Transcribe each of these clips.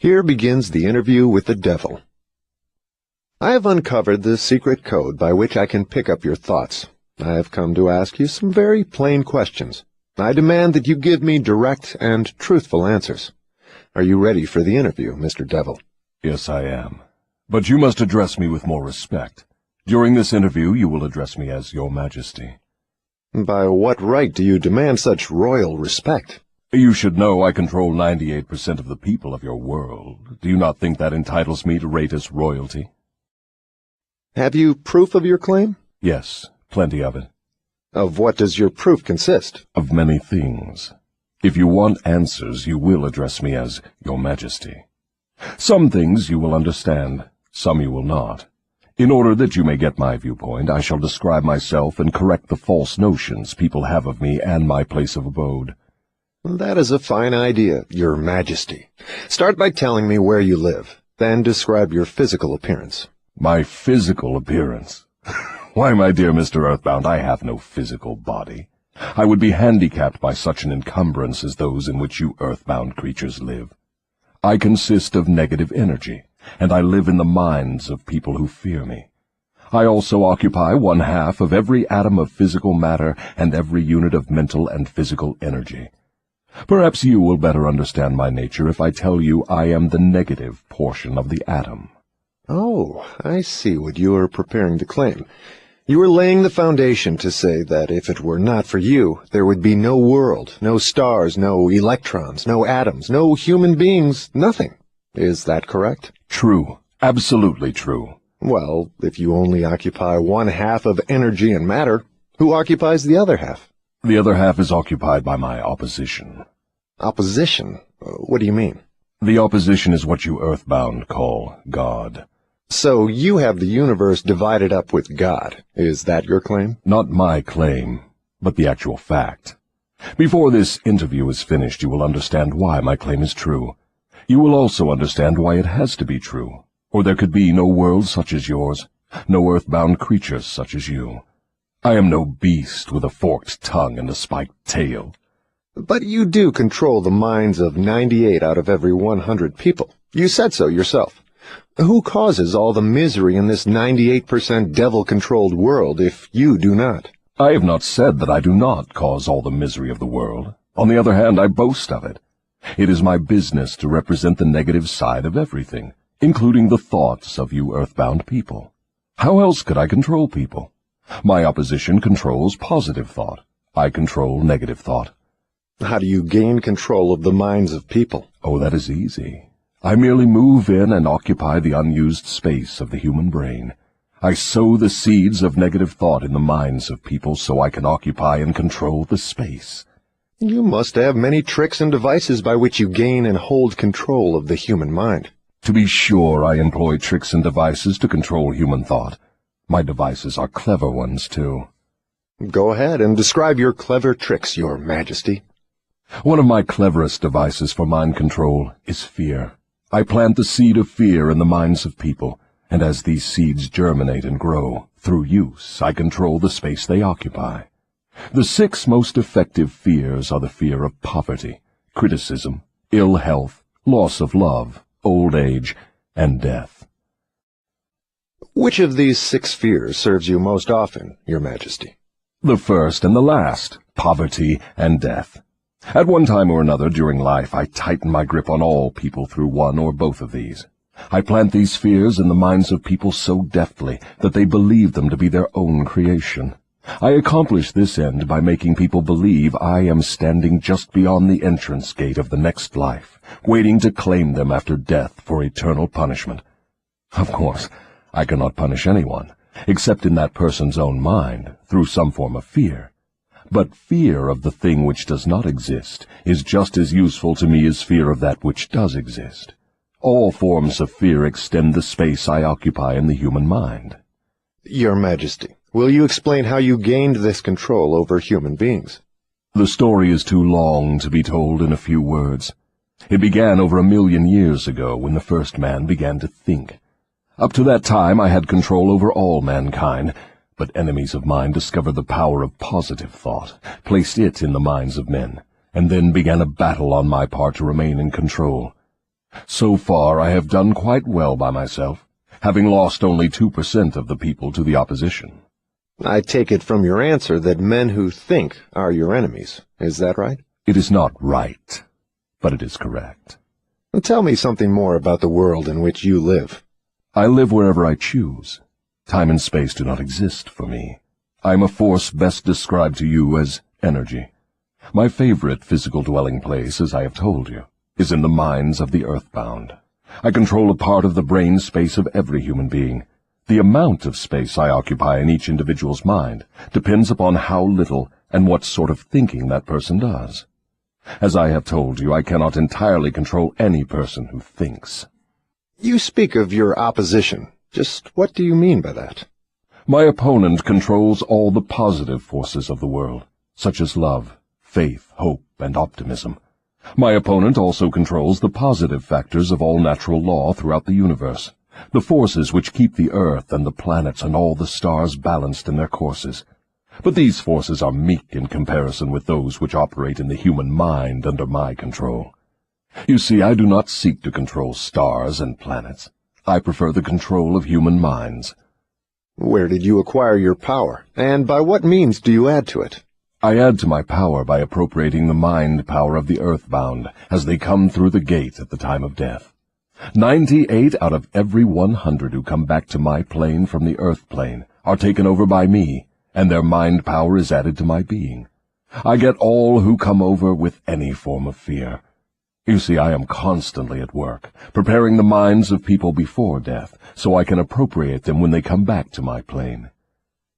Here begins the interview with the devil. I have uncovered the secret code by which I can pick up your thoughts. I have come to ask you some very plain questions. I demand that you give me direct and truthful answers. Are you ready for the interview, Mr. Devil? Yes, I am. But you must address me with more respect. During this interview, you will address me as Your Majesty. By what right do you demand such royal respect? You should know I control 98% of the people of your world. Do you not think that entitles me to rate as royalty? Have you proof of your claim? Yes, plenty of it. Of what does your proof consist? Of many things. If you want answers, you will address me as Your Majesty. Some things you will understand, some you will not. In order that you may get my viewpoint, I shall describe myself and correct the false notions people have of me and my place of abode. That is a fine idea, Your Majesty. Start by telling me where you live, then describe your physical appearance. My physical appearance? Why, my dear Mr. Earthbound, I have no physical body. I would be handicapped by such an encumbrance as those in which you earthbound creatures live. I consist of negative energy, and I live in the minds of people who fear me. I also occupy 1/2 of every atom of physical matter and every unit of mental and physical energy. Perhaps you will better understand my nature if I tell you I am the negative portion of the atom. Oh, I see what you are preparing to claim. You are laying the foundation to say that if it were not for you, there would be no world, no stars, no electrons, no atoms, no human beings, nothing. Is that correct? True. Absolutely true. Well, if you only occupy 1/2 of energy and matter, who occupies the other half? The other half is occupied by my opposition. Opposition? What do you mean? The opposition is what you earthbound call God. So you have the universe divided up with God. Is that your claim? Not my claim, but the actual fact. Before this interview is finished, you will understand why my claim is true. You will also understand why it has to be true, or there could be no world such as yours, no earthbound creatures such as you. I am no beast with a forked tongue and a spiked tail. But you do control the minds of 98 out of every 100 people. You said so yourself. Who causes all the misery in this 98% devil-controlled world if you do not? I have not said that I do not cause all the misery of the world. On the other hand, I boast of it. It is my business to represent the negative side of everything, including the thoughts of you earthbound people. How else could I control people? My opposition controls positive thought. I control negative thought. How do you gain control of the minds of people? Oh, that is easy. I merely move in and occupy the unused space of the human brain. I sow the seeds of negative thought in the minds of people so I can occupy and control the space. You must have many tricks and devices by which you gain and hold control of the human mind. To be sure, I employ tricks and devices to control human thought. My devices are clever ones, too. Go ahead and describe your clever tricks, Your Majesty. One of my cleverest devices for mind control is fear. I plant the seed of fear in the minds of people, and as these seeds germinate and grow, through use, I control the space they occupy. The 6 most effective fears are the fear of poverty, criticism, ill health, loss of love, old age, and death. Which of these 6 fears serves you most often, Your Majesty? The first and the last, poverty and death. At one time or another during life, I tighten my grip on all people through one or both of these. I plant these fears in the minds of people so deftly that they believe them to be their own creation. I accomplish this end by making people believe I am standing just beyond the entrance gate of the next life, waiting to claim them after death for eternal punishment. Of course, I cannot punish anyone, except in that person's own mind, through some form of fear. But fear of the thing which does not exist is just as useful to me as fear of that which does exist. All forms of fear extend the space I occupy in the human mind. Your Majesty, will you explain how you gained this control over human beings? The story is too long to be told in a few words. It began over 1,000,000 years ago when the first man began to think. Up to that time I had control over all mankind, but enemies of mine discovered the power of positive thought, placed it in the minds of men, and then began a battle on my part to remain in control. So far I have done quite well by myself, having lost only 2% of the people to the opposition. I take it from your answer that men who think are your enemies. Is that right? It is not right, but it is correct. Tell me something more about the world in which you live. I live wherever I choose. Time and space do not exist for me. I am a force best described to you as energy. My favorite physical dwelling place, as I have told you, is in the minds of the earthbound. I control a part of the brain space of every human being. The amount of space I occupy in each individual's mind depends upon how little and what sort of thinking that person does. As I have told you, I cannot entirely control any person who thinks. You speak of your opposition. Just what do you mean by that? My opponent controls all the positive forces of the world, such as love, faith, hope, and optimism. My opponent also controls the positive factors of all natural law throughout the universe, the forces which keep the earth and the planets and all the stars balanced in their courses. But these forces are meek in comparison with those which operate in the human mind under my control. You see, I do not seek to control stars and planets. I prefer the control of human minds. Where did you acquire your power, and by what means do you add to it? I add to my power by appropriating the mind power of the earthbound as they come through the gate at the time of death. 98 out of every 100 who come back to my plane from the earth plane are taken over by me, and their mind power is added to my being. I get all who come over with any form of fear. You see, I am constantly at work, preparing the minds of people before death, so I can appropriate them when they come back to my plane.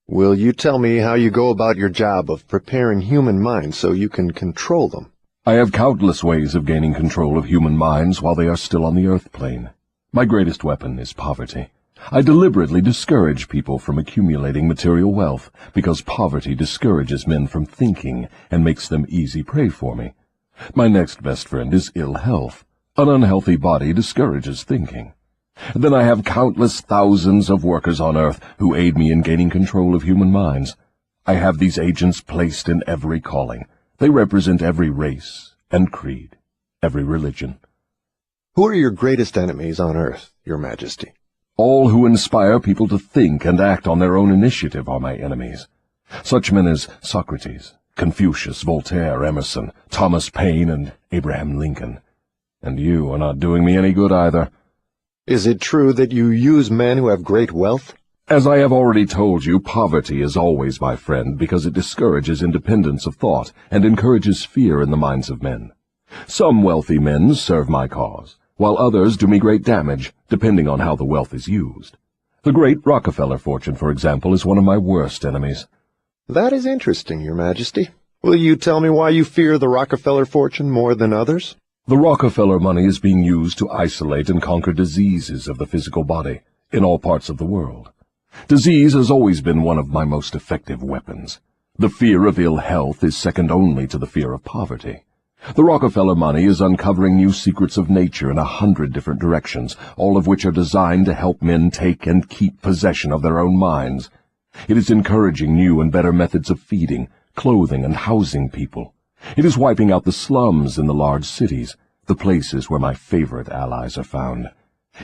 Will you tell me how you go about your job of preparing human minds so you can control them? I have countless ways of gaining control of human minds while they are still on the earth plane. My greatest weapon is poverty. I deliberately discourage people from accumulating material wealth because poverty discourages men from thinking and makes them easy prey for me. My next best friend is ill health. An unhealthy body discourages thinking. Then I have countless thousands of workers on earth who aid me in gaining control of human minds. I have these agents placed in every calling. They represent every race and creed, every religion. Who are your greatest enemies on earth, Your Majesty? All who inspire people to think and act on their own initiative are my enemies. Such men as Socrates, Confucius, Voltaire, Emerson, Thomas Paine, and Abraham Lincoln. And you are not doing me any good either. Is it true that you use men who have great wealth? As I have already told you, poverty is always my friend because it discourages independence of thought and encourages fear in the minds of men. Some wealthy men serve my cause, while others do me great damage, depending on how the wealth is used. The great Rockefeller fortune, for example, is one of my worst enemies. That is interesting, Your Majesty. Will you tell me why you fear the Rockefeller fortune more than others? The Rockefeller money is being used to isolate and conquer diseases of the physical body in all parts of the world. Disease has always been one of my most effective weapons. The fear of ill health is second only to the fear of poverty. The Rockefeller money is uncovering new secrets of nature in 100 different directions, all of which are designed to help men take and keep possession of their own minds. It is encouraging new and better methods of feeding, clothing, and housing people. It is wiping out the slums in the large cities, the places where my favorite allies are found.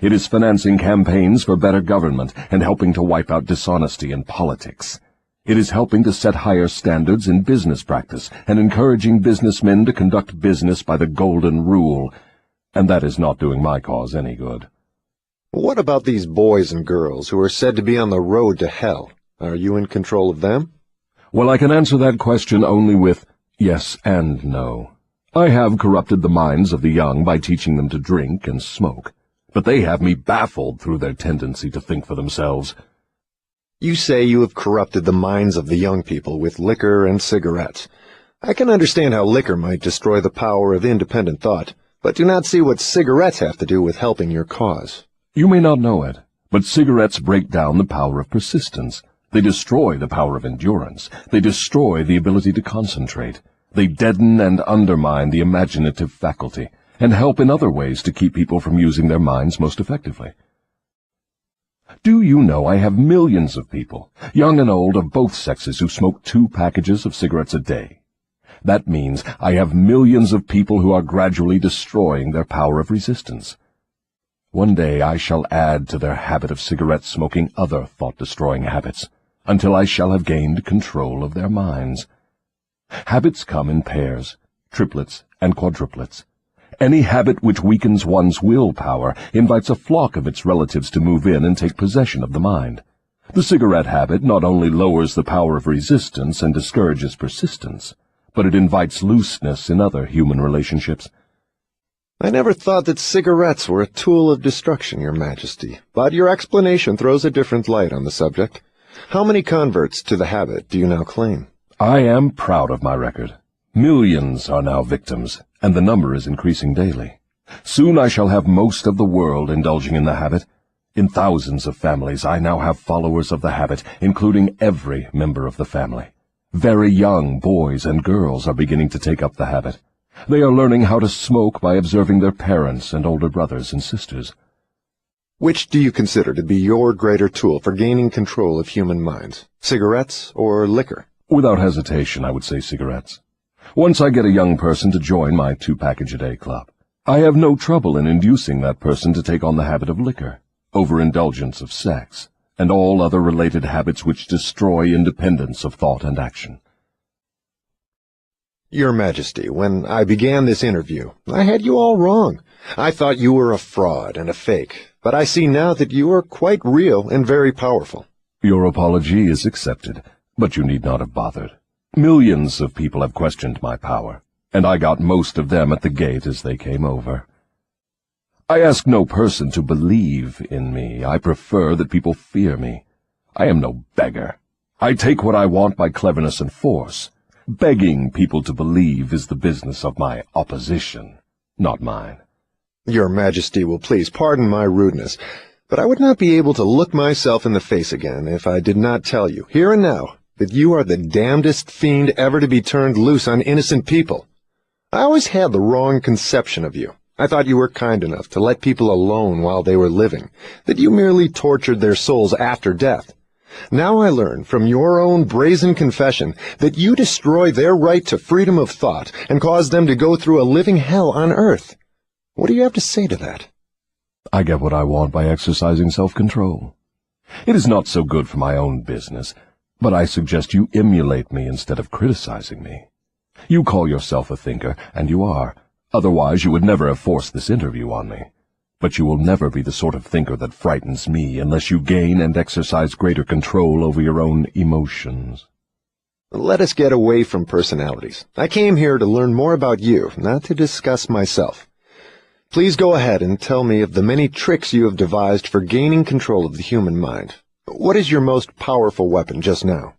It is financing campaigns for better government and helping to wipe out dishonesty in politics. It is helping to set higher standards in business practice and encouraging businessmen to conduct business by the golden rule, and that is not doing my cause any good. What about these boys and girls who are said to be on the road to hell? Are you in control of them? Well, I can answer that question only with yes and no. I have corrupted the minds of the young by teaching them to drink and smoke, but they have me baffled through their tendency to think for themselves. You say you have corrupted the minds of the young people with liquor and cigarettes. I can understand how liquor might destroy the power of independent thought, but do not see what cigarettes have to do with helping your cause. You may not know it, but cigarettes break down the power of persistence. They destroy the power of endurance. They destroy the ability to concentrate. They deaden and undermine the imaginative faculty, and help in other ways to keep people from using their minds most effectively. Do you know I have millions of people, young and old of both sexes, who smoke 2 packages of cigarettes a day? That means I have millions of people who are gradually destroying their power of resistance. One day I shall add to their habit of cigarette smoking other thought-destroying habits, until I shall have gained control of their minds. Habits come in pairs, triplets, and quadruplets. Any habit which weakens one's willpower invites a flock of its relatives to move in and take possession of the mind. The cigarette habit not only lowers the power of resistance and discourages persistence, but it invites looseness in other human relationships. I never thought that cigarettes were a tool of destruction, Your Majesty, but your explanation throws a different light on the subject. How many converts to the habit do you now claim? I am proud of my record. Millions are now victims, and the number is increasing daily. Soon I shall have most of the world indulging in the habit. In thousands of families I now have followers of the habit, including every member of the family. Very young boys and girls are beginning to take up the habit. They are learning how to smoke by observing their parents and older brothers and sisters. Which do you consider to be your greater tool for gaining control of human minds, cigarettes or liquor? Without hesitation, I would say cigarettes. Once I get a young person to join my 2-package-a-day club, I have no trouble in inducing that person to take on the habit of liquor, overindulgence of sex, and all other related habits which destroy independence of thought and action. Your Majesty, when I began this interview, I had you all wrong. I thought you were a fraud and a fake, but I see now that you are quite real and very powerful. Your apology is accepted, but you need not have bothered. Millions of people have questioned my power, and I got most of them at the gate as they came over. I ask no person to believe in me. I prefer that people fear me. I am no beggar. I take what I want by cleverness and force. Begging people to believe is the business of my opposition, not mine. Your Majesty will please pardon my rudeness, but I would not be able to look myself in the face again if I did not tell you, here and now, that you are the damnedest fiend ever to be turned loose on innocent people. I always had the wrong conception of you. I thought you were kind enough to let people alone while they were living, that you merely tortured their souls after death. Now I learn from your own brazen confession that you destroy their right to freedom of thought and cause them to go through a living hell on earth. What do you have to say to that? I get what I want by exercising self-control. It is not so good for my own business, but I suggest you emulate me instead of criticizing me. You call yourself a thinker, and you are. Otherwise you would never have forced this interview on me. But you will never be the sort of thinker that frightens me unless you gain and exercise greater control over your own emotions. Let us get away from personalities. I came here to learn more about you, not to discuss myself. Please go ahead and tell me of the many tricks you have devised for gaining control of the human mind. What is your most powerful weapon just now?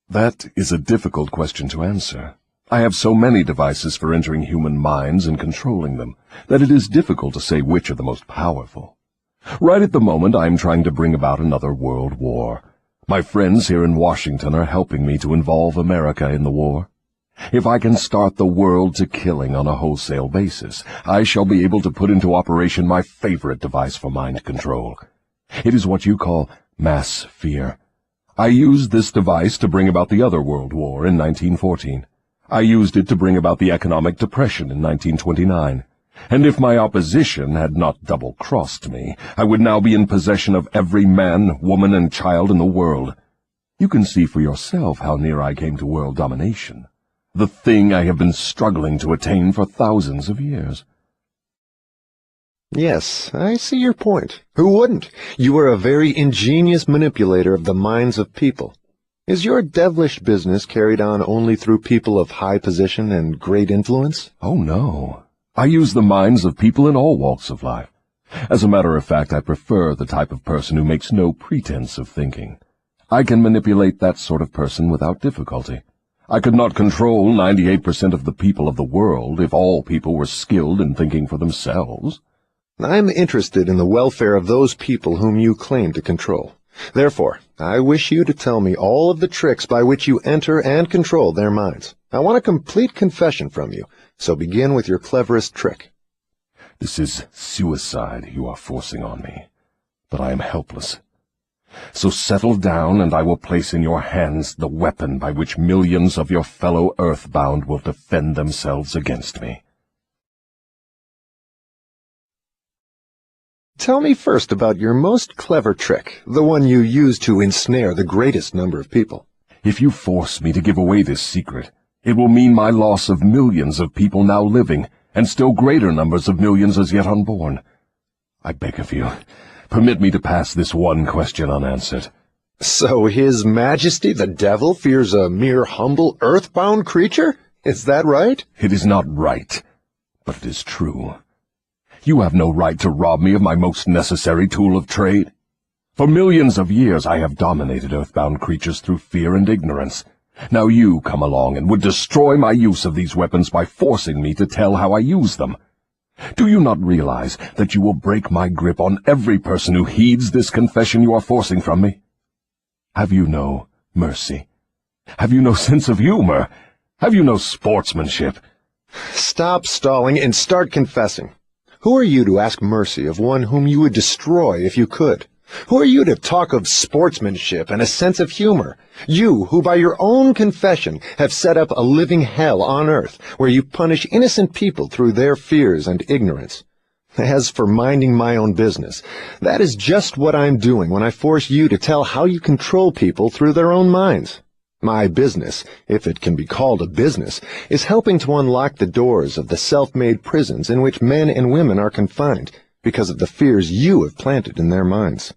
That is a difficult question to answer. I have so many devices for entering human minds and controlling them that it is difficult to say which are the most powerful. Right at the moment I am trying to bring about another world war. My friends here in Washington are helping me to involve America in the war. If I can start the world to killing on a wholesale basis, I shall be able to put into operation my favorite device for mind control. It is what you call mass fear. I used this device to bring about the other world war in 1914. I used it to bring about the economic depression in 1929. And if my opposition had not double-crossed me, I would now be in possession of every man, woman, and child in the world. You can see for yourself how near I came to world domination, the thing I have been struggling to attain for thousands of years. Yes, I see your point. Who wouldn't? You are a very ingenious manipulator of the minds of people. Is your devilish business carried on only through people of high position and great influence? Oh, no. I use the minds of people in all walks of life. As a matter of fact, I prefer the type of person who makes no pretense of thinking. I can manipulate that sort of person without difficulty. I could not control 98% of the people of the world if all people were skilled in thinking for themselves. I'm interested in the welfare of those people whom you claim to control. Therefore, I wish you to tell me all of the tricks by which you enter and control their minds. I want a complete confession from you, so begin with your cleverest trick. This is suicide you are forcing on me, but I am helpless. So settle down, and I will place in your hands the weapon by which millions of your fellow earthbound will defend themselves against me. Tell me first about your most clever trick, the one you use to ensnare the greatest number of people. If you force me to give away this secret, it will mean my loss of millions of people now living, and still greater numbers of millions as yet unborn. I beg of you, permit me to pass this one question unanswered. So His Majesty the Devil fears a mere humble earthbound creature? Is that right? It is not right, but it is true. You have no right to rob me of my most necessary tool of trade. For millions of years I have dominated earthbound creatures through fear and ignorance. Now you come along and would destroy my use of these weapons by forcing me to tell how I use them. Do you not realize that you will break my grip on every person who heeds this confession you are forcing from me? Have you no mercy? Have you no sense of humor? Have you no sportsmanship? Stop stalling and start confessing. Who are you to ask mercy of one whom you would destroy if you could? Who are you to talk of sportsmanship and a sense of humor? You, who by your own confession have set up a living hell on earth, where you punish innocent people through their fears and ignorance. As for minding my own business, that is just what I'm doing when I force you to tell how you control people through their own minds. My business, if it can be called a business, is helping to unlock the doors of the self-made prisons in which men and women are confined because of the fears you have planted in their minds.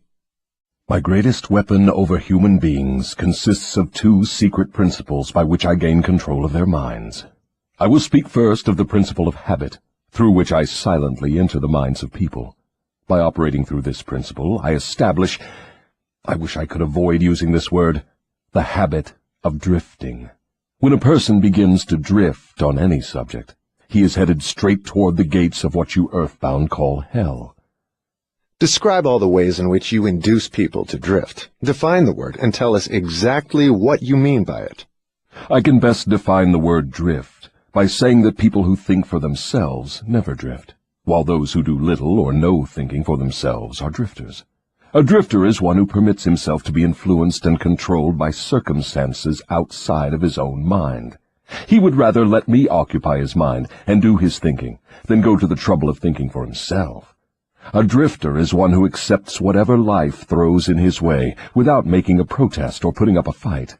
My greatest weapon over human beings consists of two secret principles by which I gain control of their minds. I will speak first of the principle of habit, through which I silently enter the minds of people. By operating through this principle, I establish, I wish I could avoid using this word, the habit of drifting. When a person begins to drift on any subject, he is headed straight toward the gates of what you earthbound call hell. Describe all the ways in which you induce people to drift. Define the word and tell us exactly what you mean by it. I can best define the word drift by saying that people who think for themselves never drift, while those who do little or no thinking for themselves are drifters. A drifter is one who permits himself to be influenced and controlled by circumstances outside of his own mind. He would rather let me occupy his mind and do his thinking than go to the trouble of thinking for himself. A drifter is one who accepts whatever life throws in his way without making a protest or putting up a fight.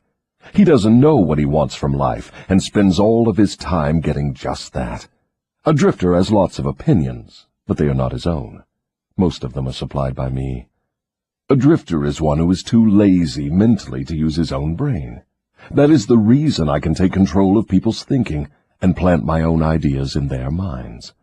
He doesn't know what he wants from life and spends all of his time getting just that. A drifter has lots of opinions, but they are not his own. Most of them are supplied by me. A drifter is one who is too lazy mentally to use his own brain. That is the reason I can take control of people's thinking and plant my own ideas in their minds.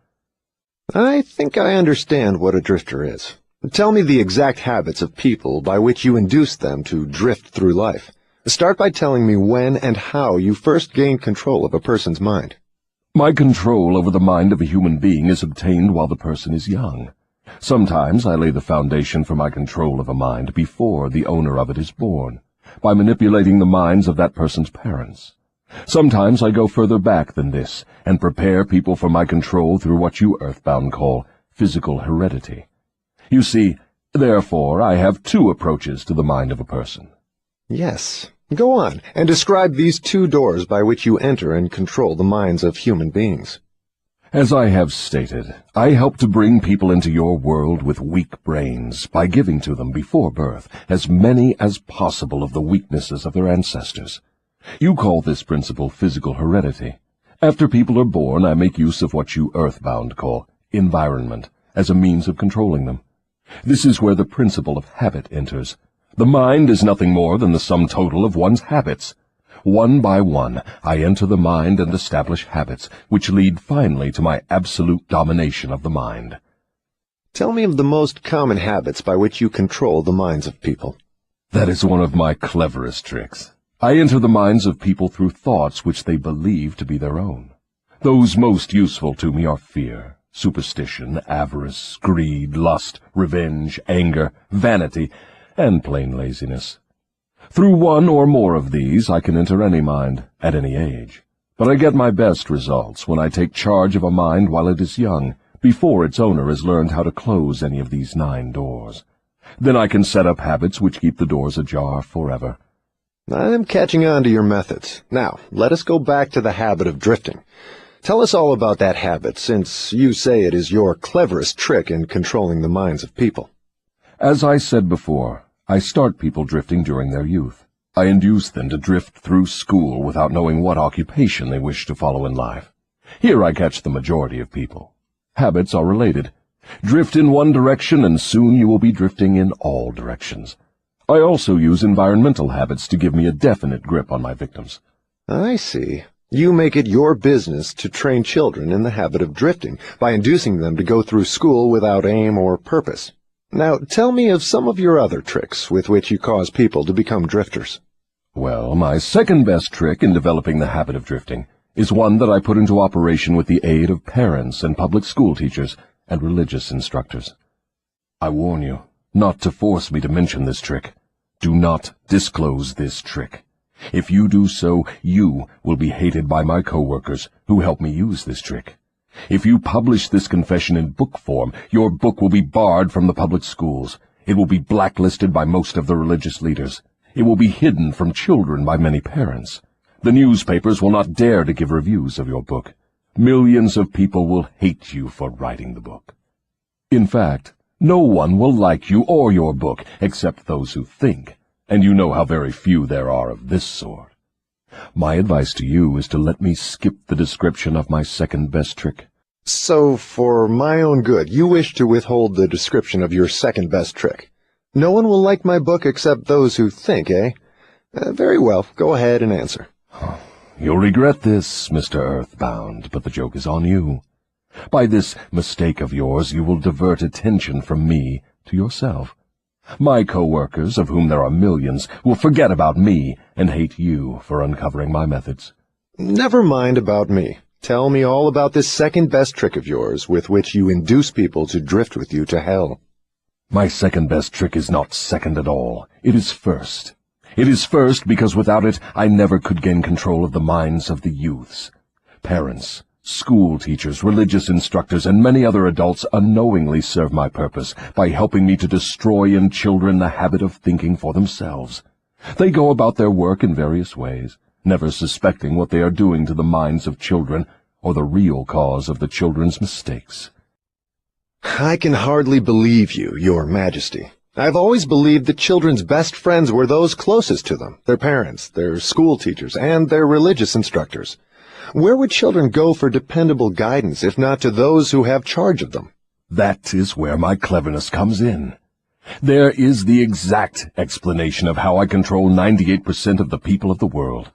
I think I understand what a drifter is. Tell me the exact habits of people by which you induce them to drift through life. Start by telling me when and how you first gained control of a person's mind. My control over the mind of a human being is obtained while the person is young. Sometimes I lay the foundation for my control of a mind before the owner of it is born, by manipulating the minds of that person's parents. Sometimes I go further back than this and prepare people for my control through what you earthbound call physical heredity. You see, therefore, I have two approaches to the mind of a person. Yes. Go on, and describe these two doors by which you enter and control the minds of human beings. As I have stated, I help to bring people into your world with weak brains by giving to them before birth as many as possible of the weaknesses of their ancestors. You call this principle physical heredity. After people are born, I make use of what you earthbound call environment as a means of controlling them. This is where the principle of habit enters. The mind is nothing more than the sum total of one's habits. One by one, I enter the mind and establish habits, which lead finally to my absolute domination of the mind. Tell me of the most common habits by which you control the minds of people. That is one of my cleverest tricks. I enter the minds of people through thoughts which they believe to be their own. Those most useful to me are fear, superstition, avarice, greed, lust, revenge, anger, vanity, and plain laziness. Through one or more of these I can enter any mind, at any age. But I get my best results when I take charge of a mind while it is young, before its owner has learned how to close any of these 9 doors. Then I can set up habits which keep the doors ajar forever. I'm catching on to your methods. Now, let us go back to the habit of drifting. Tell us all about that habit, since you say it is your cleverest trick in controlling the minds of people. As I said before, I start people drifting during their youth. I induce them to drift through school without knowing what occupation they wish to follow in life. Here I catch the majority of people. Habits are related. Drift in one direction and soon you will be drifting in all directions. I also use environmental habits to give me a definite grip on my victims. I see. You make it your business to train children in the habit of drifting by inducing them to go through school without aim or purpose. Now, tell me of some of your other tricks with which you cause people to become drifters. Well, my second best trick in developing the habit of drifting is one that I put into operation with the aid of parents and public school teachers and religious instructors. I warn you not to force me to mention this trick. Do not disclose this trick. If you do so, you will be hated by my co-workers who help me use this trick. If you publish this confession in book form, your book will be barred from the public schools. It will be blacklisted by most of the religious leaders. It will be hidden from children by many parents. The newspapers will not dare to give reviews of your book. Millions of people will hate you for writing the book. In fact, no one will like you or your book except those who think, and you know how very few there are of this sort. My advice to you is to let me skip the description of my second best trick. So, for my own good, you wish to withhold the description of your second best trick. No one will like my book except those who think, eh? Very well, go ahead and answer. You'll regret this, Mr. Earthbound, but the joke is on you. By this mistake of yours, you will divert attention from me to yourself. My co-workers, of whom there are millions, will forget about me and hate you for uncovering my methods. Never mind about me. Tell me all about this second best trick of yours with which you induce people to drift with you to hell. My second best trick is not second at all. It is first. It is first because without it I never could gain control of the minds of the youths. Parents, school teachers, religious instructors, and many other adults unknowingly serve my purpose by helping me to destroy in children the habit of thinking for themselves. They go about their work in various ways, never suspecting what they are doing to the minds of children or the real cause of the children's mistakes. I can hardly believe you, Your Majesty. I've always believed that children's best friends were those closest to them, their parents, their school teachers, and their religious instructors. Where would children go for dependable guidance if not to those who have charge of them? That is where my cleverness comes in. There is the exact explanation of how I control 98% of the people of the world.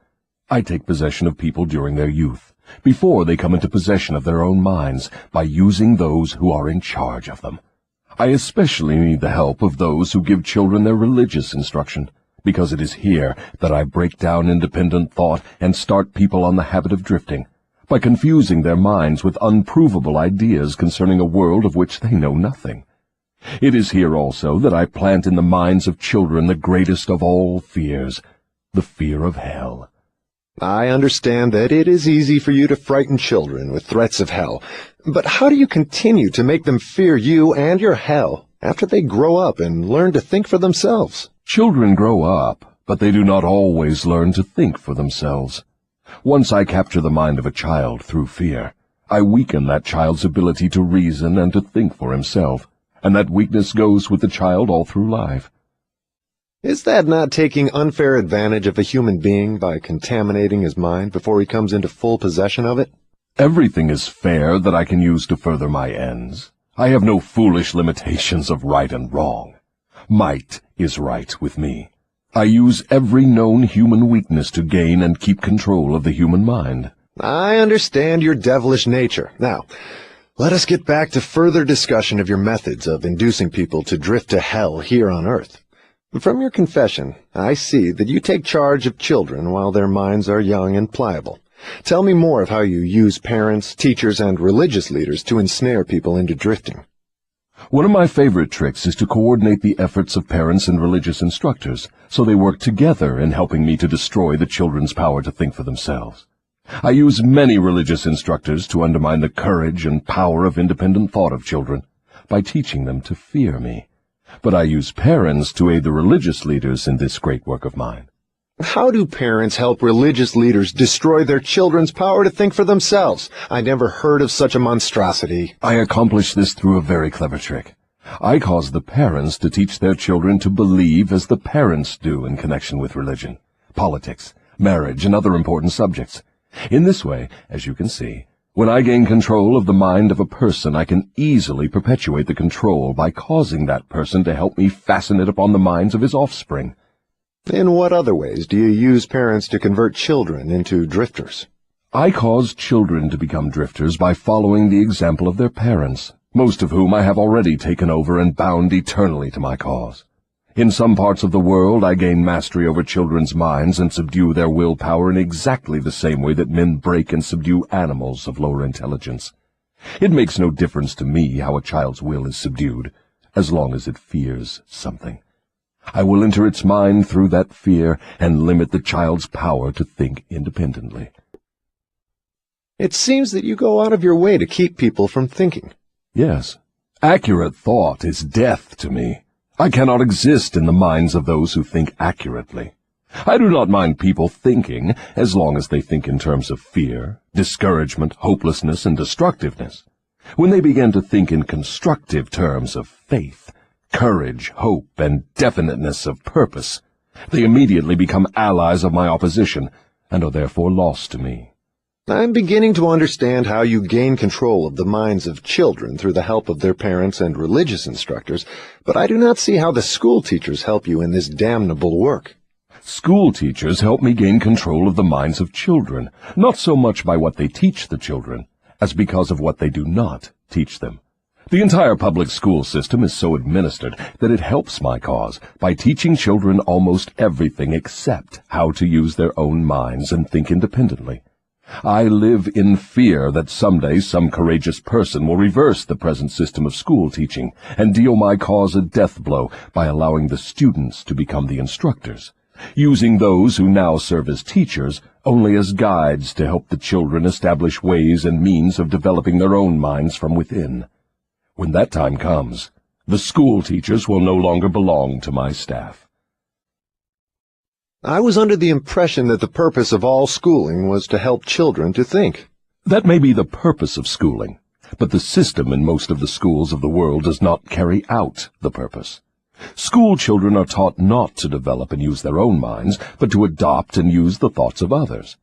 I take possession of people during their youth, before they come into possession of their own minds, by using those who are in charge of them. I especially need the help of those who give children their religious instruction, because it is here that I break down independent thought and start people on the habit of drifting, by confusing their minds with unprovable ideas concerning a world of which they know nothing. It is here also that I plant in the minds of children the greatest of all fears, the fear of hell. I understand that it is easy for you to frighten children with threats of hell, but how do you continue to make them fear you and your hell after they grow up and learn to think for themselves? Children grow up, but they do not always learn to think for themselves. Once I capture the mind of a child through fear, I weaken that child's ability to reason and to think for himself, and that weakness goes with the child all through life. Is that not taking unfair advantage of a human being by contaminating his mind before he comes into full possession of it? Everything is fair that I can use to further my ends. I have no foolish limitations of right and wrong. Might is right with me. I use every known human weakness to gain and keep control of the human mind. I understand your devilish nature. Now, let us get back to further discussion of your methods of inducing people to drift to hell here on earth. From your confession, I see that you take charge of children while their minds are young and pliable. Tell me more of how you use parents, teachers, and religious leaders to ensnare people into drifting. One of my favorite tricks is to coordinate the efforts of parents and religious instructors, so they work together in helping me to destroy the children's power to think for themselves. I use many religious instructors to undermine the courage and power of independent thought of children by teaching them to fear me. But I use parents to aid the religious leaders in this great work of mine. How do parents help religious leaders destroy their children's power to think for themselves? I never heard of such a monstrosity. I accomplish this through a very clever trick. I cause the parents to teach their children to believe as the parents do in connection with religion, politics, marriage, and other important subjects. In this way, as you can see, when I gain control of the mind of a person, I can easily perpetuate the control by causing that person to help me fasten it upon the minds of his offspring. In what other ways do you use parents to convert children into drifters? I cause children to become drifters by following the example of their parents, most of whom I have already taken over and bound eternally to my cause. In some parts of the world, I gain mastery over children's minds and subdue their willpower in exactly the same way that men break and subdue animals of lower intelligence. It makes no difference to me how a child's will is subdued, as long as it fears something. I will enter its mind through that fear and limit the child's power to think independently. It seems that you go out of your way to keep people from thinking. Yes, accurate thought is death to me. I cannot exist in the minds of those who think accurately. I do not mind people thinking, as long as they think in terms of fear, discouragement, hopelessness, and destructiveness. When they begin to think in constructive terms of faith, courage, hope, and definiteness of purpose, they immediately become allies of my opposition, and are therefore lost to me. I'm beginning to understand how you gain control of the minds of children through the help of their parents and religious instructors, but I do not see how the school teachers help you in this damnable work. School teachers help me gain control of the minds of children, not so much by what they teach the children, as because of what they do not teach them. The entire public school system is so administered that it helps my cause by teaching children almost everything except how to use their own minds and think independently. I live in fear that someday some courageous person will reverse the present system of school teaching and deal my cause a death blow by allowing the students to become the instructors, using those who now serve as teachers only as guides to help the children establish ways and means of developing their own minds from within. When that time comes, the school teachers will no longer belong to my staff. I was under the impression that the purpose of all schooling was to help children to think. That may be the purpose of schooling, but the system in most of the schools of the world does not carry out the purpose. School children are taught not to develop and use their own minds, but to adopt and use the thoughts of others.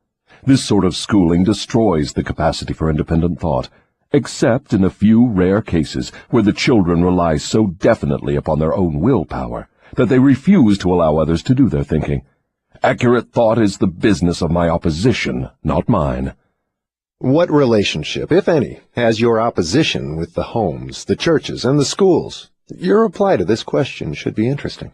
This sort of schooling destroys the capacity for independent thought, except in a few rare cases where the children rely so definitely upon their own willpower that they refuse to allow others to do their thinking. Accurate thought is the business of my opposition, not mine. What relationship, if any, has your opposition with the homes, the churches, and the schools? Your reply to this question should be interesting.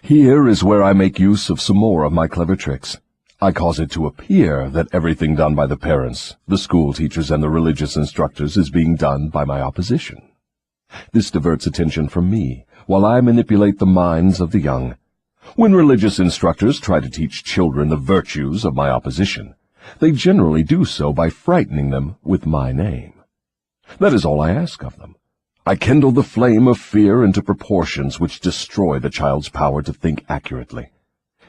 Here is where I make use of some more of my clever tricks. I cause it to appear that everything done by the parents, the school teachers, and the religious instructors is being done by my opposition. This diverts attention from me, while I manipulate the minds of the young. When religious instructors try to teach children the virtues of my opposition, they generally do so by frightening them with my name. That is all I ask of them. I kindle the flame of fear into proportions which destroy the child's power to think accurately.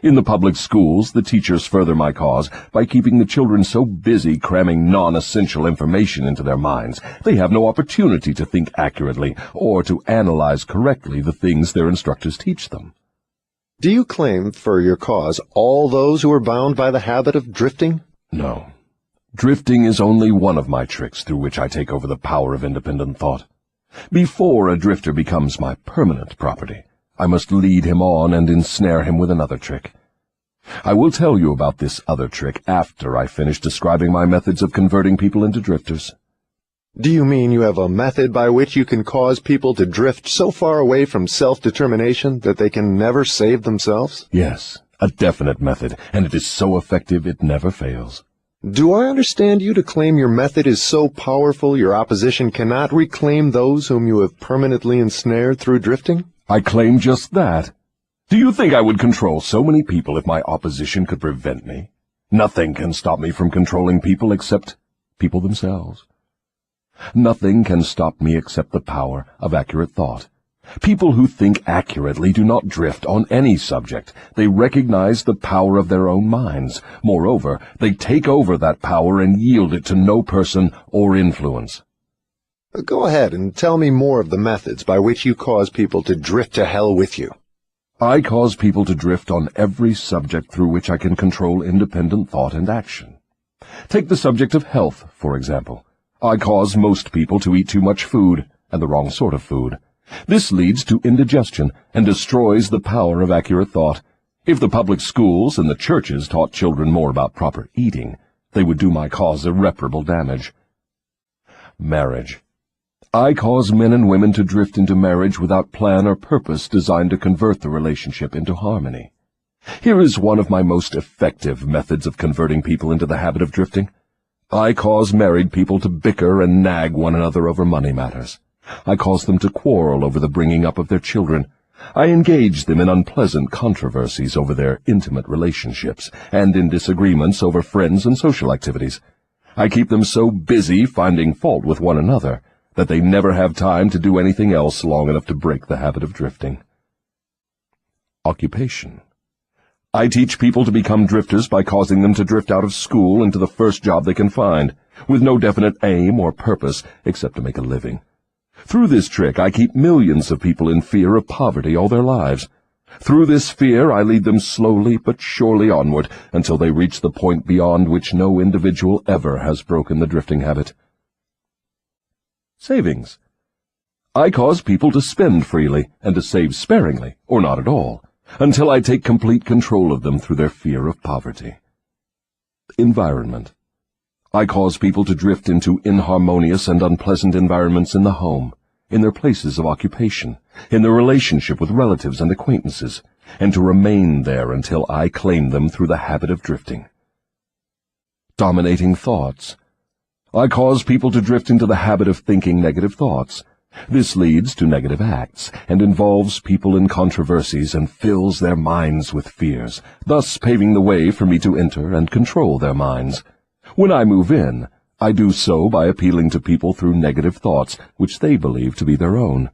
In the public schools, the teachers further my cause by keeping the children so busy cramming non-essential information into their minds, they have no opportunity to think accurately or to analyze correctly the things their instructors teach them. Do you claim for your cause all those who are bound by the habit of drifting? No. Drifting is only one of my tricks through which I take over the power of independent thought. Before a drifter becomes my permanent property, I must lead him on and ensnare him with another trick. I will tell you about this other trick after I finish describing my methods of converting people into drifters. Do you mean you have a method by which you can cause people to drift so far away from self-determination that they can never save themselves? Yes, a definite method, and it is so effective it never fails. Do I understand you to claim your method is so powerful your opposition cannot reclaim those whom you have permanently ensnared through drifting? I claim just that. Do you think I would control so many people if my opposition could prevent me? Nothing can stop me from controlling people except people themselves. Nothing can stop me except the power of accurate thought. People who think accurately do not drift on any subject. They recognize the power of their own minds. Moreover, they take over that power and yield it to no person or influence. Go ahead and tell me more of the methods by which you cause people to drift to hell with you. I cause people to drift on every subject through which I can control independent thought and action. Take the subject of health, for example. I cause most people to eat too much food, and the wrong sort of food. This leads to indigestion and destroys the power of accurate thought. If the public schools and the churches taught children more about proper eating, they would do my cause irreparable damage. Marriage. I cause men and women to drift into marriage without plan or purpose designed to convert the relationship into harmony. Here is one of my most effective methods of converting people into the habit of drifting. I cause married people to bicker and nag one another over money matters. I cause them to quarrel over the bringing up of their children. I engage them in unpleasant controversies over their intimate relationships and in disagreements over friends and social activities. I keep them so busy finding fault with one another that they never have time to do anything else long enough to break the habit of drifting. Occupation. I teach people to become drifters by causing them to drift out of school into the first job they can find, with no definite aim or purpose except to make a living. Through this trick, I keep millions of people in fear of poverty all their lives. Through this fear, I lead them slowly but surely onward until they reach the point beyond which no individual ever has broken the drifting habit. Savings. I cause people to spend freely and to save sparingly, or not at all, until I take complete control of them through their fear of poverty. Environment. I cause people to drift into inharmonious and unpleasant environments in the home, in their places of occupation, in their relationship with relatives and acquaintances, and to remain there until I claim them through the habit of drifting. Dominating thoughts. I cause people to drift into the habit of thinking negative thoughts. This leads to negative acts, and involves people in controversies and fills their minds with fears, thus paving the way for me to enter and control their minds. When I move in, I do so by appealing to people through negative thoughts, which they believe to be their own.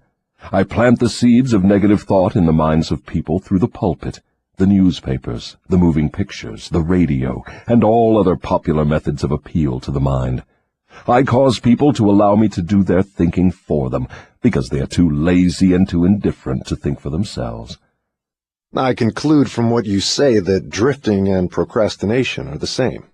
I plant the seeds of negative thought in the minds of people through the pulpit, the newspapers, the moving pictures, the radio, and all other popular methods of appeal to the mind. I cause people to allow me to do their thinking for them, because they are too lazy and too indifferent to think for themselves. I conclude from what you say that drifting and procrastination are the same.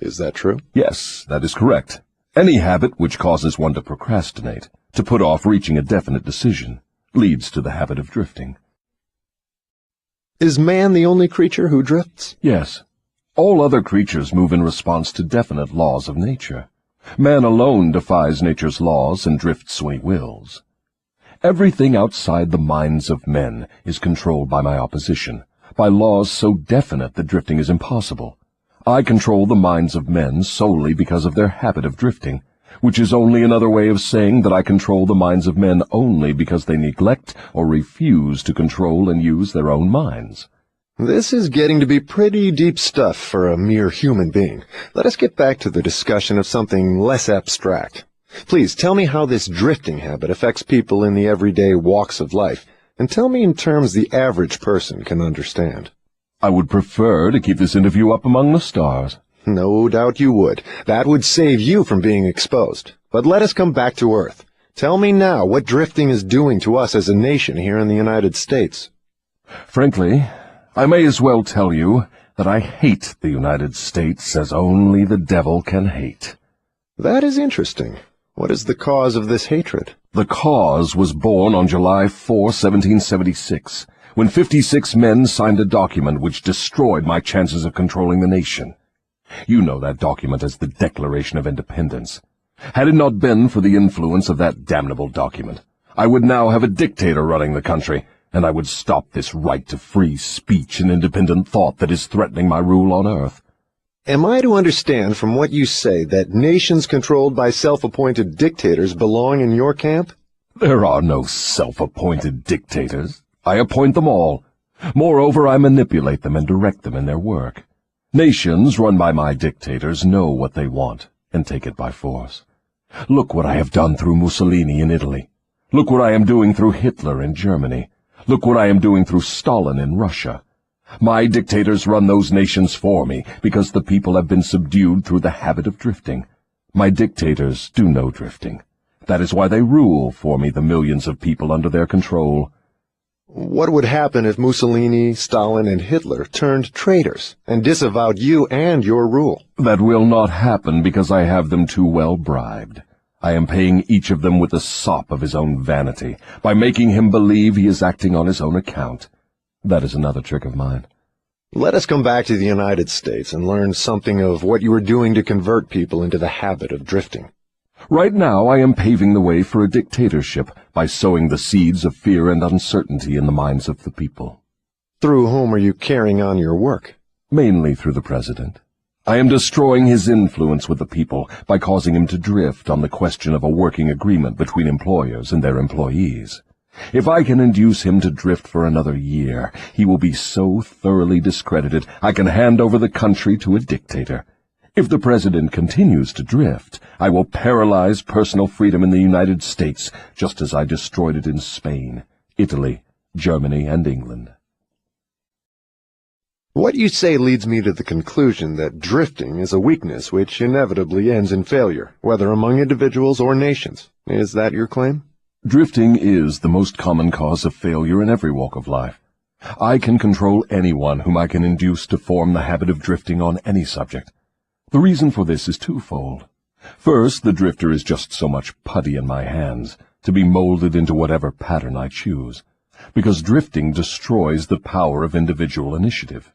Is that true? Yes, that is correct. Any habit which causes one to procrastinate, to put off reaching a definite decision, leads to the habit of drifting. Is man the only creature who drifts? Yes. All other creatures move in response to definite laws of nature. Man alone defies nature's laws and drifts when he wills. Everything outside the minds of men is controlled by my opposition, by laws so definite that drifting is impossible. I control the minds of men solely because of their habit of drifting, which is only another way of saying that I control the minds of men only because they neglect or refuse to control and use their own minds. This is getting to be pretty deep stuff for a mere human being. Let us get back to the discussion of something less abstract. Please tell me how this drifting habit affects people in the everyday walks of life, and tell me in terms the average person can understand. I would prefer to keep this interview up among the stars. No doubt you would. That would save you from being exposed. But let us come back to Earth. Tell me now what drifting is doing to us as a nation here in the United States. Frankly, I may as well tell you that I hate the United States as only the devil can hate. That is interesting. What is the cause of this hatred? The cause was born on July 4, 1776, when 56 men signed a document which destroyed my chances of controlling the nation. You know that document as the Declaration of Independence. Had it not been for the influence of that damnable document, I would now have a dictator running the country, and I would stop this right to free speech and independent thought that is threatening my rule on earth. Am I to understand from what you say that nations controlled by self-appointed dictators belong in your camp? There are no self-appointed dictators. I appoint them all. Moreover, I manipulate them and direct them in their work. Nations run by my dictators know what they want and take it by force. Look what I have done through Mussolini in Italy. Look what I am doing through Hitler in Germany. Look what I am doing through Stalin in Russia. My dictators run those nations for me because the people have been subdued through the habit of drifting. My dictators do no drifting. That is why they rule for me the millions of people under their control. What would happen if Mussolini, Stalin, and Hitler turned traitors and disavowed you and your rule? That will not happen because I have them too well bribed. I am paying each of them with the sop of his own vanity, by making him believe he is acting on his own account. That is another trick of mine. Let us come back to the United States and learn something of what you are doing to convert people into the habit of drifting. Right now I am paving the way for a dictatorship by sowing the seeds of fear and uncertainty in the minds of the people. Through whom are you carrying on your work? Mainly through the president. I am destroying his influence with the people by causing him to drift on the question of a working agreement between employers and their employees. If I can induce him to drift for another year, he will be so thoroughly discredited I can hand over the country to a dictator. If the president continues to drift, I will paralyze personal freedom in the United States, just as I destroyed it in Spain, Italy, Germany, and England. What you say leads me to the conclusion that drifting is a weakness which inevitably ends in failure, whether among individuals or nations. Is that your claim? Drifting is the most common cause of failure in every walk of life. I can control anyone whom I can induce to form the habit of drifting on any subject. The reason for this is twofold. First, the drifter is just so much putty in my hands, to be molded into whatever pattern I choose, because drifting destroys the power of individual initiative.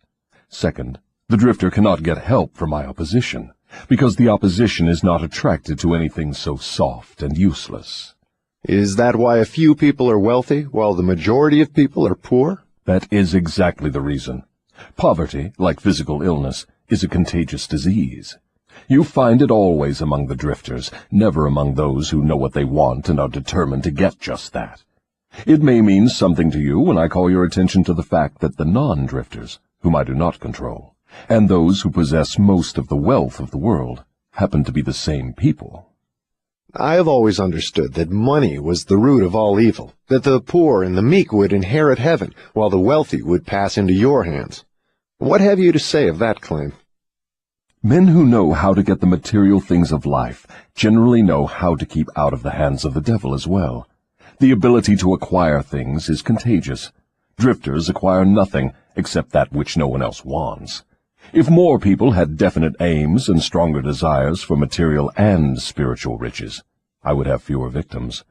Second, the drifter cannot get help from my opposition, because the opposition is not attracted to anything so soft and useless. Is that why a few people are wealthy, while the majority of people are poor? That is exactly the reason. Poverty, like physical illness, is a contagious disease. You find it always among the drifters, never among those who know what they want and are determined to get just that. It may mean something to you when I call your attention to the fact that the non-drifters, whom I do not control, and those who possess most of the wealth of the world, happen to be the same people. I have always understood that money was the root of all evil, that the poor and the meek would inherit heaven, while the wealthy would pass into your hands. What have you to say of that claim? Men who know how to get the material things of life generally know how to keep out of the hands of the devil as well. The ability to acquire things is contagious. Drifters acquire nothing except that which no one else wants. If more people had definite aims and stronger desires for material and spiritual riches, I would have fewer victims.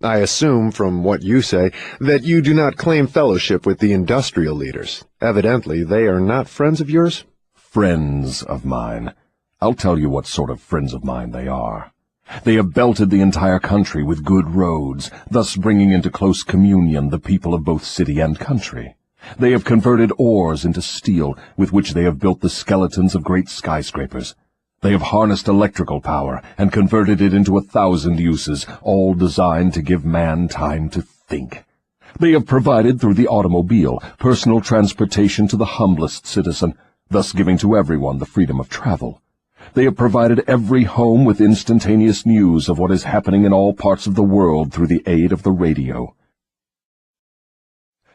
I assume, from what you say, that you do not claim fellowship with the industrial leaders. Evidently, they are not friends of yours? Friends of mine. I'll tell you what sort of friends of mine they are. They have belted the entire country with good roads, thus bringing into close communion the people of both city and country. They have converted ores into steel, with which they have built the skeletons of great skyscrapers. They have harnessed electrical power and converted it into 1,000 uses, all designed to give man time to think. They have provided through the automobile personal transportation to the humblest citizen, thus giving to everyone the freedom of travel. They have provided every home with instantaneous news of what is happening in all parts of the world through the aid of the radio.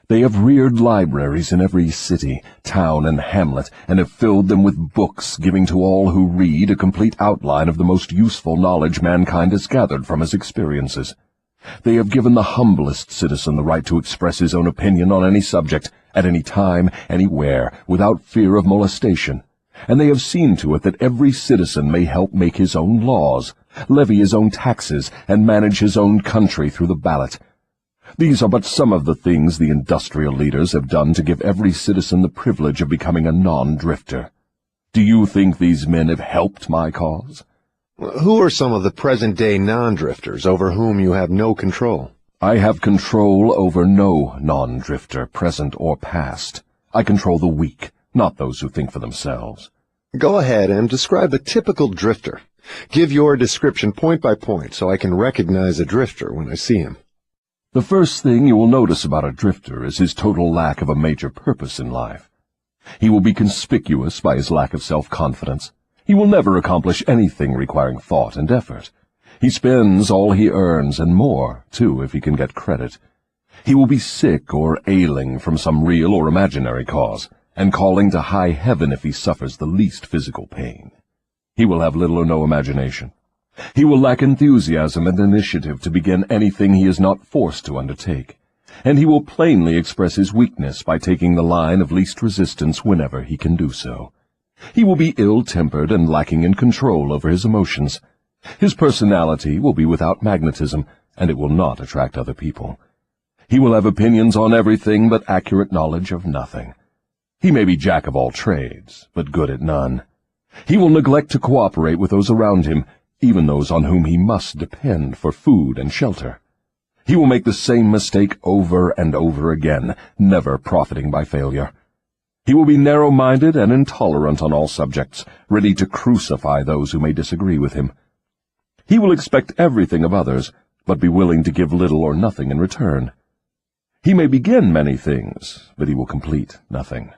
They have reared libraries in every city, town, and hamlet, and have filled them with books, giving to all who read a complete outline of the most useful knowledge mankind has gathered from his experiences. They have given the humblest citizen the right to express his own opinion on any subject, at any time, anywhere, without fear of molestation. And they have seen to it that every citizen may help make his own laws, levy his own taxes, and manage his own country through the ballot. These are but some of the things the industrial leaders have done to give every citizen the privilege of becoming a non-drifter. Do you think these men have helped my cause? Who are some of the present-day non-drifters over whom you have no control? I have control over no non-drifter, present or past. I control the weak, not those who think for themselves. Go ahead and describe a typical drifter. Give your description point by point so I can recognize a drifter when I see him. The first thing you will notice about a drifter is his total lack of a major purpose in life. He will be conspicuous by his lack of self-confidence. He will never accomplish anything requiring thought and effort. He spends all he earns, and more, too, if he can get credit. He will be sick or ailing from some real or imaginary cause, and calling to high heaven if he suffers the least physical pain. He will have little or no imagination. He will lack enthusiasm and initiative to begin anything he is not forced to undertake, and he will plainly express his weakness by taking the line of least resistance whenever he can do so. He will be ill-tempered and lacking in control over his emotions. His personality will be without magnetism, and it will not attract other people. He will have opinions on everything but accurate knowledge of nothing. He may be jack of all trades, but good at none. He will neglect to cooperate with those around him, even those on whom he must depend for food and shelter. He will make the same mistake over and over again, never profiting by failure. He will be narrow-minded and intolerant on all subjects, ready to crucify those who may disagree with him. He will expect everything of others, but be willing to give little or nothing in return. He may begin many things, but he will complete nothing.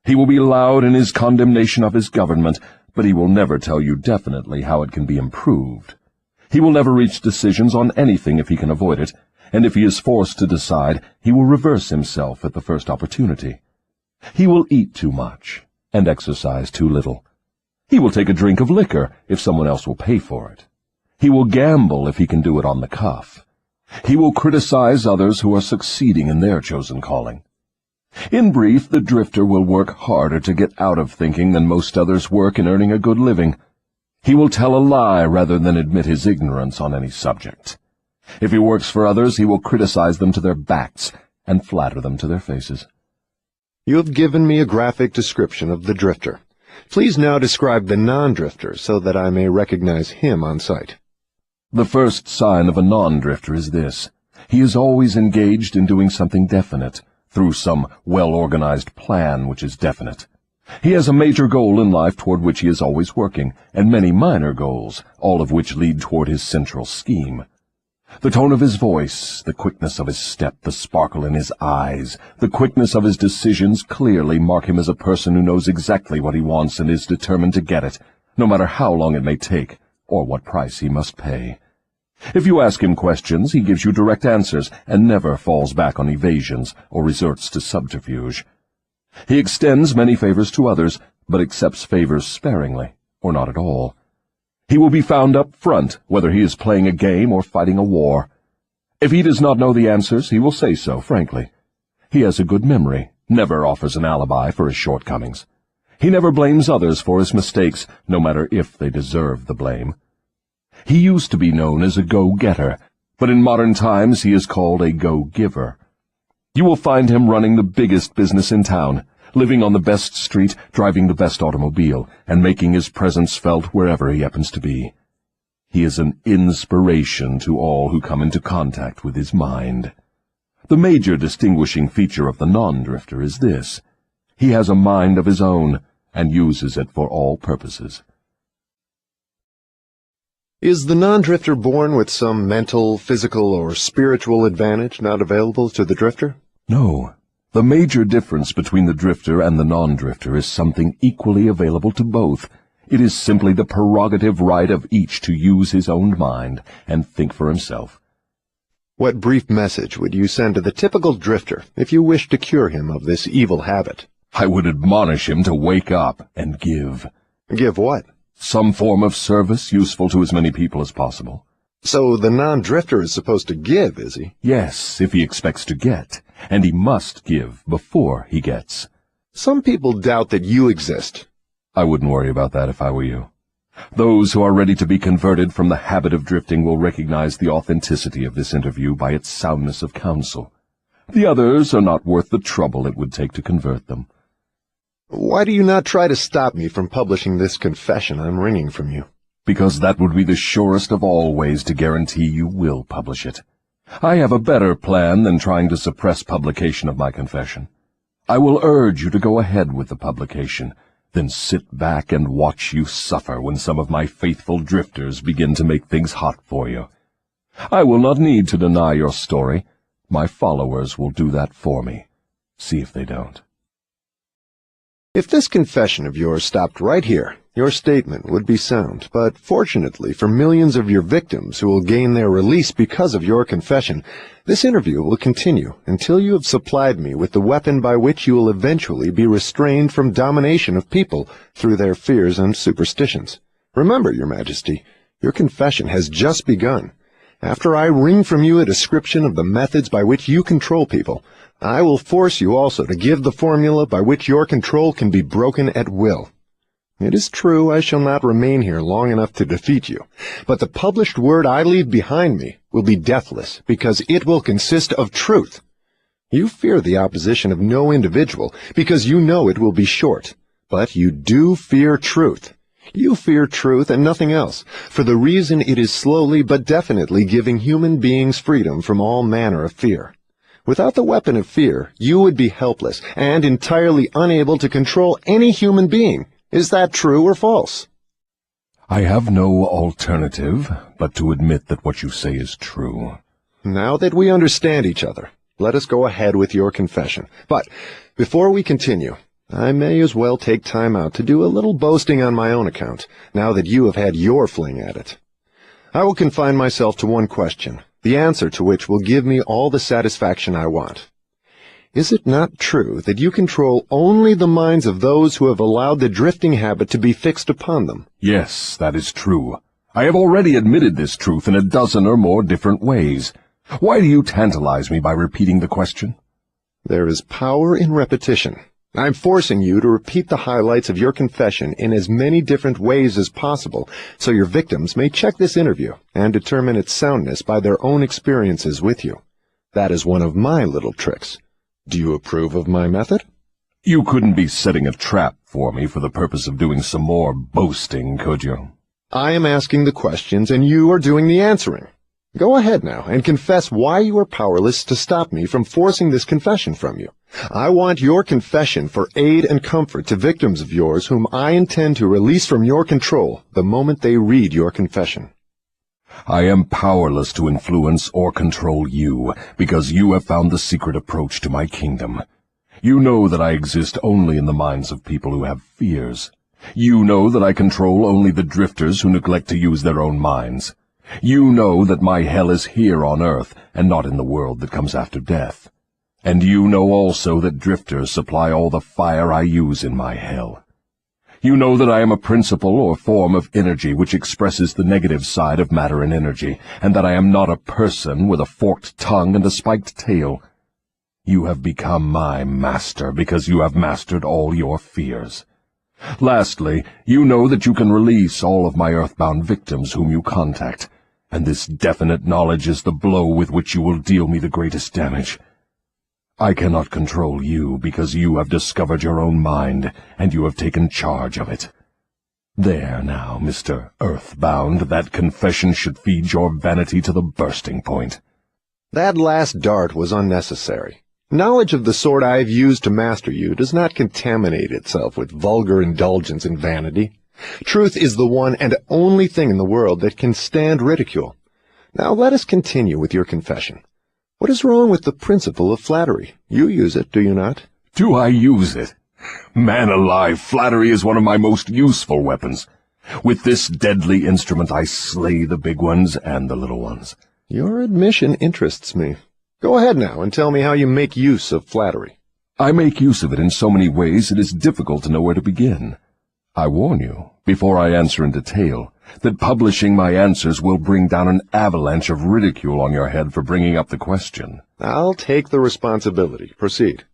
He will be loud in his condemnation of his government, but he will never tell you definitely how it can be improved. He will never reach decisions on anything if he can avoid it, and if he is forced to decide, he will reverse himself at the first opportunity. He will eat too much and exercise too little. He will take a drink of liquor if someone else will pay for it. He will gamble if he can do it on the cuff. He will criticize others who are succeeding in their chosen calling. In brief, the drifter will work harder to get out of thinking than most others work in earning a good living. He will tell a lie rather than admit his ignorance on any subject. If he works for others, he will criticize them to their backs and flatter them to their faces. You have given me a graphic description of the drifter. Please now describe the non-drifter so that I may recognize him on sight. The first sign of a non-drifter is this. He is always engaged in doing something definite, through some well-organized plan which is definite. He has a major goal in life toward which he is always working, and many minor goals, all of which lead toward his central scheme. The tone of his voice, the quickness of his step, the sparkle in his eyes, the quickness of his decisions clearly mark him as a person who knows exactly what he wants and is determined to get it, no matter how long it may take, or what price he must pay. If you ask him questions, he gives you direct answers and never falls back on evasions or resorts to subterfuge. He extends many favors to others, but accepts favors sparingly, or not at all. He will be found up front, whether he is playing a game or fighting a war. If he does not know the answers, he will say so, frankly. He has a good memory, never offers an alibi for his shortcomings. He never blames others for his mistakes, no matter if they deserve the blame. He used to be known as a go-getter, but in modern times he is called a go-giver. You will find him running the biggest business in town, living on the best street, driving the best automobile, and making his presence felt wherever he happens to be. He is an inspiration to all who come into contact with his mind. The major distinguishing feature of the non-drifter is this. He has a mind of his own, and uses it for all purposes. Is the non-drifter born with some mental, physical, or spiritual advantage not available to the drifter? No. The major difference between the drifter and the non-drifter is something equally available to both. It is simply the prerogative right of each to use his own mind and think for himself. What brief message would you send to the typical drifter if you wished to cure him of this evil habit? I would admonish him to wake up and give. Give what? Some form of service useful to as many people as possible. So the non-drifter is supposed to give, is he? Yes, if he expects to get, and he must give before he gets. Some people doubt that you exist. I wouldn't worry about that if I were you. Those who are ready to be converted from the habit of drifting will recognize the authenticity of this interview by its soundness of counsel. The others are not worth the trouble it would take to convert them. Why do you not try to stop me from publishing this confession I'm wringing from you? Because that would be the surest of all ways to guarantee you will publish it. I have a better plan than trying to suppress publication of my confession. I will urge you to go ahead with the publication, then sit back and watch you suffer when some of my faithful drifters begin to make things hot for you. I will not need to deny your story. My followers will do that for me. See if they don't. If this confession of yours stopped right here, your statement would be sound. But fortunately for millions of your victims who will gain their release because of your confession, this interview will continue until you have supplied me with the weapon by which you will eventually be restrained from domination of people through their fears and superstitions. Remember, Your Majesty, your confession has just begun. After I wring from you a description of the methods by which you control people, I will force you also to give the formula by which your control can be broken at will. It is true I shall not remain here long enough to defeat you, but the published word I leave behind me will be deathless because it will consist of truth. You fear the opposition of no individual because you know it will be short, but you do fear truth. You fear truth and nothing else, for the reason it is slowly but definitely giving human beings freedom from all manner of fear. Without the weapon of fear, you would be helpless and entirely unable to control any human being. Is that true or false? I have no alternative but to admit that what you say is true. Now that we understand each other, let us go ahead with your confession. But before we continue, I may as well take time out to do a little boasting on my own account, now that you have had your fling at it. I will confine myself to one question, the answer to which will give me all the satisfaction I want. Is it not true that you control only the minds of those who have allowed the drifting habit to be fixed upon them? Yes, that is true. I have already admitted this truth in a dozen or more different ways. Why do you tantalize me by repeating the question? There is power in repetition. I'm forcing you to repeat the highlights of your confession in as many different ways as possible, so your victims may check this interview and determine its soundness by their own experiences with you. That is one of my little tricks. Do you approve of my method? You couldn't be setting a trap for me for the purpose of doing some more boasting, could you? I am asking the questions and you are doing the answering. Go ahead now and confess why you are powerless to stop me from forcing this confession from you. I want your confession for aid and comfort to victims of yours whom I intend to release from your control the moment they read your confession. I am powerless to influence or control you, because you have found the secret approach to my kingdom. You know that I exist only in the minds of people who have fears. You know that I control only the drifters who neglect to use their own minds. You know that my hell is here on earth, and not in the world that comes after death. And you know also that drifters supply all the fire I use in my hell. You know that I am a principle or form of energy which expresses the negative side of matter and energy, and that I am not a person with a forked tongue and a spiked tail. You have become my master because you have mastered all your fears. Lastly, you know that you can release all of my earthbound victims whom you contact, and this definite knowledge is the blow with which you will deal me the greatest damage. I cannot control you because you have discovered your own mind, and you have taken charge of it. There now, Mr. Earthbound, that confession should feed your vanity to the bursting point. That last dart was unnecessary. Knowledge of the sort I have used to master you does not contaminate itself with vulgar indulgence and vanity. Truth is the one and only thing in the world that can stand ridicule. Now let us continue with your confession. What is wrong with the principle of flattery? You use it, do you not? Do I use it? Man alive, flattery is one of my most useful weapons. With this deadly instrument I slay the big ones and the little ones. Your admission interests me. Go ahead now and tell me how you make use of flattery. I make use of it in so many ways it is difficult to know where to begin. I warn you, before I answer in detail, that publishing my answers will bring down an avalanche of ridicule on your head for bringing up the question. I'll take the responsibility. Proceed.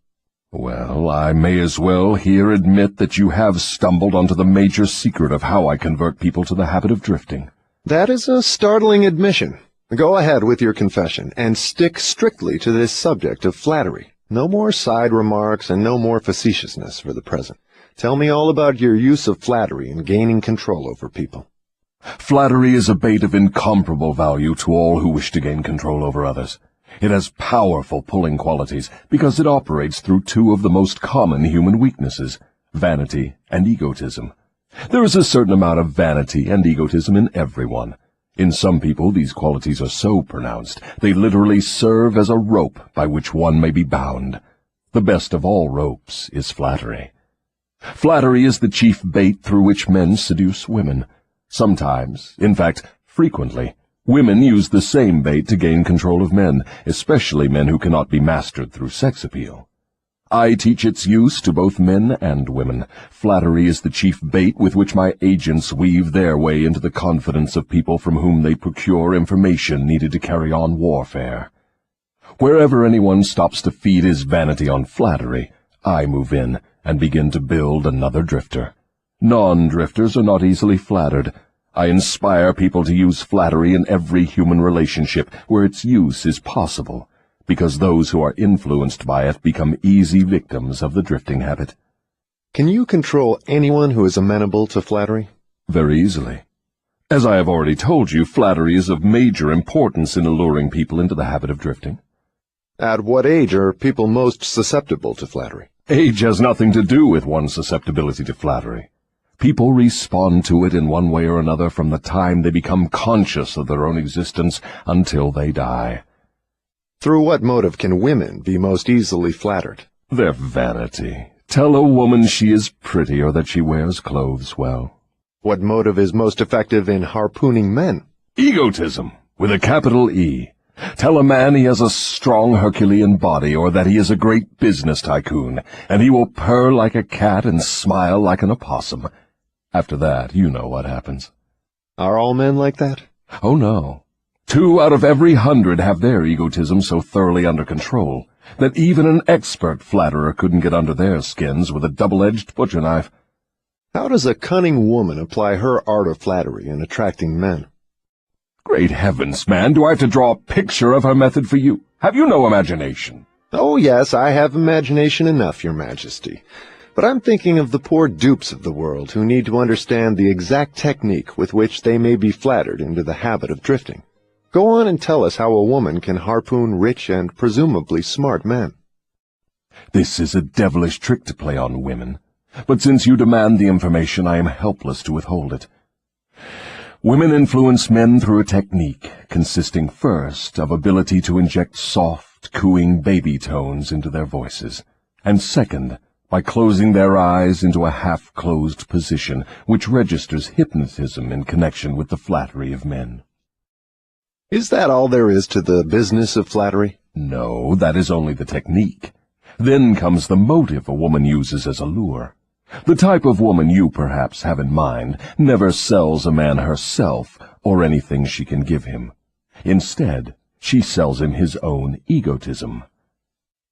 Well, I may as well here admit that you have stumbled onto the major secret of how I convert people to the habit of drifting. That is a startling admission. Go ahead with your confession, and stick strictly to this subject of flattery. No more side remarks and no more facetiousness for the present. Tell me all about your use of flattery in gaining control over people. Flattery is a bait of incomparable value to all who wish to gain control over others. It has powerful pulling qualities because it operates through two of the most common human weaknesses, vanity and egotism. There is a certain amount of vanity and egotism in everyone. In some people these qualities are so pronounced, they literally serve as a rope by which one may be bound. The best of all ropes is flattery. Flattery is the chief bait through which men seduce women. Sometimes, in fact, frequently, women use the same bait to gain control of men, especially men who cannot be mastered through sex appeal. I teach its use to both men and women. Flattery is the chief bait with which my agents weave their way into the confidence of people from whom they procure information needed to carry on warfare. Wherever anyone stops to feed his vanity on flattery, I move in and begin to build another drifter. Non-drifters are not easily flattered. I inspire people to use flattery in every human relationship where its use is possible, because those who are influenced by it become easy victims of the drifting habit. Can you control anyone who is amenable to flattery? Very easily. As I have already told you, flattery is of major importance in alluring people into the habit of drifting. At what age are people most susceptible to flattery? Age has nothing to do with one's susceptibility to flattery. People respond to it in one way or another from the time they become conscious of their own existence until they die. Through what motive can women be most easily flattered? Their vanity. Tell a woman she is pretty or that she wears clothes well. What motive is most effective in harpooning men? Egotism, with a capital E. Tell a man he has a strong Herculean body or that he is a great business tycoon, and he will purr like a cat and smile like an opossum. After that, you know what happens. Are all men like that? Oh, no. 2 out of every 100 have their egotism so thoroughly under control that even an expert flatterer couldn't get under their skins with a double-edged butcher knife. How does a cunning woman apply her art of flattery in attracting men? Great heavens, man, do I have to draw a picture of her method for you? Have you no imagination? Oh, yes, I have imagination enough, Your Majesty. But I'm thinking of the poor dupes of the world who need to understand the exact technique with which they may be flattered into the habit of drifting. Go on and tell us how a woman can harpoon rich and presumably smart men. This is a devilish trick to play on women, but since you demand the information, I am helpless to withhold it. Women influence men through a technique consisting first of ability to inject soft, cooing baby tones into their voices, and second, by closing their eyes into a half-closed position which registers hypnotism in connection with the flattery of men. Is that all there is to the business of flattery? No, that is only the technique. Then comes the motive a woman uses as a lure. The type of woman you perhaps have in mind never sells a man herself or anything she can give him. Instead, she sells him his own egotism.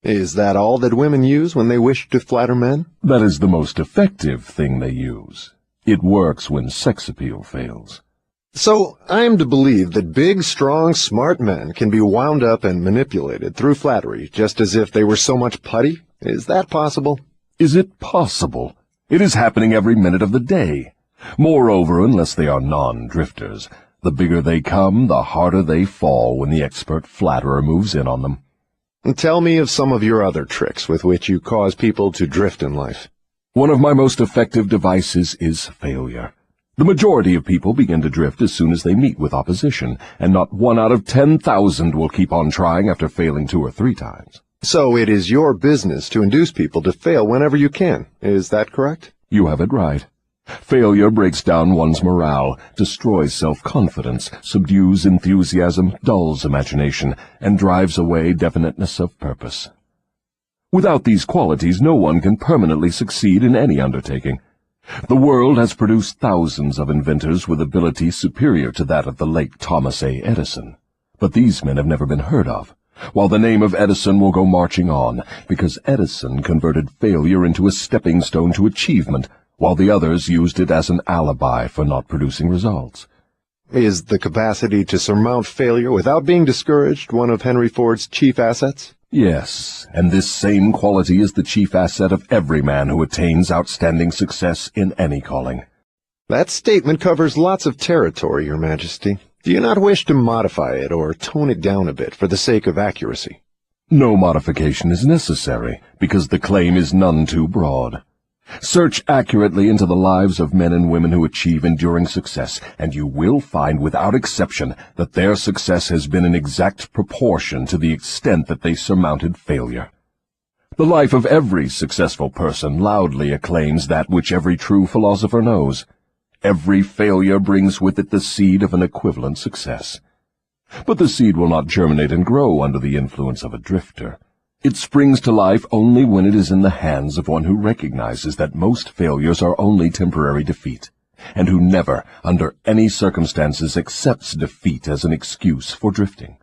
Is that all that women use when they wish to flatter men? That is the most effective thing they use. It works when sex appeal fails. So I am to believe that big, strong, smart men can be wound up and manipulated through flattery just as if they were so much putty? Is that possible? Is it possible? It is happening every minute of the day. Moreover, unless they are non-drifters, the bigger they come, the harder they fall when the expert flatterer moves in on them. And tell me of some of your other tricks with which you cause people to drift in life. One of my most effective devices is failure. The majority of people begin to drift as soon as they meet with opposition, and not 1 out of 10,000 will keep on trying after failing 2 or 3 times. So it is your business to induce people to fail whenever you can. Is that correct? You have it right. Failure breaks down one's morale, destroys self-confidence, subdues enthusiasm, dulls imagination, and drives away definiteness of purpose. Without these qualities, no one can permanently succeed in any undertaking. The world has produced thousands of inventors with ability superior to that of the late Thomas A. Edison. But these men have never been heard of, while the name of Edison will go marching on, because Edison converted failure into a stepping stone to achievement, while the others used it as an alibi for not producing results. Is the capacity to surmount failure without being discouraged one of Henry Ford's chief assets? Yes, and this same quality is the chief asset of every man who attains outstanding success in any calling. That statement covers lots of territory, Your Majesty. Do you not wish to modify it or tone it down a bit for the sake of accuracy? No modification is necessary, because the claim is none too broad. Search accurately into the lives of men and women who achieve enduring success, and you will find without exception that their success has been in exact proportion to the extent that they surmounted failure. The life of every successful person loudly acclaims that which every true philosopher knows. Every failure brings with it the seed of an equivalent success. But the seed will not germinate and grow under the influence of a drifter. It springs to life only when it is in the hands of one who recognizes that most failures are only temporary defeat, and who never, under any circumstances, accepts defeat as an excuse for drifting.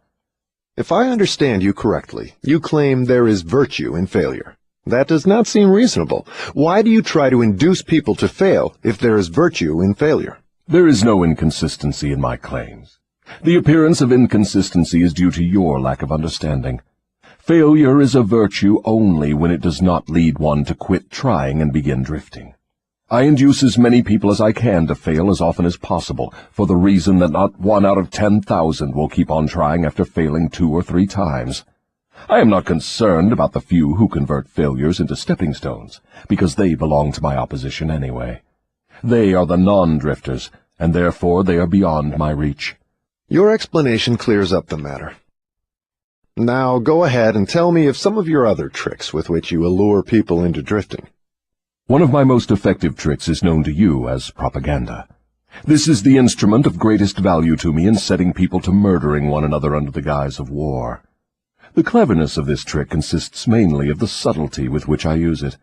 If I understand you correctly, you claim there is virtue in failure. That does not seem reasonable. Why do you try to induce people to fail if there is virtue in failure? There is no inconsistency in my claims. The appearance of inconsistency is due to your lack of understanding. Failure is a virtue only when it does not lead one to quit trying and begin drifting. I induce as many people as I can to fail as often as possible, for the reason that not 1 out of 10,000 will keep on trying after failing 2 or 3 times. I am not concerned about the few who convert failures into stepping stones, because they belong to my opposition anyway. They are the non-drifters, and therefore they are beyond my reach. Your explanation clears up the matter. Now go ahead and tell me of some of your other tricks with which you allure people into drifting. One of my most effective tricks is known to you as propaganda. This is the instrument of greatest value to me in setting people to murdering one another under the guise of war. The cleverness of this trick consists mainly of the subtlety with which I use it.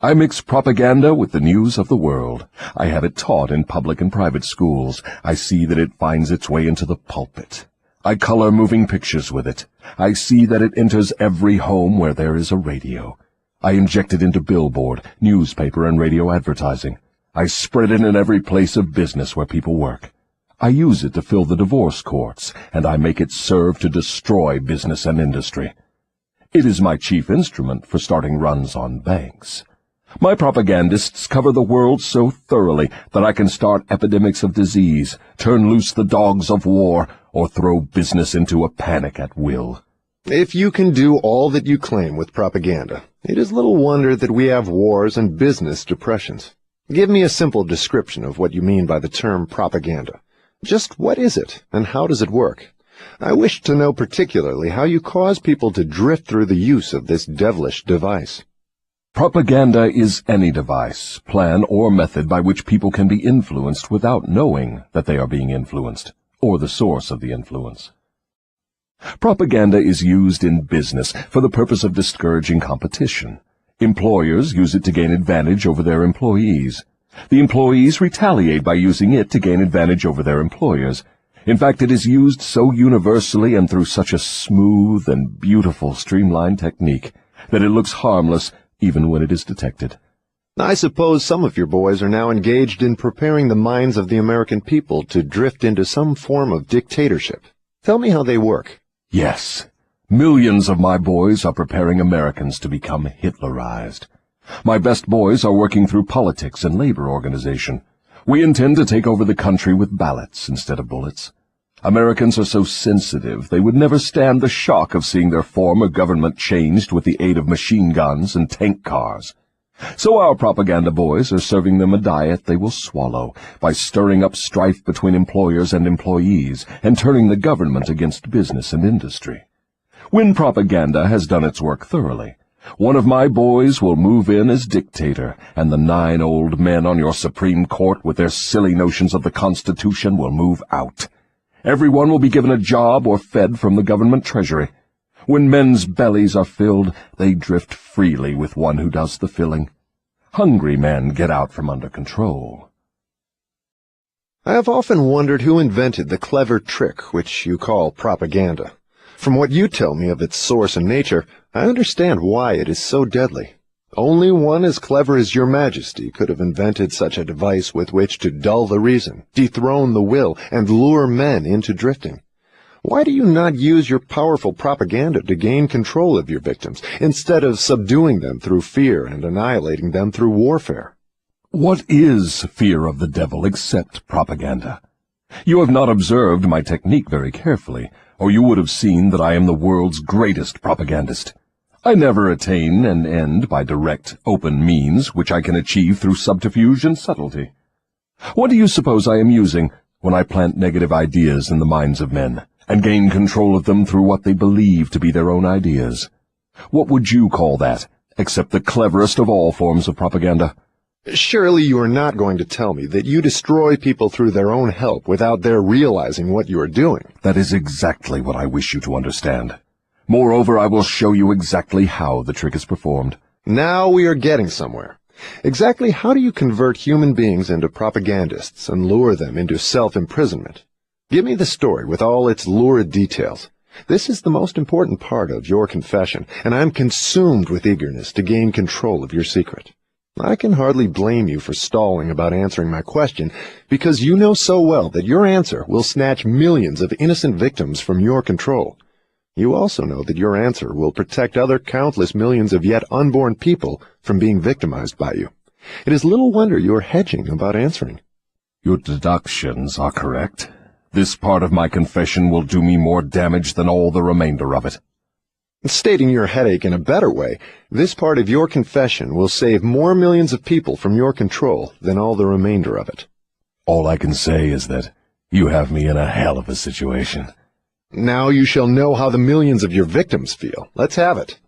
I mix propaganda with the news of the world. I have it taught in public and private schools. I see that it finds its way into the pulpit. I color moving pictures with it. I see that it enters every home where there is a radio. I inject it into billboard, newspaper, and radio advertising. I spread it in every place of business where people work. I use it to fill the divorce courts, and I make it serve to destroy business and industry. It is my chief instrument for starting runs on banks. My propagandists cover the world so thoroughly that I can start epidemics of disease, turn loose the dogs of war, or throw business into a panic at will. If you can do all that you claim with propaganda, it is little wonder that we have wars and business depressions. Give me a simple description of what you mean by the term propaganda. Just what is it, and how does it work? I wish to know particularly how you cause people to drift through the use of this devilish device. Propaganda is any device, plan, or method by which people can be influenced without knowing that they are being influenced, or the source of the influence. Propaganda is used in business for the purpose of discouraging competition. Employers use it to gain advantage over their employees. The employees retaliate by using it to gain advantage over their employers. In fact, it is used so universally and through such a smooth and beautiful streamlined technique that it looks harmless even when it is detected. I suppose some of your boys are now engaged in preparing the minds of the American people to drift into some form of dictatorship. Tell me how they work. Yes, millions of my boys are preparing Americans to become Hitlerized. My best boys are working through politics and labor organization. We intend to take over the country with ballots instead of bullets. Americans are so sensitive they would never stand the shock of seeing their form of government changed with the aid of machine guns and tank cars. So our propaganda boys are serving them a diet they will swallow by stirring up strife between employers and employees and turning the government against business and industry. When propaganda has done its work thoroughly, one of my boys will move in as dictator, and the 9 old men on your Supreme Court with their silly notions of the Constitution will move out. Everyone will be given a job or fed from the government treasury. When men's bellies are filled, they drift freely with one who does the filling. Hungry men get out from under control. I have often wondered who invented the clever trick which you call propaganda. From what you tell me of its source and nature, I understand why it is so deadly. Only one as clever as your Majesty could have invented such a device with which to dull the reason, dethrone the will, and lure men into drifting. Why do you not use your powerful propaganda to gain control of your victims, instead of subduing them through fear and annihilating them through warfare? What is fear of the devil except propaganda? You have not observed my technique very carefully, or you would have seen that I am the world's greatest propagandist. I never attain an end by direct, open means which I can achieve through subterfuge and subtlety. What do you suppose I am using when I plant negative ideas in the minds of men, and gain control of them through what they believe to be their own ideas? What would you call that, except the cleverest of all forms of propaganda? Surely you are not going to tell me that you destroy people through their own help without their realizing what you are doing. That is exactly what I wish you to understand. Moreover, I will show you exactly how the trick is performed. Now we are getting somewhere. Exactly how do you convert human beings into propagandists and lure them into self-imprisonment? Give me the story with all its lurid details. This is the most important part of your confession, and I'm consumed with eagerness to gain control of your secret. I can hardly blame you for stalling about answering my question, because you know so well that your answer will snatch millions of innocent victims from your control. You also know that your answer will protect other countless millions of yet unborn people from being victimized by you. It is little wonder you are hedging about answering. Your deductions are correct. This part of my confession will do me more damage than all the remainder of it. Stating your headache in a better way, this part of your confession will save more millions of people from your control than all the remainder of it. All I can say is that you have me in a hell of a situation. Now you shall know how the millions of your victims feel. Let's have it.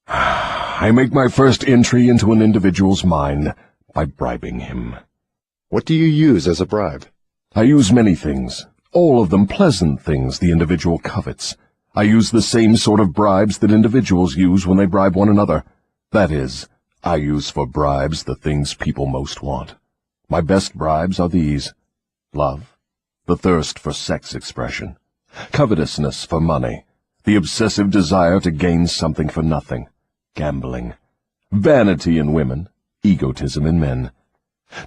I make my first entry into an individual's mind by bribing him. What do you use as a bribe? I use many things, all of them pleasant things the individual covets. I use the same sort of bribes that individuals use when they bribe one another. That is, I use for bribes the things people most want. My best bribes are these: love, the thirst for sex expression, covetousness for money, the obsessive desire to gain something for nothing, gambling, vanity in women, egotism in men,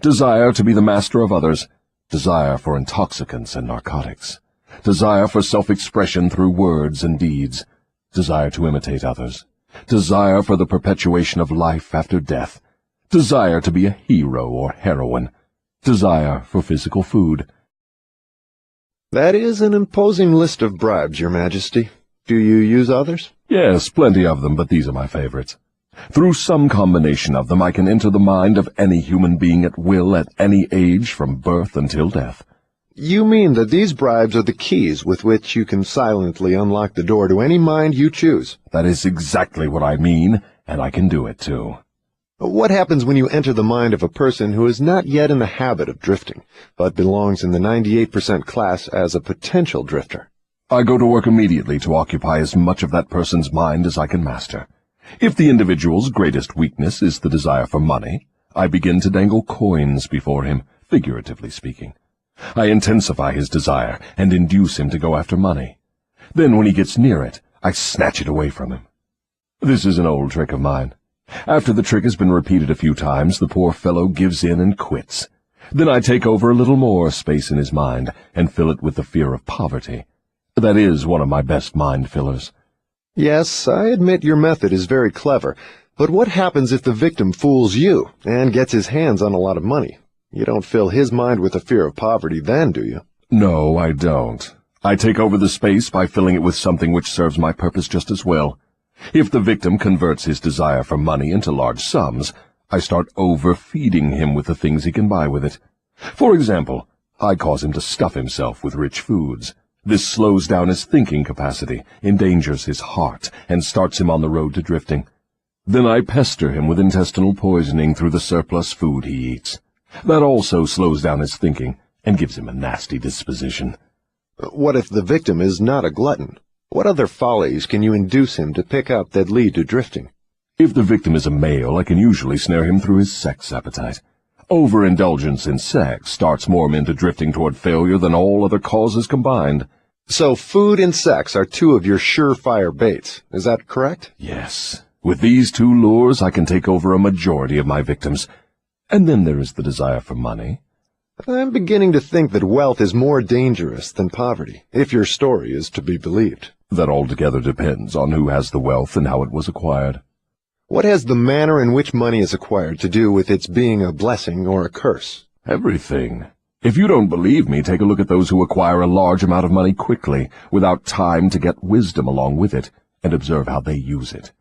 desire to be the master of others, desire for intoxicants and narcotics, desire for self-expression through words and deeds, desire to imitate others, desire for the perpetuation of life after death, desire to be a hero or heroine, desire for physical food. That is an imposing list of bribes, Your Majesty. Do you use others? Yes, plenty of them, but these are my favorites. Through some combination of them I can enter the mind of any human being at will at any age from birth until death. You mean that these bribes are the keys with which you can silently unlock the door to any mind you choose? That is exactly what I mean, and I can do it too. What happens when you enter the mind of a person who is not yet in the habit of drifting, but belongs in the 98% class as a potential drifter? I go to work immediately to occupy as much of that person's mind as I can master. If the individual's greatest weakness is the desire for money, I begin to dangle coins before him, figuratively speaking. I intensify his desire and induce him to go after money. Then when he gets near it, I snatch it away from him. This is an old trick of mine. After the trick has been repeated a few times, the poor fellow gives in and quits. Then I take over a little more space in his mind and fill it with the fear of poverty. That is one of my best mind fillers. Yes, I admit your method is very clever, but what happens if the victim fools you and gets his hands on a lot of money? You don't fill his mind with the fear of poverty then, do you? No, I don't. I take over the space by filling it with something which serves my purpose just as well. If the victim converts his desire for money into large sums, I start overfeeding him with the things he can buy with it. For example, I cause him to stuff himself with rich foods. This slows down his thinking capacity, endangers his heart, and starts him on the road to drifting. Then I pester him with intestinal poisoning through the surplus food he eats. That also slows down his thinking and gives him a nasty disposition. What if the victim is not a glutton? What other follies can you induce him to pick up that lead to drifting? If the victim is a male, I can usually snare him through his sex appetite. Overindulgence in sex starts more men into drifting toward failure than all other causes combined. So food and sex are two of your surefire baits. Is that correct? Yes. With these two lures, I can take over a majority of my victims. And then there is the desire for money. I'm beginning to think that wealth is more dangerous than poverty, if your story is to be believed. That altogether depends on who has the wealth and how it was acquired. What has the manner in which money is acquired to do with its being a blessing or a curse? Everything. If you don't believe me, take a look at those who acquire a large amount of money quickly, without time to get wisdom along with it, and observe how they use it.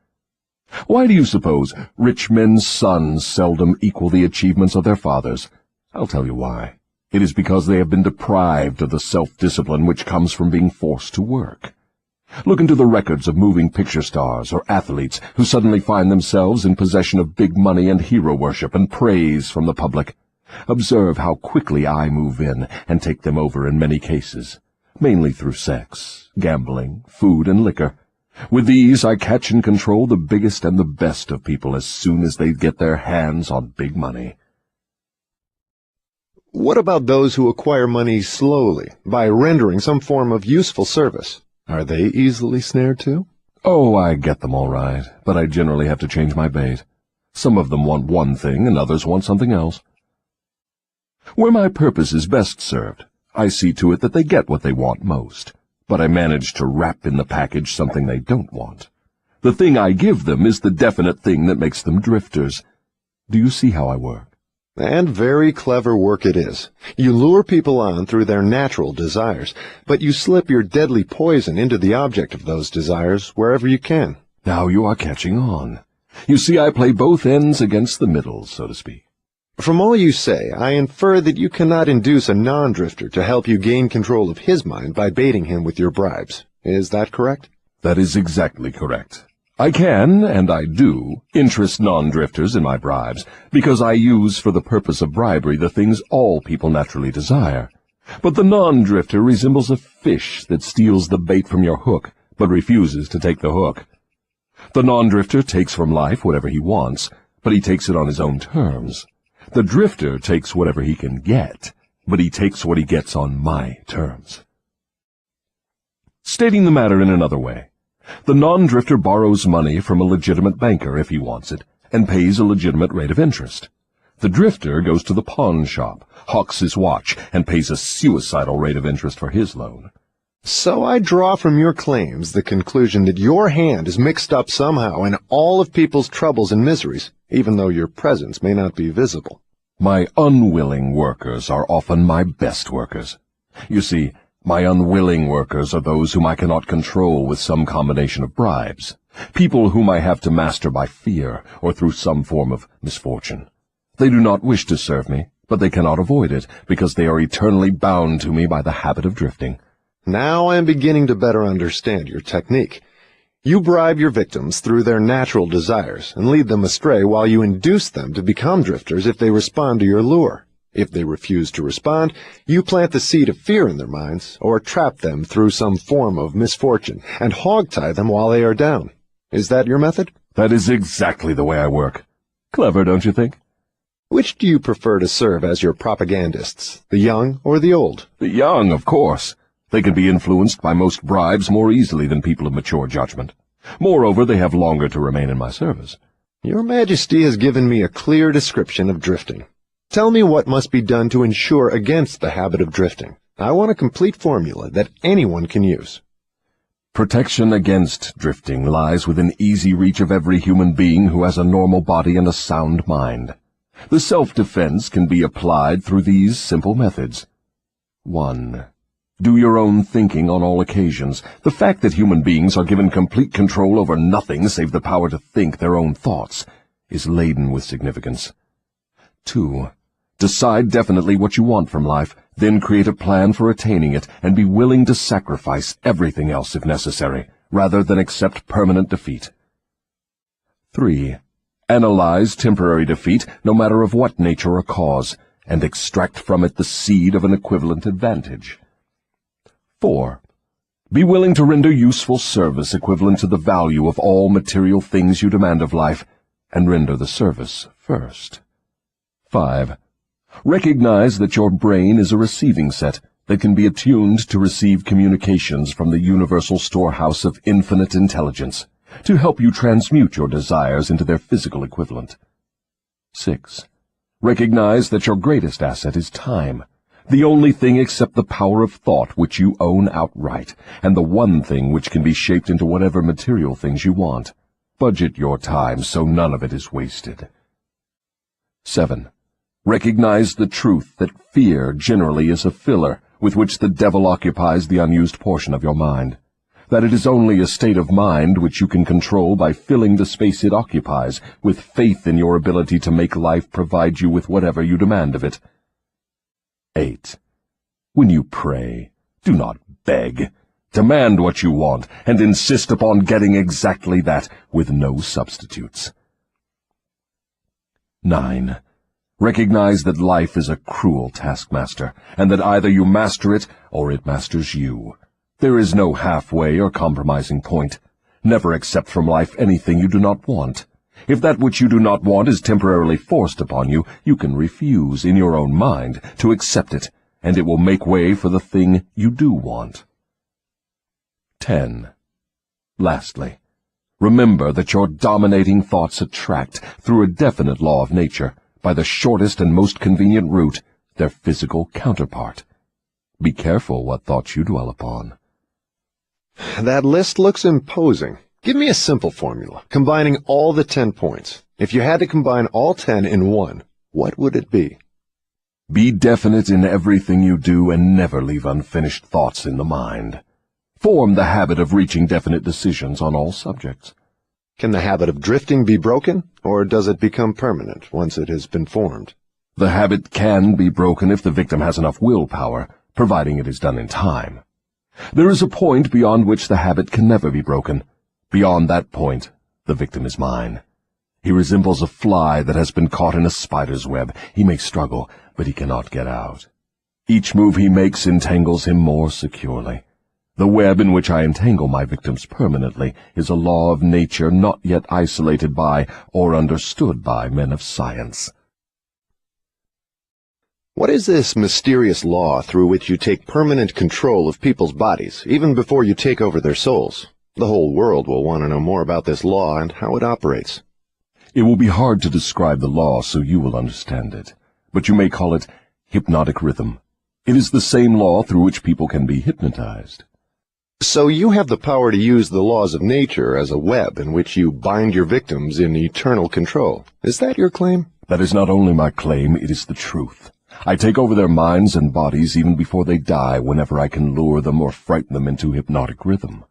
Why do you suppose rich men's sons seldom equal the achievements of their fathers? I'll tell you why. It is because they have been deprived of the self-discipline which comes from being forced to work. Look into the records of moving picture stars or athletes who suddenly find themselves in possession of big money and hero worship and praise from the public. Observe how quickly I move in and take them over in many cases, mainly through sex, gambling, food, and liquor. With these, I catch and control the biggest and the best of people as soon as they get their hands on big money. What about those who acquire money slowly, by rendering some form of useful service? Are they easily snared too? Oh, I get them all right, but I generally have to change my bait. Some of them want one thing and others want something else. Where my purpose is best served, I see to it that they get what they want most, but I manage to wrap in the package something they don't want. The thing I give them is the definite thing that makes them drifters. Do you see how I work? And very clever work it is. You lure people on through their natural desires, but you slip your deadly poison into the object of those desires wherever you can. Now you are catching on. You see, I play both ends against the middle, so to speak. From all you say, I infer that you cannot induce a non-drifter to help you gain control of his mind by baiting him with your bribes. Is that correct? That is exactly correct. I can, and I do, interest non-drifters in my bribes, because I use for the purpose of bribery the things all people naturally desire. But the non-drifter resembles a fish that steals the bait from your hook, but refuses to take the hook. The non-drifter takes from life whatever he wants, but he takes it on his own terms. The drifter takes whatever he can get, but he takes what he gets on my terms. Stating the matter in another way, the non-drifter borrows money from a legitimate banker if he wants it, and pays a legitimate rate of interest. The drifter goes to the pawn shop, hawks his watch, and pays a suicidal rate of interest for his loan. So I draw from your claims the conclusion that your hand is mixed up somehow in all of people's troubles and miseries, even though your presence may not be visible. My unwilling workers are often my best workers. You see, my unwilling workers are those whom I cannot control with some combination of bribes, people whom I have to master by fear or through some form of misfortune. They do not wish to serve me, but they cannot avoid it because they are eternally bound to me by the habit of drifting. Now I am beginning to better understand your technique. You bribe your victims through their natural desires and lead them astray while you induce them to become drifters if they respond to your lure. If they refuse to respond, you plant the seed of fear in their minds or trap them through some form of misfortune and hog-tie them while they are down. Is that your method? That is exactly the way I work. Clever, don't you think? Which do you prefer to serve as your propagandists, the young or the old? The young, of course. They can be influenced by most bribes more easily than people of mature judgment. Moreover, they have longer to remain in my service. Your Majesty has given me a clear description of drifting. Tell me what must be done to ensure against the habit of drifting. I want a complete formula that anyone can use. Protection against drifting lies within easy reach of every human being who has a normal body and a sound mind. The self-defense can be applied through these simple methods. 1. Do your own thinking on all occasions. The fact that human beings are given complete control over nothing save the power to think their own thoughts is laden with significance. 2. Decide definitely what you want from life, then create a plan for attaining it, and be willing to sacrifice everything else if necessary, rather than accept permanent defeat. 3. Analyze temporary defeat, no matter of what nature or cause, and extract from it the seed of an equivalent advantage. 4. Be willing to render useful service equivalent to the value of all material things you demand of life, and render the service first. 5. Recognize that your brain is a receiving set that can be attuned to receive communications from the universal storehouse of infinite intelligence, to help you transmute your desires into their physical equivalent. 6. Recognize that your greatest asset is time, the only thing except the power of thought which you own outright, and the one thing which can be shaped into whatever material things you want. Budget your time so none of it is wasted. 7. Recognize the truth that fear generally is a filler with which the devil occupies the unused portion of your mind, that it is only a state of mind which you can control by filling the space it occupies with faith in your ability to make life provide you with whatever you demand of it. 8. When you pray, do not beg. Demand what you want, and insist upon getting exactly that, with no substitutes. 9. Recognize that life is a cruel taskmaster, and that either you master it, or it masters you. There is no halfway or compromising point. Never accept from life anything you do not want. If that which you do not want is temporarily forced upon you, you can refuse in your own mind to accept it, and it will make way for the thing you do want. 10. Lastly, remember that your dominating thoughts attract, through a definite law of nature, by the shortest and most convenient route, their physical counterpart. Be careful what thoughts you dwell upon. That list looks imposing. Give me a simple formula, combining all the 10 points. If you had to combine all 10 in one, what would it be? Be definite in everything you do and never leave unfinished thoughts in the mind. Form the habit of reaching definite decisions on all subjects. Can the habit of drifting be broken, or does it become permanent once it has been formed? The habit can be broken if the victim has enough willpower, providing it is done in time. There is a point beyond which the habit can never be broken. Beyond that point, the victim is mine. He resembles a fly that has been caught in a spider's web. He may struggle, but he cannot get out. Each move he makes entangles him more securely. The web in which I entangle my victims permanently is a law of nature not yet isolated by or understood by men of science. What is this mysterious law through which you take permanent control of people's bodies, even before you take over their souls? The whole world will want to know more about this law and how it operates. It will be hard to describe the law so you will understand it, but you may call it hypnotic rhythm. It is the same law through which people can be hypnotized. So you have the power to use the laws of nature as a web in which you bind your victims in eternal control. Is that your claim? That is not only my claim, it is the truth. I take over their minds and bodies even before they die whenever I can lure them or frighten them into hypnotic rhythm.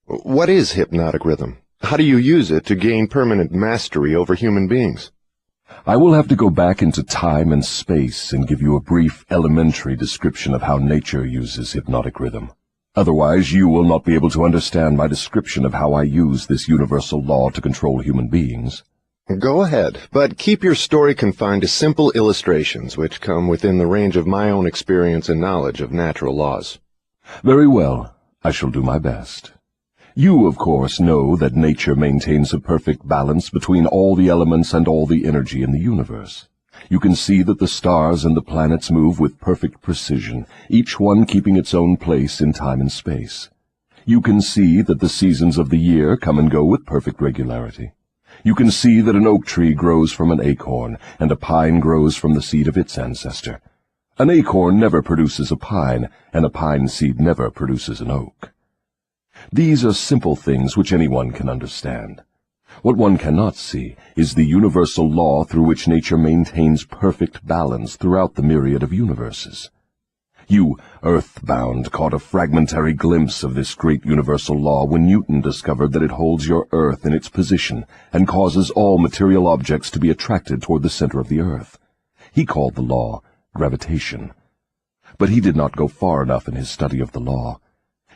What is hypnotic rhythm? How do you use it to gain permanent mastery over human beings? I will have to go back into time and space and give you a brief, elementary description of how nature uses hypnotic rhythm. Otherwise, you will not be able to understand my description of how I use this universal law to control human beings. Go ahead, but keep your story confined to simple illustrations which come within the range of my own experience and knowledge of natural laws. Very well. I shall do my best. You, of course, know that nature maintains a perfect balance between all the elements and all the energy in the universe. You can see that the stars and the planets move with perfect precision, each one keeping its own place in time and space. You can see that the seasons of the year come and go with perfect regularity. You can see that an oak tree grows from an acorn, and a pine grows from the seed of its ancestor. An acorn never produces a pine, and a pine seed never produces an oak. These are simple things which anyone can understand. What one cannot see is the universal law through which nature maintains perfect balance throughout the myriad of universes. You, earthbound, caught a fragmentary glimpse of this great universal law when Newton discovered that it holds your earth in its position and causes all material objects to be attracted toward the center of the earth. He called the law gravitation. But he did not go far enough in his study of the law.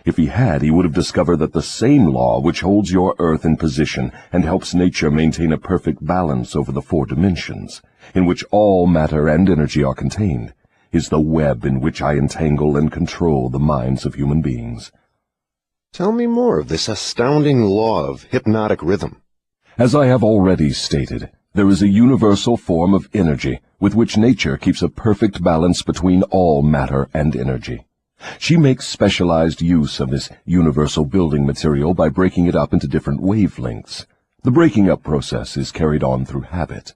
If he had, he would have discovered that the same law which holds your earth in position and helps nature maintain a perfect balance over the 4 dimensions, in which all matter and energy are contained, is the web in which I entangle and control the minds of human beings. Tell me more of this astounding law of hypnotic rhythm. As I have already stated, there is a universal form of energy with which nature keeps a perfect balance between all matter and energy. She makes specialized use of this universal building material by breaking it up into different wavelengths. The breaking up process is carried on through habit.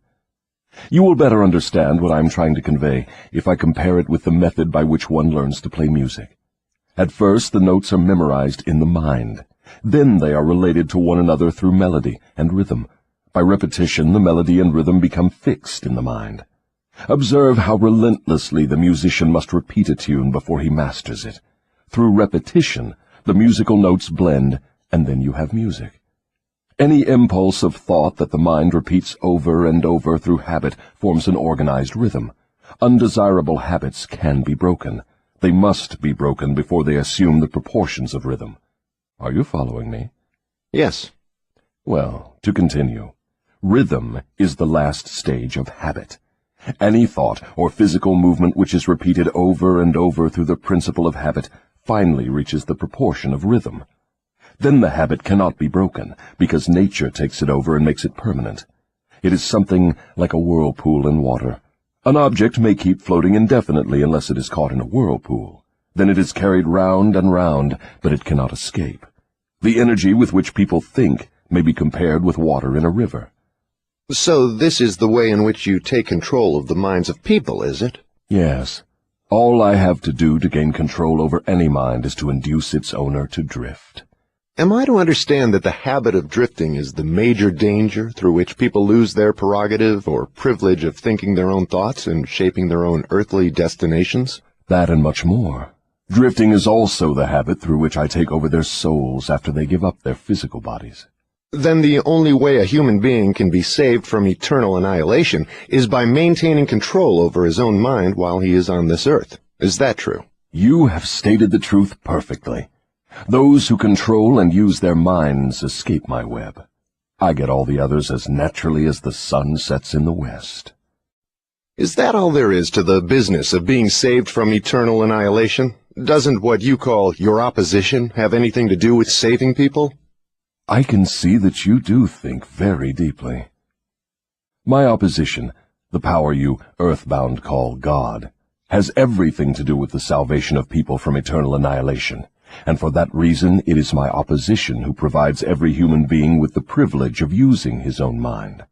You will better understand what I am trying to convey if I compare it with the method by which one learns to play music. At first, the notes are memorized in the mind. Then they are related to one another through melody and rhythm. By repetition, the melody and rhythm become fixed in the mind. Observe how relentlessly the musician must repeat a tune before he masters it. Through repetition, the musical notes blend, and then you have music. Any impulse of thought that the mind repeats over and over through habit forms an organized rhythm. Undesirable habits can be broken, They must be broken before they assume the proportions of rhythm. Are you following me? Yes. Well, to continue, rhythm is the last stage of habit. Any thought or physical movement which is repeated over and over through the principle of habit finally reaches the proportion of rhythm. Then the habit cannot be broken, because nature takes it over and makes it permanent. It is something like a whirlpool in water. An object may keep floating indefinitely unless it is caught in a whirlpool. Then it is carried round and round, but it cannot escape. The energy with which people think may be compared with water in a river. So this is the way in which you take control of the minds of people, is it? Yes. All I have to do to gain control over any mind is to induce its owner to drift. Am I to understand that the habit of drifting is the major danger through which people lose their prerogative or privilege of thinking their own thoughts and shaping their own earthly destinations? That and much more. Drifting is also the habit through which I take over their souls after they give up their physical bodies. Then the only way a human being can be saved from eternal annihilation is by maintaining control over his own mind while he is on this earth. Is that true? You have stated the truth perfectly. Those who control and use their minds escape my web. I get all the others as naturally as the sun sets in the west. Is that all there is to the business of being saved from eternal annihilation? Doesn't what you call your opposition have anything to do with saving people? I can see that you do think very deeply. My opposition, the power you earthbound call God, has everything to do with the salvation of people from eternal annihilation, and for that reason it is my opposition who provides every human being with the privilege of using his own mind.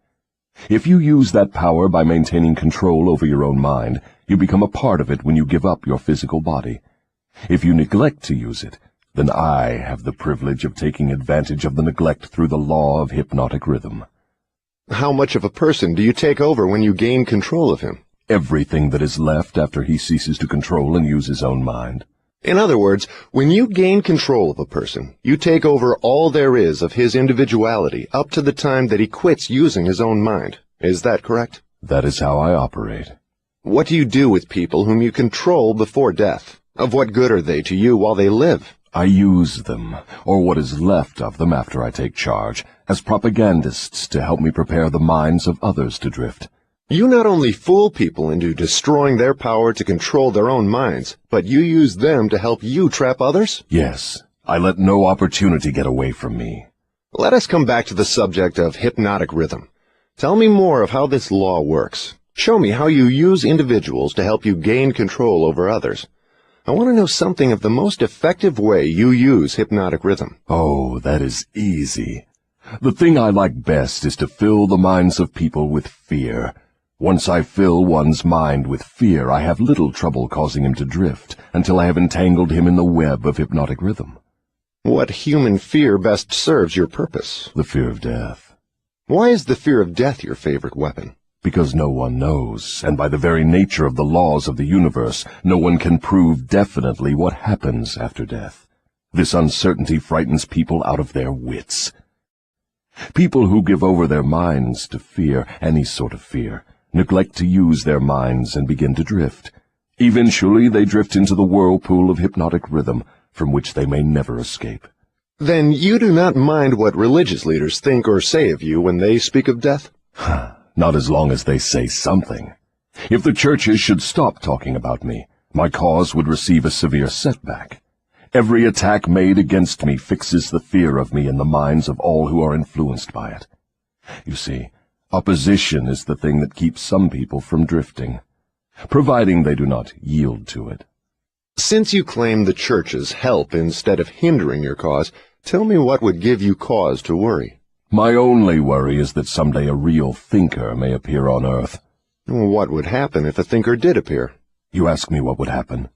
If you use that power by maintaining control over your own mind, you become a part of it when you give up your physical body. If you neglect to use it, then I have the privilege of taking advantage of the neglect through the law of hypnotic rhythm. How much of a person do you take over when you gain control of him? Everything that is left after he ceases to control and use his own mind. In other words, when you gain control of a person, you take over all there is of his individuality up to the time that he quits using his own mind. Is that correct? That is how I operate. What do you do with people whom you control before death? Of what good are they to you while they live? I use them, or what is left of them after I take charge, as propagandists to help me prepare the minds of others to drift. You not only fool people into destroying their power to control their own minds, but you use them to help you trap others? Yes, I let no opportunity get away from me. Let us come back to the subject of hypnotic rhythm. Tell me more of how this law works. Show me how you use individuals to help you gain control over others. I want to know something of the most effective way you use hypnotic rhythm. Oh, that is easy. The thing I like best is to fill the minds of people with fear. Once I fill one's mind with fear, I have little trouble causing him to drift until I have entangled him in the web of hypnotic rhythm. What human fear best serves your purpose? The fear of death. Why is the fear of death your favorite weapon? Because no one knows, and by the very nature of the laws of the universe, no one can prove definitely what happens after death. This uncertainty frightens people out of their wits. People who give over their minds to fear, any sort of fear, neglect to use their minds and begin to drift. Eventually they drift into the whirlpool of hypnotic rhythm, from which they may never escape. Then you do not mind what religious leaders think or say of you when they speak of death? Not as long as they say something. If the churches should stop talking about me, my cause would receive a severe setback. Every attack made against me fixes the fear of me in the minds of all who are influenced by it. You see, opposition is the thing that keeps some people from drifting, providing they do not yield to it. Since you claim the churches help instead of hindering your cause, tell me what would give you cause to worry. My only worry is that someday a real thinker may appear on earth. What would happen if a thinker did appear? You ask me what would happen.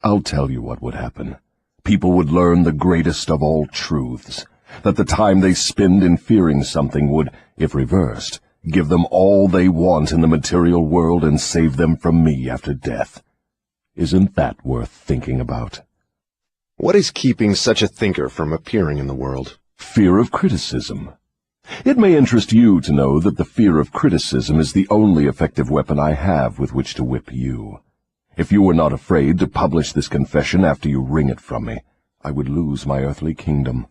I'll tell you what would happen. People would learn the greatest of all truths, that the time they spend in fearing something would, if reversed, give them all they want in the material world and save them from me after death. Isn't that worth thinking about? What is keeping such a thinker from appearing in the world? Fear of criticism. It may interest you to know that the fear of criticism is the only effective weapon I have with which to whip you. If you were not afraid to publish this confession after you wring it from me, I would lose my earthly kingdom.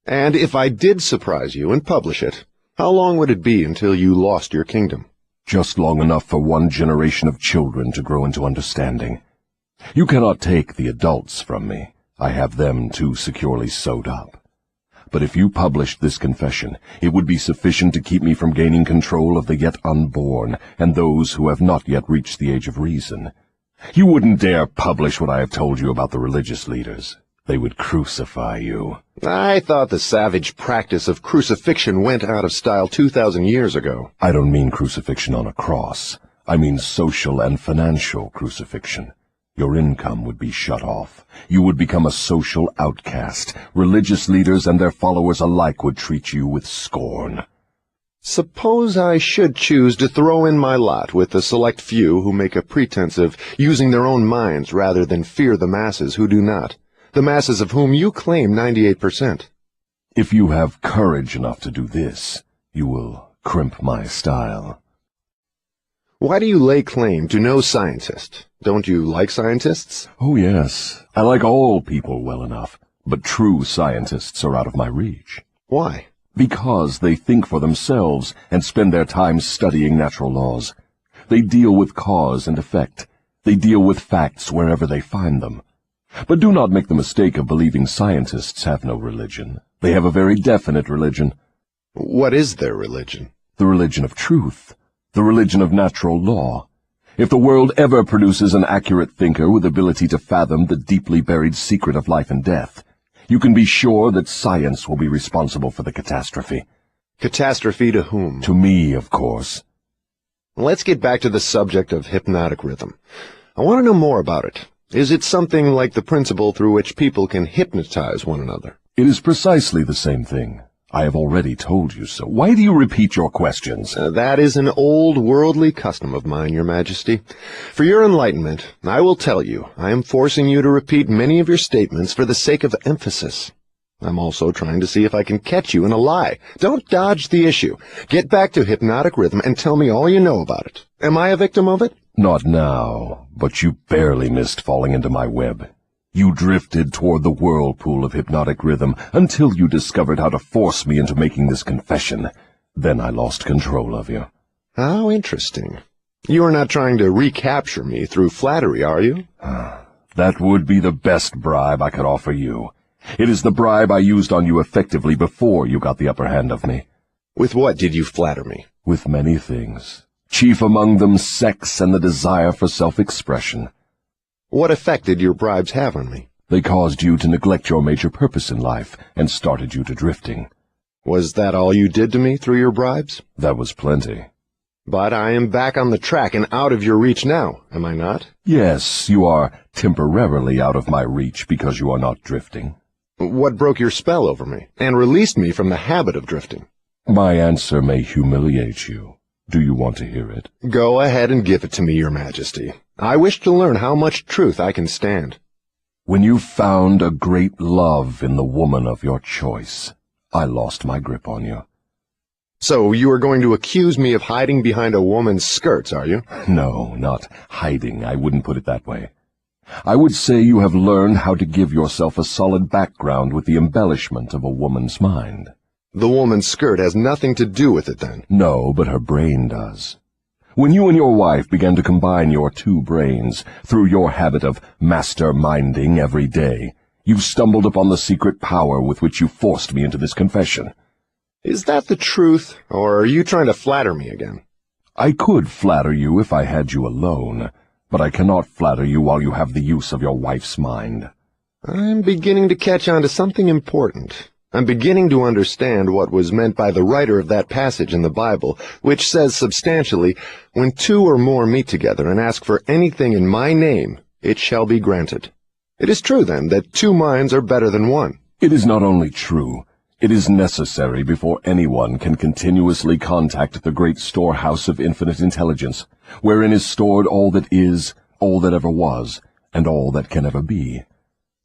And if I did surprise you and publish it, how long would it be until you lost your kingdom? Just long enough for one generation of children to grow into understanding. You cannot take the adults from me. I have them too securely sewed up. But if you published this confession, it would be sufficient to keep me from gaining control of the yet unborn and those who have not yet reached the age of reason. You wouldn't dare publish what I have told you about the religious leaders. They would crucify you. I thought the savage practice of crucifixion went out of style 2,000 years ago. I don't mean crucifixion on a cross. I mean social and financial crucifixion. Your income would be shut off. You would become a social outcast. Religious leaders and their followers alike would treat you with scorn. Suppose I should choose to throw in my lot with the select few who make a pretense of using their own minds rather than fear the masses who do not, the masses of whom you claim 98%. If you have courage enough to do this, you will crimp my style. Why do you lay claim to no scientist? Don't you like scientists? Oh, yes. I like all people well enough, but true scientists are out of my reach. Why? Because they think for themselves and spend their time studying natural laws. They deal with cause and effect. They deal with facts wherever they find them. But do not make the mistake of believing scientists have no religion. They have a very definite religion. What is their religion? The religion of truth. The religion of natural law. If the world ever produces an accurate thinker with ability to fathom the deeply buried secret of life and death, you can be sure that science will be responsible for the catastrophe. Catastrophe to whom? To me, of course. Let's get back to the subject of hypnotic rhythm. I want to know more about it. Is it something like the principle through which people can hypnotize one another? It is precisely the same thing. I have already told you so. Why do you repeat your questions? That is an old worldly custom of mine, Your Majesty. For your enlightenment, I will tell you, I am forcing you to repeat many of your statements for the sake of emphasis. I'm also trying to see if I can catch you in a lie. Don't dodge the issue. Get back to hypnotic rhythm and tell me all you know about it. Am I a victim of it? Not now, but you barely missed falling into my web. You drifted toward the whirlpool of hypnotic rhythm until you discovered how to force me into making this confession. Then I lost control of you. How interesting. You are not trying to recapture me through flattery, are you? That would be the best bribe I could offer you. It is the bribe I used on you effectively before you got the upper hand of me. With what did you flatter me? With many things. Chief among them sex and the desire for self-expression. What effect did your bribes have on me? They caused you to neglect your major purpose in life and started you to drifting. Was that all you did to me through your bribes? That was plenty. But I am back on the track and out of your reach now, am I not? Yes, you are temporarily out of my reach because you are not drifting. What broke your spell over me and released me from the habit of drifting? My answer may humiliate you. Do you want to hear it? Go ahead and give it to me, Your Majesty. I wish to learn how much truth I can stand. When you found a great love in the woman of your choice, I lost my grip on you. So you are going to accuse me of hiding behind a woman's skirts, are you? No, not hiding. I wouldn't put it that way. I would say you have learned how to give yourself a solid background with the embellishment of a woman's mind. The woman's skirt has nothing to do with it, then? No, but her brain does. When you and your wife began to combine your two brains through your habit of master-minding every day, you stumbled upon the secret power with which you forced me into this confession. Is that the truth, or are you trying to flatter me again? I could flatter you if I had you alone, but I cannot flatter you while you have the use of your wife's mind. I'm beginning to catch on to something important. I'm beginning to understand what was meant by the writer of that passage in the Bible, which says substantially, "When two or more meet together and ask for anything in my name, it shall be granted." It is true, then, that two minds are better than one. It is not only true, it is necessary before anyone can continuously contact the great storehouse of infinite intelligence, wherein is stored all that is, all that ever was, and all that can ever be.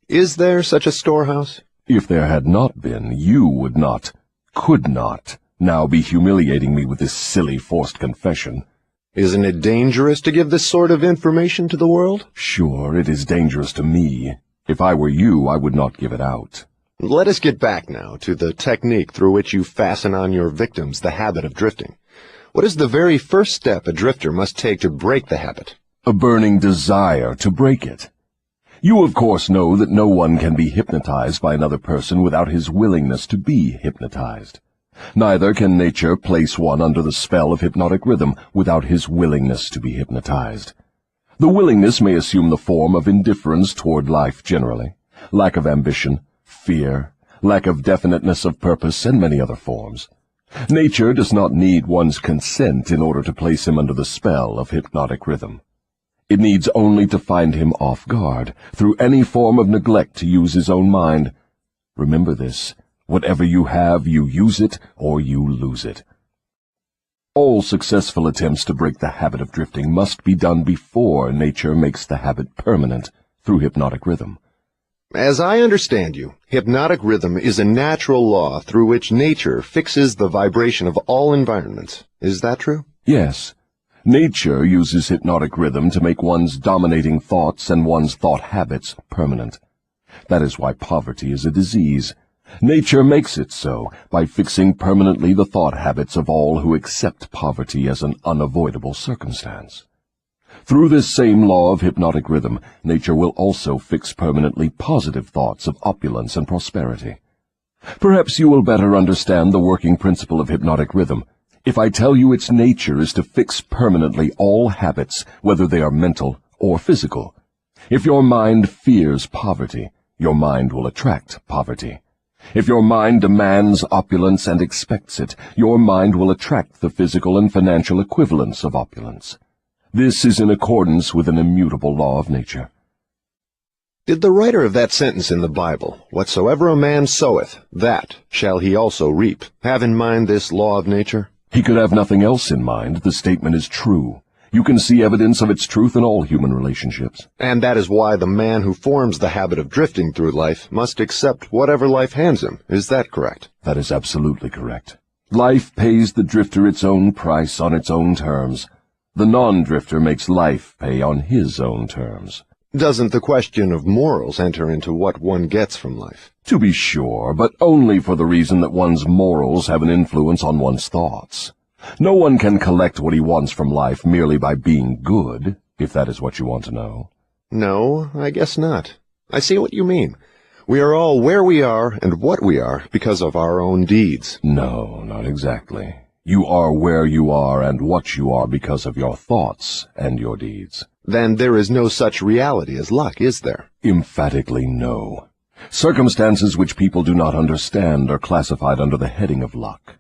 Is there such a storehouse? If there had not been, you would not, could not, now be humiliating me with this silly forced confession. Isn't it dangerous to give this sort of information to the world? Sure, it is dangerous to me. If I were you, I would not give it out. Let us get back now to the technique through which you fasten on your victims the habit of drifting. What is the very first step a drifter must take to break the habit? A burning desire to break it. You, of course, know that no one can be hypnotized by another person without his willingness to be hypnotized. Neither can nature place one under the spell of hypnotic rhythm without his willingness to be hypnotized. The willingness may assume the form of indifference toward life generally, lack of ambition, fear, lack of definiteness of purpose, and many other forms. Nature does not need one's consent in order to place him under the spell of hypnotic rhythm. It needs only to find him off guard, through any form of neglect to use his own mind. Remember this. Whatever you have, you use it or you lose it. All successful attempts to break the habit of drifting must be done before nature makes the habit permanent through hypnotic rhythm. As I understand you, hypnotic rhythm is a natural law through which nature fixes the vibration of all environments. Is that true? Yes. Nature uses hypnotic rhythm to make one's dominating thoughts and one's thought habits permanent. That is why poverty is a disease. Nature makes it so by fixing permanently the thought habits of all who accept poverty as an unavoidable circumstance. Through this same law of hypnotic rhythm, nature will also fix permanently positive thoughts of opulence and prosperity. Perhaps you will better understand the working principle of hypnotic rhythm if I tell you its nature is to fix permanently all habits, whether they are mental or physical. If your mind fears poverty, your mind will attract poverty. If your mind demands opulence and expects it, your mind will attract the physical and financial equivalents of opulence. This is in accordance with an immutable law of nature. Did the writer of that sentence in the Bible, "Whatsoever a man soweth, that shall he also reap," have in mind this law of nature? He could have nothing else in mind. The statement is true. You can see evidence of its truth in all human relationships. And that is why the man who forms the habit of drifting through life must accept whatever life hands him. Is that correct? That is absolutely correct. Life pays the drifter its own price on its own terms. The non-drifter makes life pay on his own terms. Doesn't the question of morals enter into what one gets from life? To be sure, but only for the reason that one's morals have an influence on one's thoughts. No one can collect what he wants from life merely by being good, if that is what you want to know. No, I guess not. I see what you mean. We are all where we are and what we are because of our own deeds. No, not exactly. You are where you are and what you are because of your thoughts and your deeds. Then there is no such reality as luck, is there? Emphatically no. Circumstances which people do not understand are classified under the heading of luck.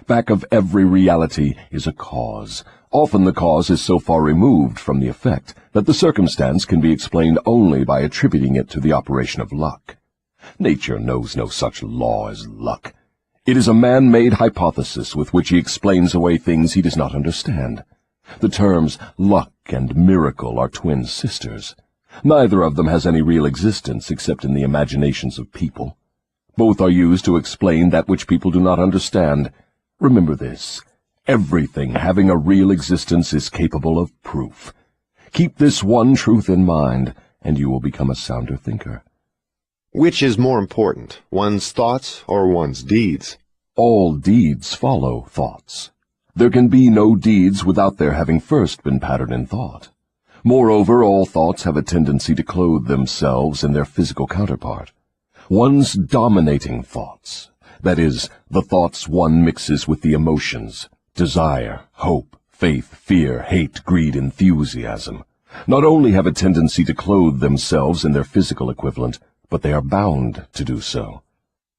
Back of every reality is a cause. Often the cause is so far removed from the effect that the circumstance can be explained only by attributing it to the operation of luck. Nature knows no such law as luck. It is a man-made hypothesis with which he explains away things he does not understand. The terms luck and miracle are twin sisters. Neither of them has any real existence except in the imaginations of people. Both are used to explain that which people do not understand. Remember this. Everything having a real existence is capable of proof. Keep this one truth in mind, and you will become a sounder thinker. Which is more important, one's thoughts or one's deeds? All deeds follow thoughts. There can be no deeds without their having first been patterned in thought. Moreover, all thoughts have a tendency to clothe themselves in their physical counterpart. One's dominating thoughts, that is, the thoughts one mixes with the emotions, desire, hope, faith, fear, hate, greed, enthusiasm, not only have a tendency to clothe themselves in their physical equivalent, but they are bound to do so.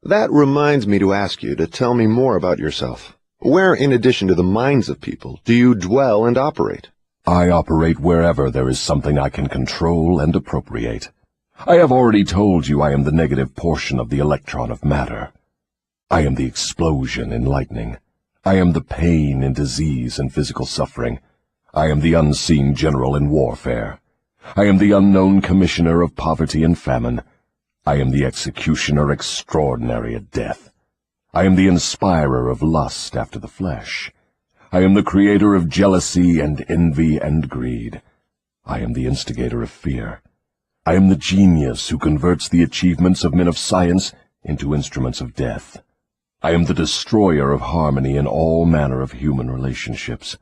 That reminds me to ask you to tell me more about yourself. Where, in addition to the minds of people, do you dwell and operate? I operate wherever there is something I can control and appropriate. I have already told you I am the negative portion of the electron of matter. I am the explosion in lightning. I am the pain in disease and physical suffering. I am the unseen general in warfare. I am the unknown commissioner of poverty and famine. I am the executioner extraordinary at death. I am the inspirer of lust after the flesh. I am the creator of jealousy and envy and greed. I am the instigator of fear. I am the genius who converts the achievements of men of science into instruments of death. I am the destroyer of harmony in all manner of human relationships.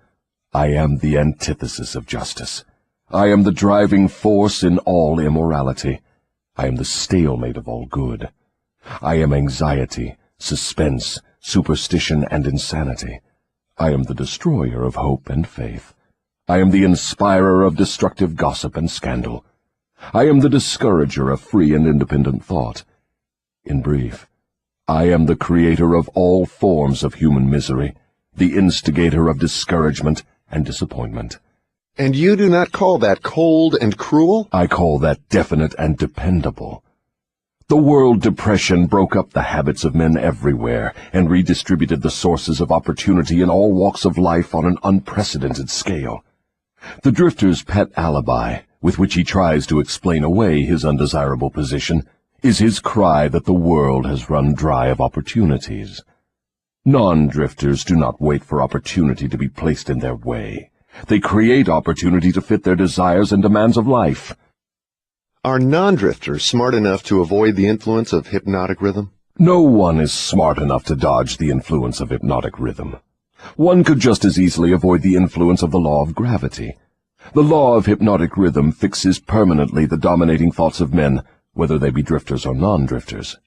I am the antithesis of justice. I am the driving force in all immorality. I am the stalemate of all good. I am anxiety, suspense, superstition, and insanity. I am the destroyer of hope and faith. I am the inspirer of destructive gossip and scandal. I am the discourager of free and independent thought. In brief, I am the creator of all forms of human misery, the instigator of discouragement and disappointment. And you do not call that cold and cruel? I call that definite and dependable. The world depression broke up the habits of men everywhere and redistributed the sources of opportunity in all walks of life on an unprecedented scale. The drifter's pet alibi, with which he tries to explain away his undesirable position, is his cry that the world has run dry of opportunities. Non-drifters do not wait for opportunity to be placed in their way. They create opportunity to fit their desires and demands of life. Are non-drifters smart enough to avoid the influence of hypnotic rhythm? No one is smart enough to dodge the influence of hypnotic rhythm. One could just as easily avoid the influence of the law of gravity. The law of hypnotic rhythm fixes permanently the dominating thoughts of men, whether they be drifters or non-drifters.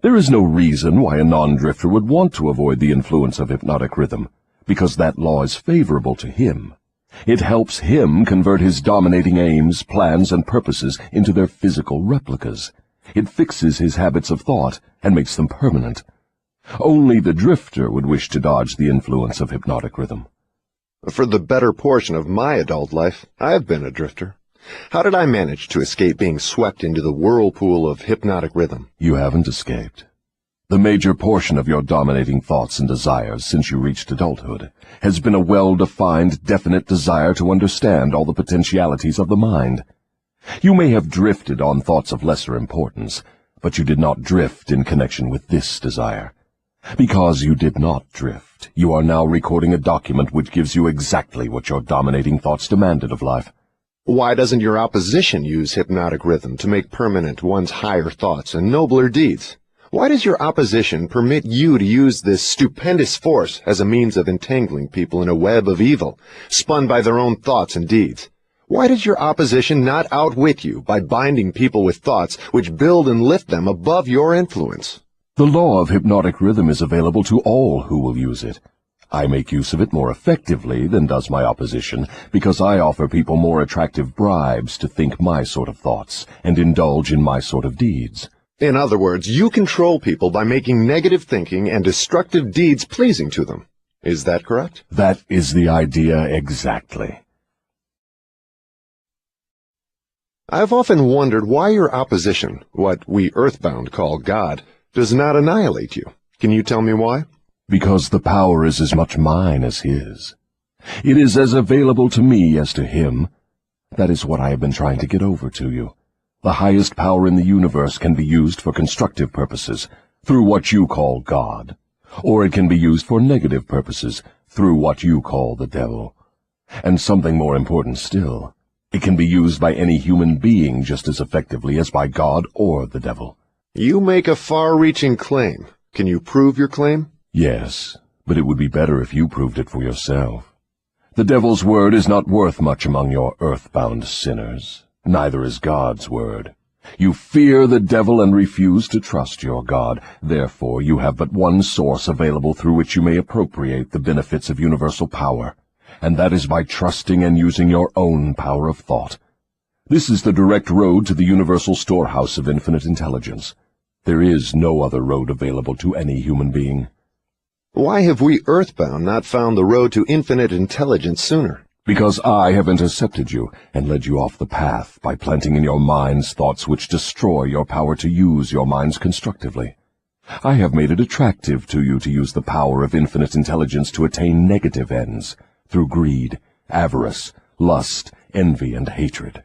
There is no reason why a non-drifter would want to avoid the influence of hypnotic rhythm, because that law is favorable to him. It helps him convert his dominating aims, plans, and purposes into their physical replicas. It fixes his habits of thought and makes them permanent. Only the drifter would wish to dodge the influence of hypnotic rhythm. For the better portion of my adult life, I have been a drifter. How did I manage to escape being swept into the whirlpool of hypnotic rhythm? You haven't escaped. The major portion of your dominating thoughts and desires since you reached adulthood has been a well-defined, definite desire to understand all the potentialities of the mind. You may have drifted on thoughts of lesser importance, but you did not drift in connection with this desire. Because you did not drift, you are now recording a document which gives you exactly what your dominating thoughts demanded of life. Why doesn't your opposition use hypnotic rhythm to make permanent one's higher thoughts and nobler deeds? Why does your opposition permit you to use this stupendous force as a means of entangling people in a web of evil, spun by their own thoughts and deeds? Why does your opposition not outwit you by binding people with thoughts which build and lift them above your influence? The law of hypnotic rhythm is available to all who will use it. I make use of it more effectively than does my opposition, because I offer people more attractive bribes to think my sort of thoughts and indulge in my sort of deeds. In other words, you control people by making negative thinking and destructive deeds pleasing to them. Is that correct? That is the idea exactly. I've often wondered why your opposition, what we earthbound call God, does not annihilate you. Can you tell me why? Because the power is as much mine as his. It is as available to me as to him. That is what I have been trying to get over to you. The highest power in the universe can be used for constructive purposes, through what you call God, or it can be used for negative purposes, through what you call the devil. And something more important still, it can be used by any human being just as effectively as by God or the devil. You make a far-reaching claim. Can you prove your claim? Yes, but it would be better if you proved it for yourself. The devil's word is not worth much among your earthbound sinners. Neither is God's word. You fear the devil and refuse to trust your God. Therefore, you have but one source available through which you may appropriate the benefits of universal power, and that is by trusting and using your own power of thought. This is the direct road to the universal storehouse of infinite intelligence. There is no other road available to any human being. Why have we earthbound not found the road to infinite intelligence sooner? Because I have intercepted you and led you off the path by planting in your minds thoughts which destroy your power to use your minds constructively. I have made it attractive to you to use the power of infinite intelligence to attain negative ends through greed, avarice, lust, envy, and hatred.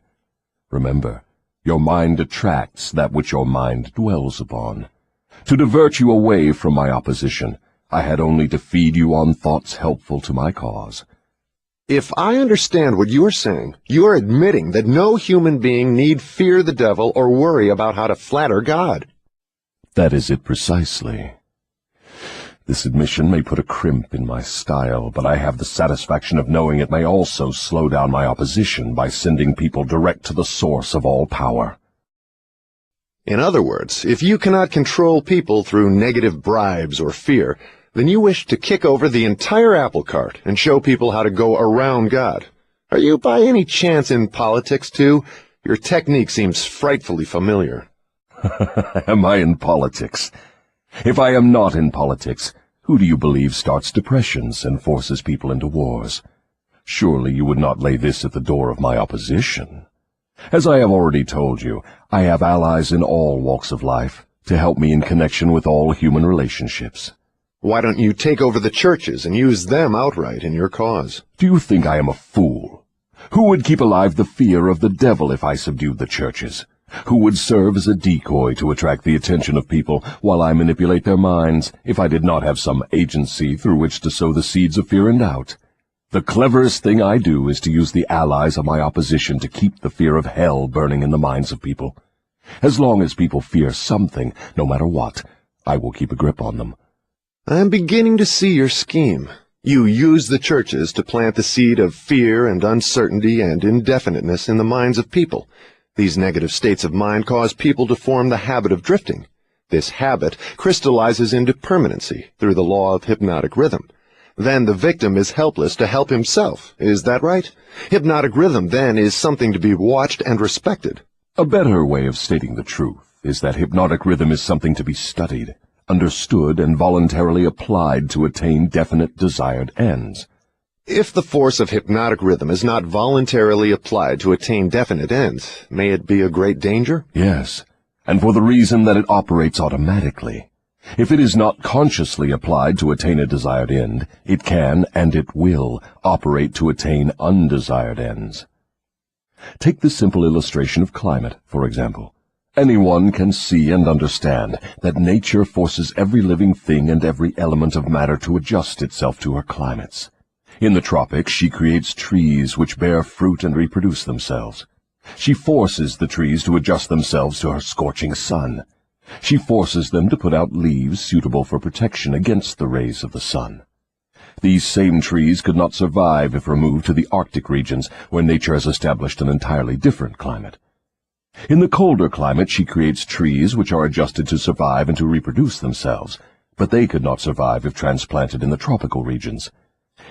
Remember, your mind attracts that which your mind dwells upon. To divert you away from my opposition, I had only to feed you on thoughts helpful to my cause. If I understand what you're saying, you're admitting that no human being need fear the devil or worry about how to flatter God. That is it precisely. This admission may put a crimp in my style, but I have the satisfaction of knowing it may also slow down my opposition by sending people direct to the source of all power. In other words, if you cannot control people through negative bribes or fear, then you wish to kick over the entire apple cart and show people how to go around God. Are you by any chance in politics, too? Your technique seems frightfully familiar. Am I in politics? If I am not in politics, who do you believe starts depressions and forces people into wars? Surely you would not lay this at the door of my opposition. As I have already told you, I have allies in all walks of life to help me in connection with all human relationships. Why don't you take over the churches and use them outright in your cause? Do you think I am a fool? Who would keep alive the fear of the devil if I subdued the churches? Who would serve as a decoy to attract the attention of people while I manipulate their minds if I did not have some agency through which to sow the seeds of fear and doubt? The cleverest thing I do is to use the allies of my opposition to keep the fear of hell burning in the minds of people. As long as people fear something, no matter what, I will keep a grip on them. I'm beginning to see your scheme. You use the churches to plant the seed of fear and uncertainty and indefiniteness in the minds of people. These negative states of mind cause people to form the habit of drifting. This habit crystallizes into permanency through the law of hypnotic rhythm. Then the victim is helpless to help himself. Is that right? Hypnotic rhythm, then, is something to be watched and respected. A better way of stating the truth is that hypnotic rhythm is something to be studied, understood, and voluntarily applied to attain definite desired ends. If the force of hypnotic rhythm is not voluntarily applied to attain definite ends, may it be a great danger? Yes, and for the reason that it operates automatically. If it is not consciously applied to attain a desired end, it can, and it will, operate to attain undesired ends. Take the simple illustration of climate, for example. Anyone can see and understand that nature forces every living thing and every element of matter to adjust itself to her climates. In the tropics, she creates trees which bear fruit and reproduce themselves. She forces the trees to adjust themselves to her scorching sun. She forces them to put out leaves suitable for protection against the rays of the sun. These same trees could not survive if removed to the Arctic regions, where nature has established an entirely different climate. In the colder climate, she creates trees which are adjusted to survive and to reproduce themselves, but they could not survive if transplanted in the tropical regions.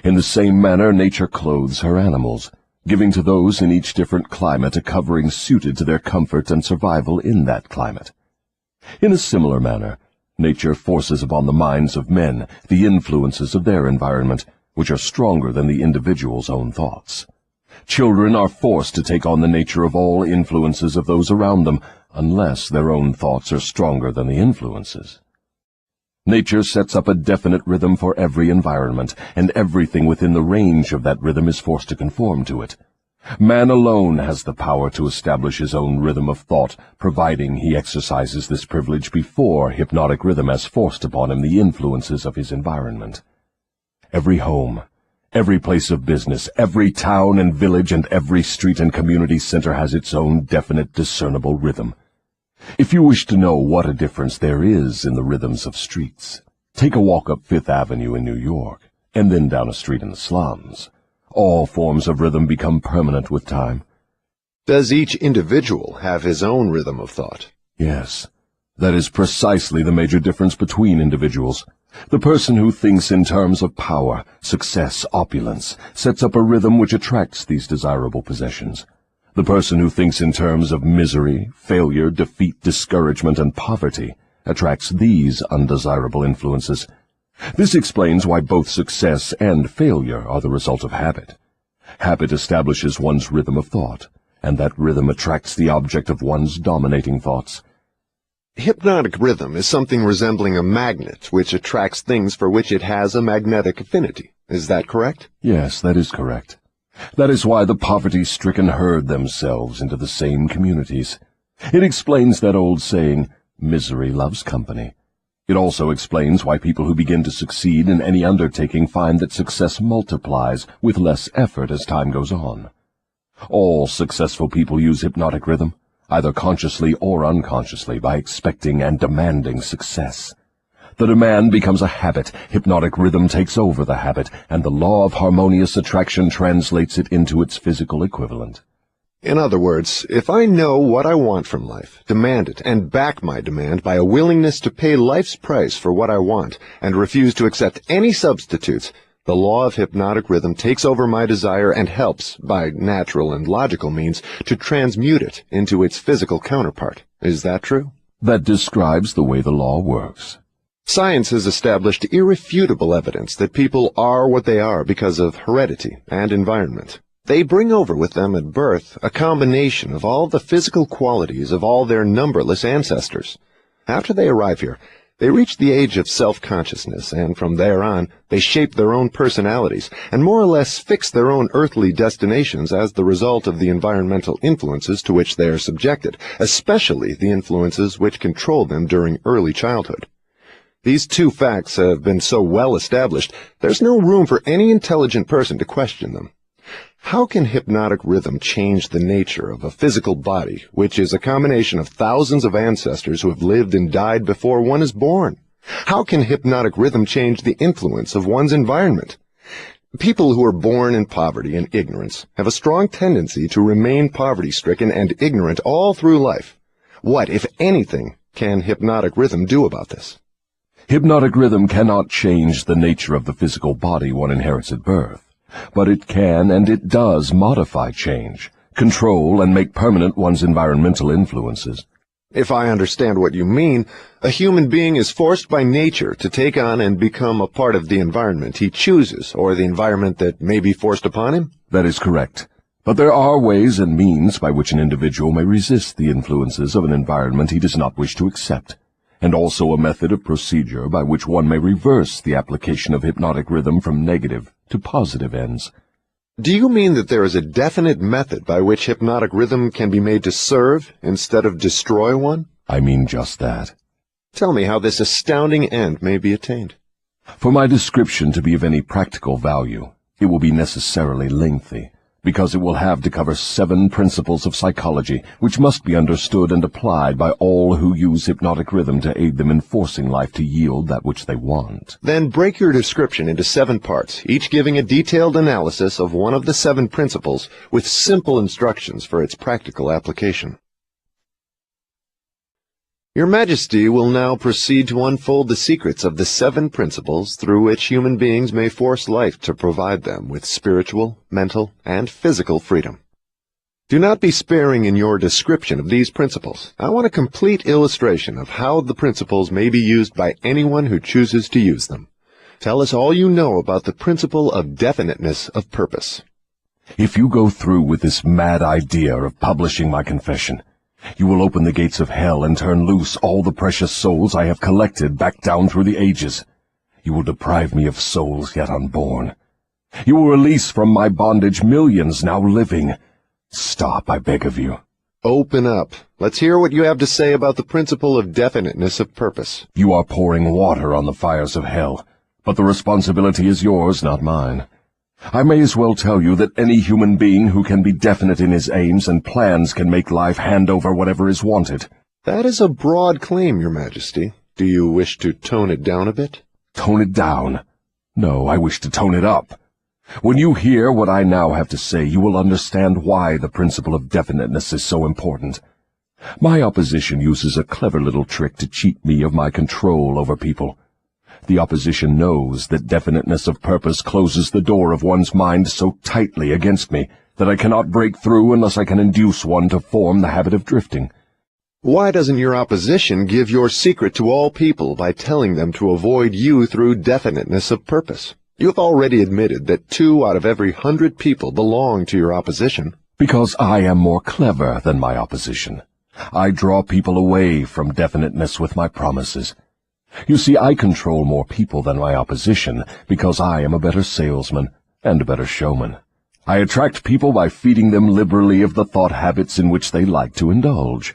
In the same manner, nature clothes her animals, giving to those in each different climate a covering suited to their comfort and survival in that climate. In a similar manner, nature forces upon the minds of men the influences of their environment, which are stronger than the individual's own thoughts. Children are forced to take on the nature of all influences of those around them, unless their own thoughts are stronger than the influences. Nature sets up a definite rhythm for every environment, and everything within the range of that rhythm is forced to conform to it. Man alone has the power to establish his own rhythm of thought, providing he exercises this privilege before hypnotic rhythm has forced upon him the influences of his environment. Every home, every place of business, every town and village, and every street and community center has its own definite, discernible rhythm. If you wish to know what a difference there is in the rhythms of streets, take a walk up Fifth Avenue in New York, and then down a street in the slums. All forms of rhythm become permanent with time. Does each individual have his own rhythm of thought? Yes, that is precisely the major difference between individuals. The person who thinks in terms of power, success, opulence, sets up a rhythm which attracts these desirable possessions. The person who thinks in terms of misery, failure, defeat, discouragement, and poverty attracts these undesirable influences. This explains why both success and failure are the result of habit. Habit establishes one's rhythm of thought, and that rhythm attracts the object of one's dominating thoughts. Hypnotic rhythm is something resembling a magnet which attracts things for which it has a magnetic affinity. Is that correct? Yes, that is correct. That is why the poverty-stricken herd themselves into the same communities. It explains that old saying, misery loves company. It also explains why people who begin to succeed in any undertaking find that success multiplies with less effort as time goes on. All successful people use hypnotic rhythm, either consciously or unconsciously, by expecting and demanding success. The demand becomes a habit, hypnotic rhythm takes over the habit, and the law of harmonious attraction translates it into its physical equivalent. In other words, if I know what I want from life, demand it, and back my demand by a willingness to pay life's price for what I want, and refuse to accept any substitutes, the law of hypnotic rhythm takes over my desire and helps, by natural and logical means, to transmute it into its physical counterpart. Is that true? That describes the way the law works. Science has established irrefutable evidence that people are what they are because of heredity and environment. They bring over with them at birth a combination of all the physical qualities of all their numberless ancestors. After they arrive here, they reach the age of self-consciousness, and from there on, they shape their own personalities and more or less fix their own earthly destinations as the result of the environmental influences to which they are subjected, especially the influences which control them during early childhood. These two facts have been so well established, there's no room for any intelligent person to question them. How can hypnotic rhythm change the nature of a physical body, which is a combination of thousands of ancestors who have lived and died before one is born? How can hypnotic rhythm change the influence of one's environment? People who are born in poverty and ignorance have a strong tendency to remain poverty-stricken and ignorant all through life. What, if anything, can hypnotic rhythm do about this? Hypnotic rhythm cannot change the nature of the physical body one inherits at birth. But it can and it does modify change, control and make permanent one's environmental influences. If I understand what you mean, a human being is forced by nature to take on and become a part of the environment he chooses, or the environment that may be forced upon him? That is correct. But there are ways and means by which an individual may resist the influences of an environment he does not wish to accept, and also a method of procedure by which one may reverse the application of hypnotic rhythm from negative to positive ends. Do you mean that there is a definite method by which hypnotic rhythm can be made to serve instead of destroy one? I mean just that. Tell me how this astounding end may be attained. For my description to be of any practical value, it will be necessarily lengthy, because it will have to cover 7 principles of psychology which must be understood and applied by all who use hypnotic rhythm to aid them in forcing life to yield that which they want. Then break your description into 7 parts, each giving a detailed analysis of one of the 7 principles with simple instructions for its practical application. Your Majesty will now proceed to unfold the secrets of the 7 principles through which human beings may force life to provide them with spiritual, mental, and physical freedom. Do not be sparing in your description of these principles. I want a complete illustration of how the principles may be used by anyone who chooses to use them. Tell us all you know about the principle of definiteness of purpose. If you go through with this mad idea of publishing my confession, you will open the gates of hell and turn loose all the precious souls I have collected back down through the ages. You will deprive me of souls yet unborn. You will release from my bondage millions now living. Stop, I beg of you. Open up. Let's hear what you have to say about the principle of definiteness of purpose. You are pouring water on the fires of hell, but the responsibility is yours, not mine. I may as well tell you that any human being who can be definite in his aims and plans can make life hand over whatever is wanted. That is a broad claim, Your Majesty. Do you wish to tone it down a bit? Tone it down? No, I wish to tone it up. When you hear what I now have to say, you will understand why the principle of definiteness is so important. My opposition uses a clever little trick to cheat me of my control over people. The opposition knows that definiteness of purpose closes the door of one's mind so tightly against me that I cannot break through unless I can induce one to form the habit of drifting. Why doesn't your opposition give your secret to all people by telling them to avoid you through definiteness of purpose? You have already admitted that 2 out of every 100 people belong to your opposition. Because I am more clever than my opposition. I draw people away from definiteness with my promises. You see, I control more people than my opposition because I am a better salesman and a better showman. I attract people by feeding them liberally of the thought habits in which they like to indulge.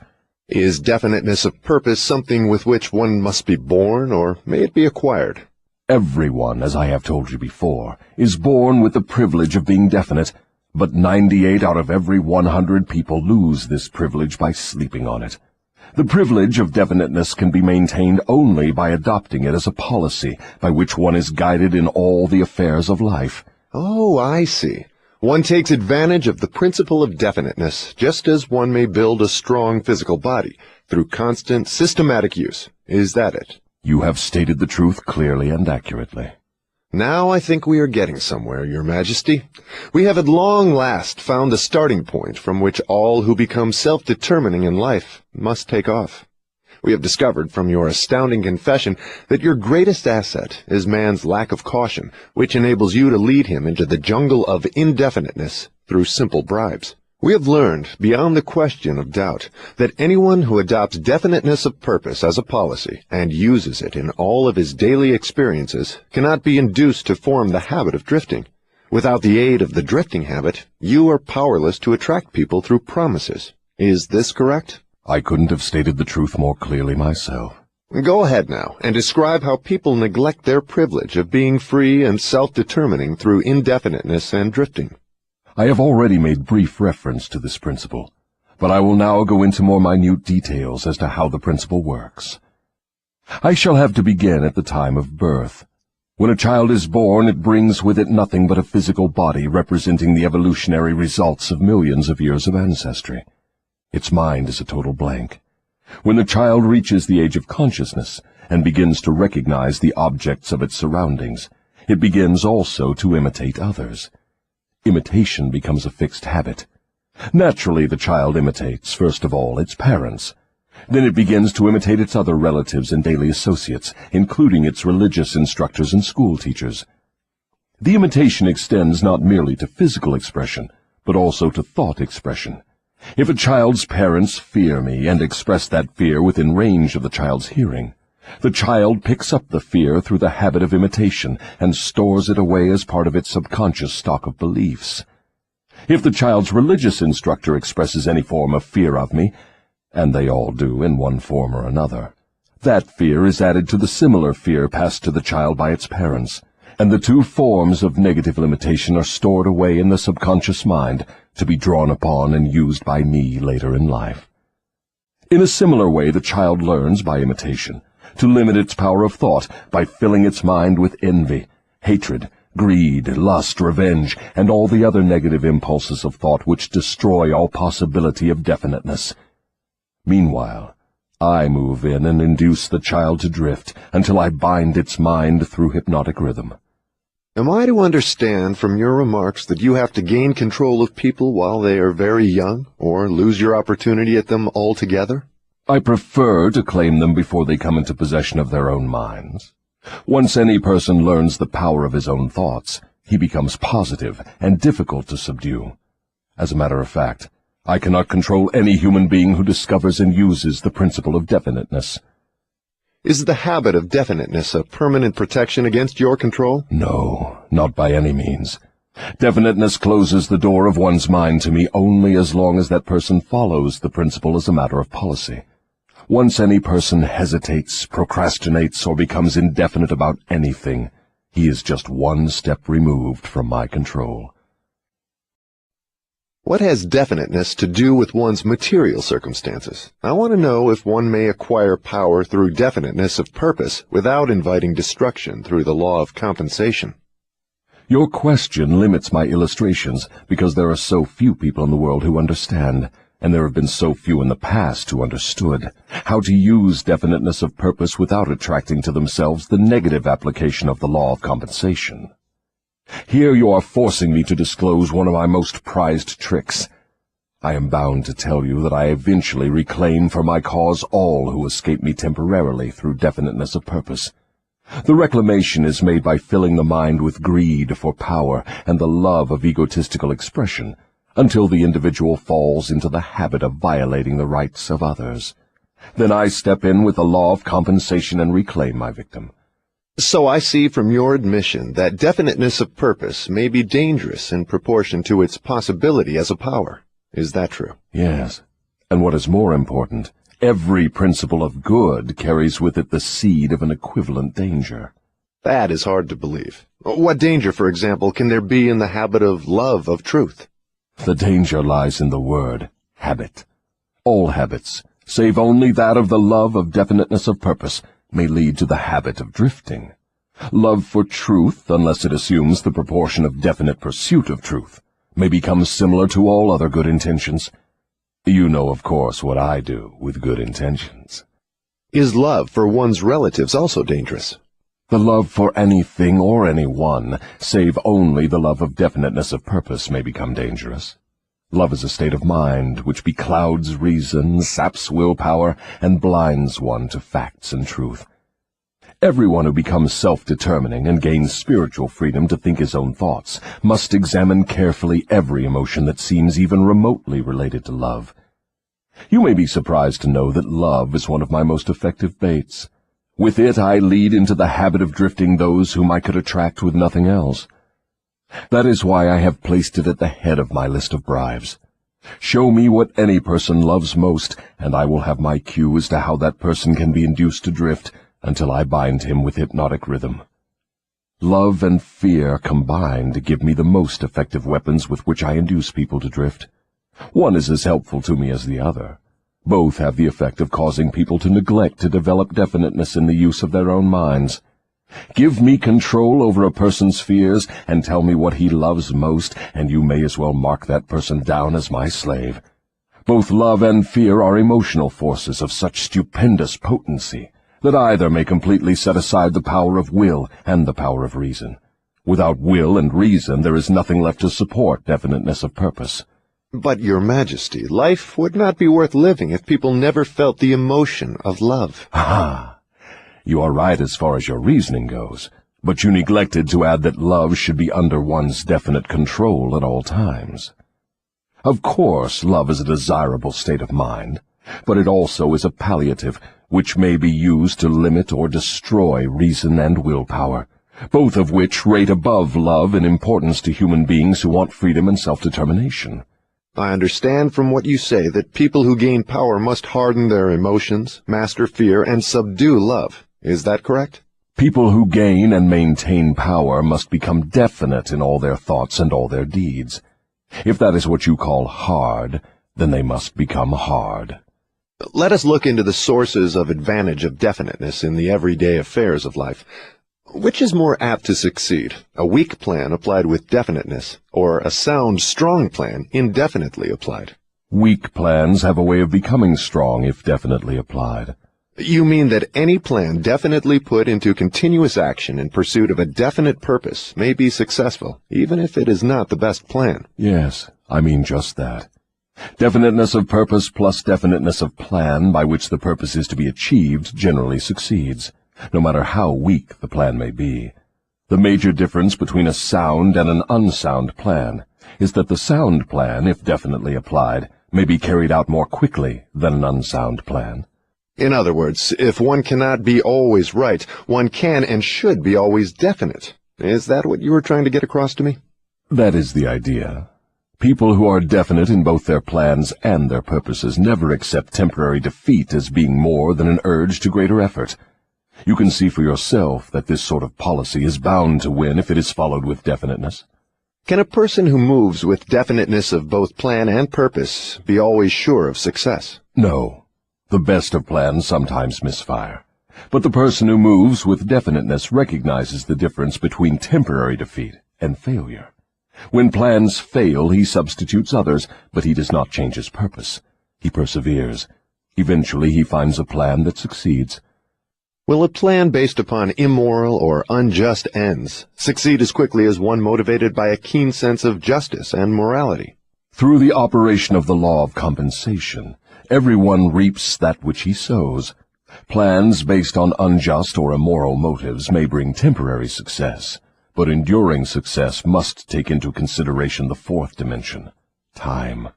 Is definiteness of purpose something with which one must be born, or may it be acquired? Everyone, as I have told you before, is born with the privilege of being definite, but 98 out of every 100 people lose this privilege by sleeping on it. The privilege of definiteness can be maintained only by adopting it as a policy by which one is guided in all the affairs of life. Oh, I see. One takes advantage of the principle of definiteness, just as one may build a strong physical body, through constant, systematic use. Is that it? You have stated the truth clearly and accurately. Now I think we are getting somewhere, Your Majesty. We have at long last found a starting point from which all who become self-determining in life must take off. We have discovered from your astounding confession that your greatest asset is man's lack of caution, which enables you to lead him into the jungle of indefiniteness through simple bribes. We have learned, beyond the question of doubt, that anyone who adopts definiteness of purpose as a policy and uses it in all of his daily experiences cannot be induced to form the habit of drifting. Without the aid of the drifting habit, you are powerless to attract people through promises. Is this correct? I couldn't have stated the truth more clearly myself. Go ahead now and describe how people neglect their privilege of being free and self-determining through indefiniteness and drifting. I have already made brief reference to this principle, but I will now go into more minute details as to how the principle works. I shall have to begin at the time of birth. When a child is born, it brings with it nothing but a physical body representing the evolutionary results of millions of years of ancestry. Its mind is a total blank. When the child reaches the age of consciousness and begins to recognize the objects of its surroundings, it begins also to imitate others. Imitation becomes a fixed habit. Naturally, the child imitates, first of all, its parents. Then it begins to imitate its other relatives and daily associates, including its religious instructors and school teachers. The imitation extends not merely to physical expression, but also to thought expression. If a child's parents fear me and express that fear within range of the child's hearing, the child picks up the fear through the habit of imitation and stores it away as part of its subconscious stock of beliefs. If the child's religious instructor expresses any form of fear of me, and they all do in one form or another, that fear is added to the similar fear passed to the child by its parents, and the two forms of negative imitation are stored away in the subconscious mind to be drawn upon and used by me later in life. In a similar way, the child learns by imitation to limit its power of thought by filling its mind with envy, hatred, greed, lust, revenge, and all the other negative impulses of thought which destroy all possibility of definiteness. Meanwhile, I move in and induce the child to drift until I bind its mind through hypnotic rhythm. Am I to understand from your remarks that you have to gain control of people while they are very young, or lose your opportunity at them altogether? I prefer to claim them before they come into possession of their own minds. Once any person learns the power of his own thoughts, he becomes positive and difficult to subdue. As a matter of fact, I cannot control any human being who discovers and uses the principle of definiteness. Is the habit of definiteness a permanent protection against your control? No, not by any means. Definiteness closes the door of one's mind to me only as long as that person follows the principle as a matter of policy. Once any person hesitates, procrastinates, or becomes indefinite about anything, he is just one step removed from my control. What has definiteness to do with one's material circumstances? I want to know if one may acquire power through definiteness of purpose without inviting destruction through the law of compensation. Your question limits my illustrations because there are so few people in the world who understand, and there have been so few in the past who understood, how to use definiteness of purpose without attracting to themselves the negative application of the law of compensation. Here you are forcing me to disclose one of my most prized tricks. I am bound to tell you that I eventually reclaim for my cause all who escape me temporarily through definiteness of purpose. The reclamation is made by filling the mind with greed for power and the love of egotistical expression, until the individual falls into the habit of violating the rights of others. Then I step in with the law of compensation and reclaim my victim. So I see from your admission that definiteness of purpose may be dangerous in proportion to its possibility as a power. Is that true? Yes, and what is more important, Every principle of good carries with it the seed of an equivalent danger. That is hard to believe. What danger, for example, can there be in the habit of love of truth? The danger lies in the word habit. All habits, save only that of the love of definiteness of purpose, may lead to the habit of drifting. Love for truth, unless it assumes the proportion of definite pursuit of truth, may become similar to all other good intentions. You know, of course, what I do with good intentions. Is love for one's relatives also dangerous? The love for anything or anyone, save only the love of definiteness of purpose, may become dangerous. Love is a state of mind which beclouds reason, saps willpower, and blinds one to facts and truth. Everyone who becomes self-determining and gains spiritual freedom to think his own thoughts must examine carefully every emotion that seems even remotely related to love. You may be surprised to know that love is one of my most effective baits. With it I lead into the habit of drifting those whom I could attract with nothing else. That is why I have placed it at the head of my list of bribes. Show me what any person loves most, and I will have my cue as to how that person can be induced to drift, until I bind him with hypnotic rhythm. Love and fear combined give me the most effective weapons with which I induce people to drift. One is as helpful to me as the other. Both have the effect of causing people to neglect to develop definiteness in the use of their own minds. Give me control over a person's fears and tell me what he loves most, and you may as well mark that person down as my slave. Both love and fear are emotional forces of such stupendous potency that either may completely set aside the power of will and the power of reason. Without will and reason, there is nothing left to support definiteness of purpose. But, Your Majesty, life would not be worth living if people never felt the emotion of love. Ah, you are right as far as your reasoning goes, but you neglected to add that love should be under one's definite control at all times. Of course, love is a desirable state of mind, but it also is a palliative, which may be used to limit or destroy reason and willpower, both of which rate above love in importance to human beings who want freedom and self-determination. I understand from what you say that people who gain power must harden their emotions, master fear, and subdue love. Is that correct? People who gain and maintain power must become definite in all their thoughts and all their deeds. If that is what you call hard, then they must become hard. Let us look into the sources of advantage of definiteness in the everyday affairs of life. Which is more apt to succeed, a weak plan applied with definiteness, or a sound, strong plan indefinitely applied? Weak plans have a way of becoming strong if definitely applied. You mean that any plan definitely put into continuous action in pursuit of a definite purpose may be successful, even if it is not the best plan? Yes, I mean just that. Definiteness of purpose plus definiteness of plan by which the purpose is to be achieved generally succeeds, no matter how weak the plan may be. The major difference between a sound and an unsound plan is that the sound plan, if definitely applied, may be carried out more quickly than an unsound plan. In other words, if one cannot be always right, one can and should be always definite. Is that what you were trying to get across to me? That is the idea. People who are definite in both their plans and their purposes never accept temporary defeat as being more than an urge to greater effort. You can see for yourself that this sort of policy is bound to win if it is followed with definiteness. Can a person who moves with definiteness of both plan and purpose be always sure of success? No. The best of plans sometimes misfire. But the person who moves with definiteness recognizes the difference between temporary defeat and failure. When plans fail, he substitutes others, but he does not change his purpose. He perseveres. Eventually he finds a plan that succeeds. Will a plan based upon immoral or unjust ends succeed as quickly as one motivated by a keen sense of justice and morality? Through the operation of the law of compensation, everyone reaps that which he sows. Plans based on unjust or immoral motives may bring temporary success, but enduring success must take into consideration the fourth dimension, time.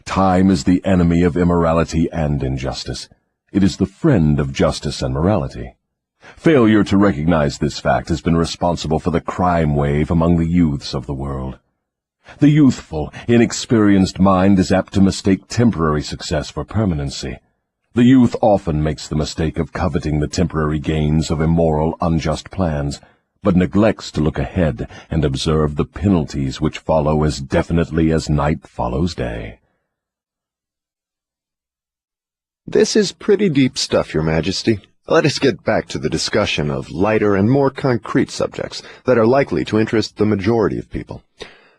Time is the enemy of immorality and injustice. It is the friend of justice and morality. Failure to recognize this fact has been responsible for the crime wave among the youths of the world. The youthful, inexperienced mind is apt to mistake temporary success for permanency. The youth often makes the mistake of coveting the temporary gains of immoral, unjust plans, but neglects to look ahead and observe the penalties which follow as definitely as night follows day. This is pretty deep stuff, Your Majesty. Let us get back to the discussion of lighter and more concrete subjects that are likely to interest the majority of people.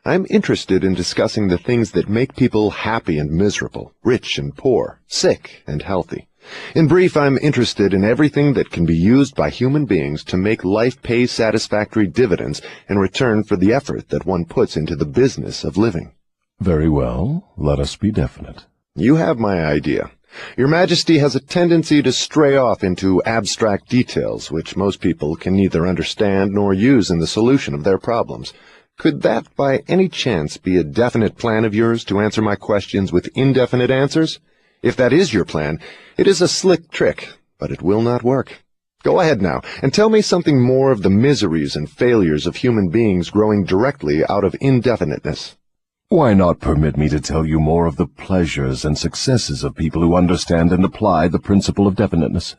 I'm interested in discussing the things that make people happy and miserable, rich and poor, sick and healthy. In brief, I'm interested in everything that can be used by human beings to make life pay satisfactory dividends in return for the effort that one puts into the business of living. Very well, let us be definite. You have my idea. Your Majesty has a tendency to stray off into abstract details which most people can neither understand nor use in the solution of their problems. Could that by any chance be a definite plan of yours to answer my questions with indefinite answers? If that is your plan, it is a slick trick, but it will not work. Go ahead now, and tell me something more of the miseries and failures of human beings growing directly out of indefiniteness. Why not permit me to tell you more of the pleasures and successes of people who understand and apply the principle of definiteness?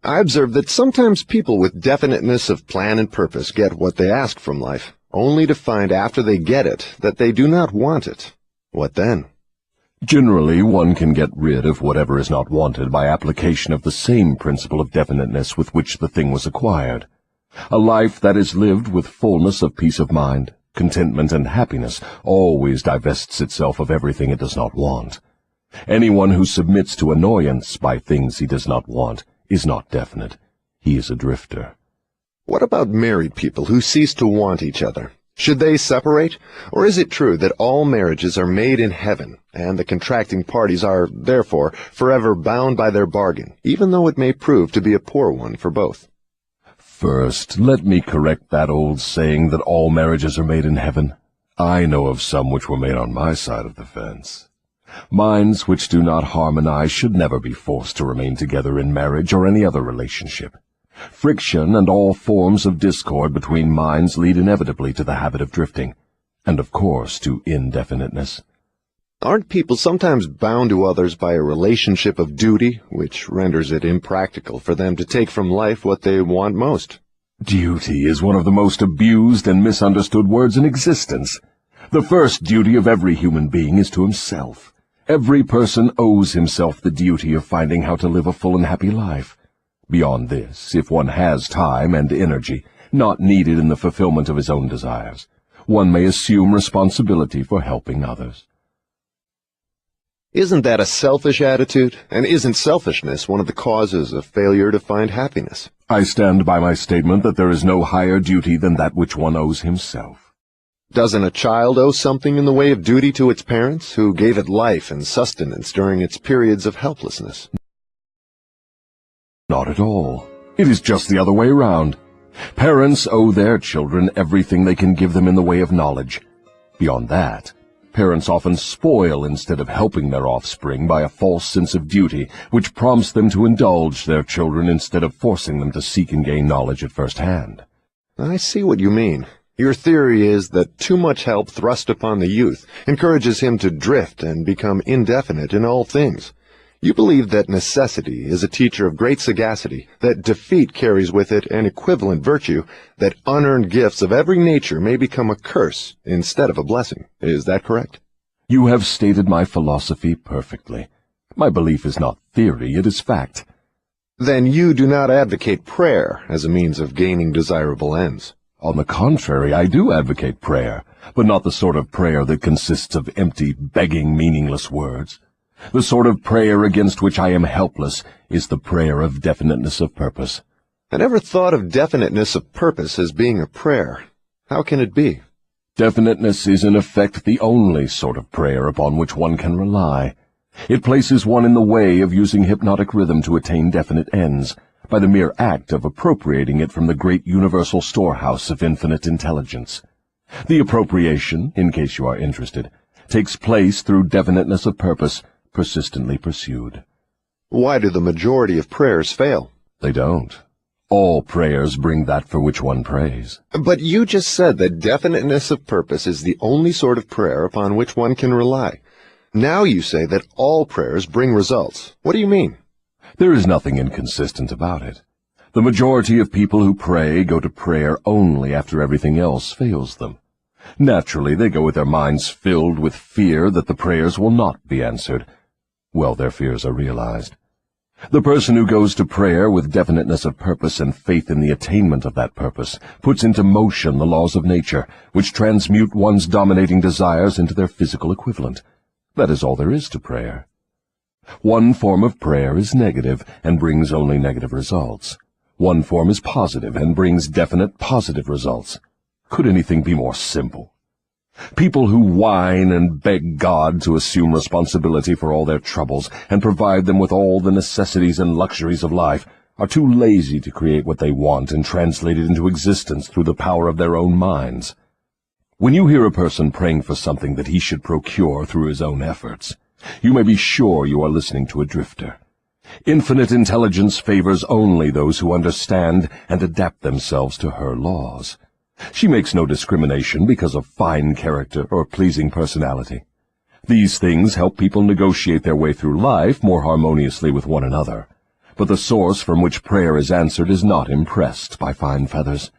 I observe that sometimes people with definiteness of plan and purpose get what they ask from life, only to find after they get it that they do not want it. What then? Generally, one can get rid of whatever is not wanted by application of the same principle of definiteness with which the thing was acquired. A life that is lived with fullness of peace of mind, contentment, and happiness always divests itself of everything it does not want. Anyone who submits to annoyance by things he does not want is not definite. He is a drifter. What about married people who cease to want each other? Should they separate? Or is it true that all marriages are made in heaven, and the contracting parties are, therefore, forever bound by their bargain, even though it may prove to be a poor one for both? First, let me correct that old saying that all marriages are made in heaven. I know of some which were made on my side of the fence. Minds which do not harmonize should never be forced to remain together in marriage or any other relationship. Friction and all forms of discord between minds lead inevitably to the habit of drifting, and of course to indefiniteness. Aren't people sometimes bound to others by a relationship of duty, which renders it impractical for them to take from life what they want most? Duty is one of the most abused and misunderstood words in existence. The first duty of every human being is to himself. Every person owes himself the duty of finding how to live a full and happy life. Beyond this, if one has time and energy, not needed in the fulfillment of his own desires, one may assume responsibility for helping others. Isn't that a selfish attitude? And isn't selfishness one of the causes of failure to find happiness? I stand by my statement that there is no higher duty than that which one owes himself. Doesn't a child owe something in the way of duty to its parents, who gave it life and sustenance during its periods of helplessness? Not at all. It is just the other way round. Parents owe their children everything they can give them in the way of knowledge. Beyond that, parents often spoil instead of helping their offspring by a false sense of duty, which prompts them to indulge their children instead of forcing them to seek and gain knowledge at first hand. I see what you mean. Your theory is that too much help thrust upon the youth encourages him to drift and become indefinite in all things. You believe that necessity is a teacher of great sagacity, that defeat carries with it an equivalent virtue, that unearned gifts of every nature may become a curse instead of a blessing. Is that correct? You have stated my philosophy perfectly. My belief is not theory, it is fact. Then you do not advocate prayer as a means of gaining desirable ends. On the contrary, I do advocate prayer, but not the sort of prayer that consists of empty, begging, meaningless words. The sort of prayer against which I am helpless is the prayer of definiteness of purpose. I never thought of definiteness of purpose as being a prayer. How can it be? Definiteness is in effect the only sort of prayer upon which one can rely. It places one in the way of using hypnotic rhythm to attain definite ends, by the mere act of appropriating it from the great universal storehouse of infinite intelligence. The appropriation, in case you are interested, takes place through definiteness of purpose, persistently pursued. Why do the majority of prayers fail? They don't. All prayers bring that for which one prays. But you just said that definiteness of purpose is the only sort of prayer upon which one can rely. Now you say that all prayers bring results. What do you mean? There is nothing inconsistent about it. The majority of people who pray go to prayer only after everything else fails them. Naturally, they go with their minds filled with fear that the prayers will not be answered. Well, their fears are realized. The person who goes to prayer with definiteness of purpose and faith in the attainment of that purpose puts into motion the laws of nature, which transmute one's dominating desires into their physical equivalent. That is all there is to prayer. One form of prayer is negative and brings only negative results. One form is positive and brings definite positive results. Could anything be more simple? People who whine and beg God to assume responsibility for all their troubles and provide them with all the necessities and luxuries of life are too lazy to create what they want and translate it into existence through the power of their own minds. When you hear a person praying for something that he should procure through his own efforts, you may be sure you are listening to a drifter. Infinite intelligence favors only those who understand and adapt themselves to her laws. She makes no discrimination because of fine character or pleasing personality. These things help people negotiate their way through life more harmoniously with one another. But the source from which prayer is answered is not impressed by fine feathers.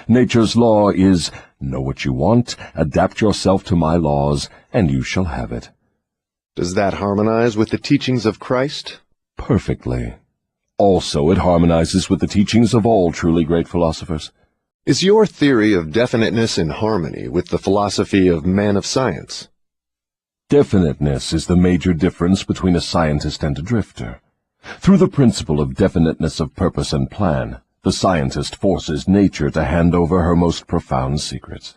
Nature's law is, know what you want, adapt yourself to my laws, and you shall have it. Does that harmonize with the teachings of Christ? Perfectly. Also, it harmonizes with the teachings of all truly great philosophers. Is your theory of definiteness in harmony with the philosophy of man of science? Definiteness is the major difference between a scientist and a drifter. Through the principle of definiteness of purpose and plan, the scientist forces nature to hand over her most profound secrets.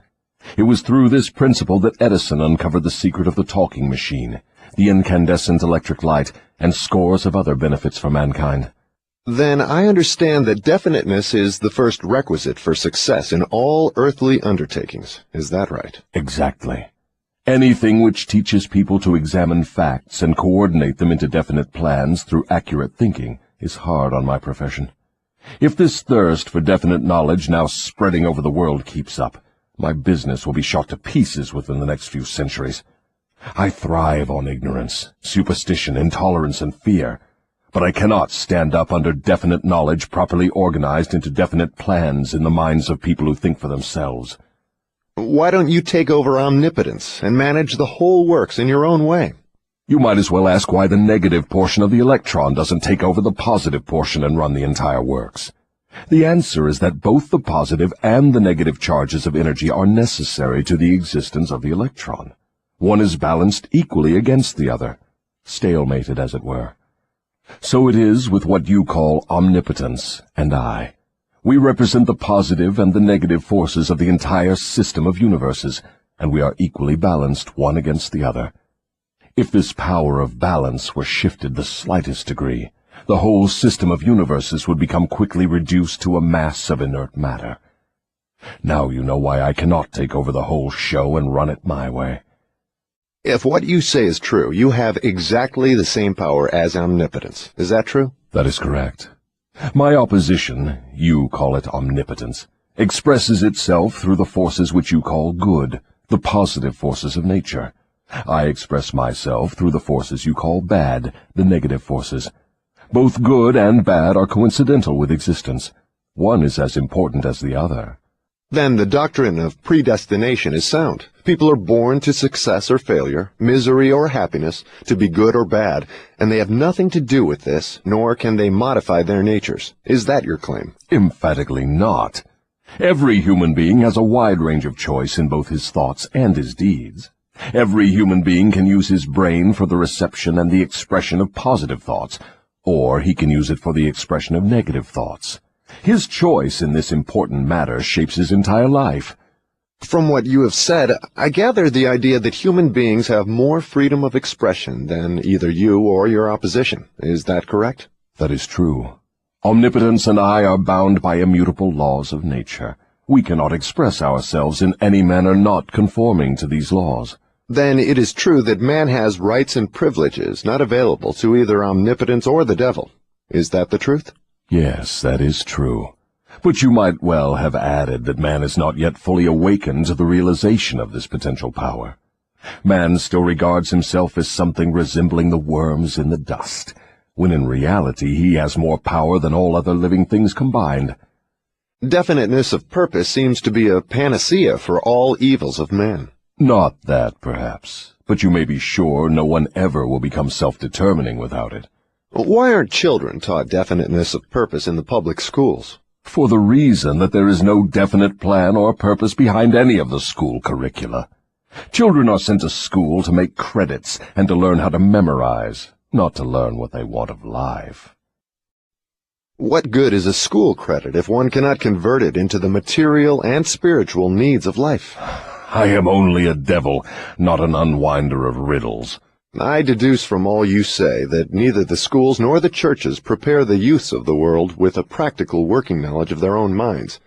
It was through this principle that Edison uncovered the secret of the talking machine, the incandescent electric light, and scores of other benefits for mankind. Then I understand that definiteness is the first requisite for success in all earthly undertakings. Is that right? Exactly. Anything which teaches people to examine facts and coordinate them into definite plans through accurate thinking is hard on my profession. If this thirst for definite knowledge now spreading over the world keeps up, my business will be shot to pieces within the next few centuries. I thrive on ignorance, superstition, intolerance, and fear. But I cannot stand up under definite knowledge properly organized into definite plans in the minds of people who think for themselves. Why don't you take over omnipotence and manage the whole works in your own way? You might as well ask why the negative portion of the electron doesn't take over the positive portion and run the entire works. The answer is that both the positive and the negative charges of energy are necessary to the existence of the electron. One is balanced equally against the other, stalemated as it were. So it is with what you call omnipotence and I. We represent the positive and the negative forces of the entire system of universes, and we are equally balanced one against the other. If this power of balance were shifted the slightest degree, the whole system of universes would become quickly reduced to a mass of inert matter. Now you know why I cannot take over the whole show and run it my way. If what you say is true, you have exactly the same power as omnipotence. Is that true? That is correct. My opposition, you call it omnipotence, expresses itself through the forces which you call good, the positive forces of nature. I express myself through the forces you call bad, the negative forces. Both good and bad are coincidental with existence. One is as important as the other. Then the doctrine of predestination is sound. People are born to success or failure, misery or happiness, to be good or bad, and they have nothing to do with this, nor can they modify their natures. Is that your claim? Emphatically not. Every human being has a wide range of choice in both his thoughts and his deeds. Every human being can use his brain for the reception and the expression of positive thoughts, or he can use it for the expression of negative thoughts. His choice in this important matter shapes his entire life. From what you have said, I gather the idea that human beings have more freedom of expression than either you or your opposition. Is that correct? That is true. Omnipotence and I are bound by immutable laws of nature. We cannot express ourselves in any manner not conforming to these laws. Then it is true that man has rights and privileges not available to either omnipotence or the devil. Is that the truth? Yes, that is true. But you might well have added that man is not yet fully awakened to the realization of this potential power. Man still regards himself as something resembling the worms in the dust. when in reality he has more power than all other living things combined. Definiteness of purpose seems to be a panacea for all evils of man. Not that, perhaps, but you may be sure no one ever will become self-determining without it. Why aren't children taught definiteness of purpose in the public schools? For the reason that there is no definite plan or purpose behind any of the school curricula. Children are sent to school to make credits and to learn how to memorize, not to learn what they want of life. What good is a school credit if one cannot convert it into the material and spiritual needs of life? I am only a devil, not an unwinder of riddles. I deduce from all you say that neither the schools nor the churches prepare the youths of the world with a practical working knowledge of their own minds.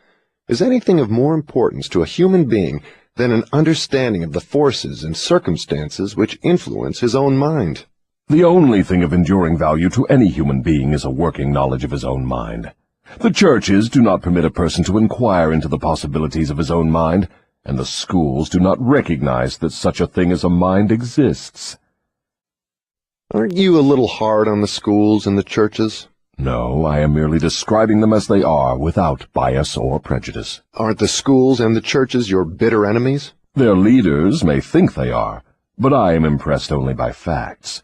Is anything of more importance to a human being than an understanding of the forces and circumstances which influence his own mind? The only thing of enduring value to any human being is a working knowledge of his own mind. The churches do not permit a person to inquire into the possibilities of his own mind, and the schools do not recognize that such a thing as a mind exists. Aren't you a little hard on the schools and the churches? No, I am merely describing them as they are, without bias or prejudice. Aren't the schools and the churches your bitter enemies? Their leaders may think they are, but I am impressed only by facts.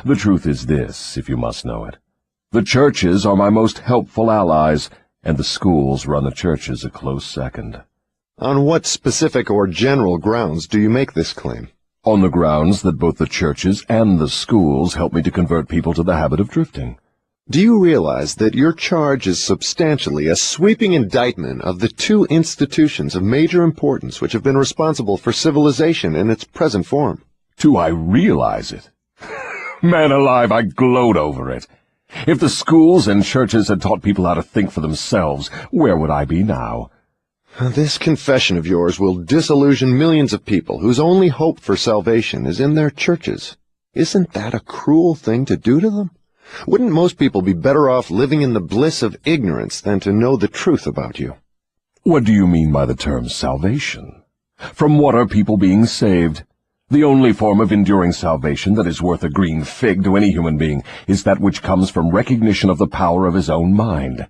The truth is this, if you must know it. The churches are my most helpful allies, and the schools run the churches a close second. On what specific or general grounds do you make this claim? On the grounds that both the churches and the schools help me to convert people to the habit of drifting. Do you realize that your charge is substantially a sweeping indictment of the two institutions of major importance which have been responsible for civilization in its present form? Do I realize it? Man alive, I gloat over it. If the schools and churches had taught people how to think for themselves, where would I be now? This confession of yours will disillusion millions of people whose only hope for salvation is in their churches. Isn't that a cruel thing to do to them? Wouldn't most people be better off living in the bliss of ignorance than to know the truth about you? What do you mean by the term salvation? From what are people being saved? The only form of enduring salvation that is worth a green fig to any human being is that which comes from recognition of the power of his own mind.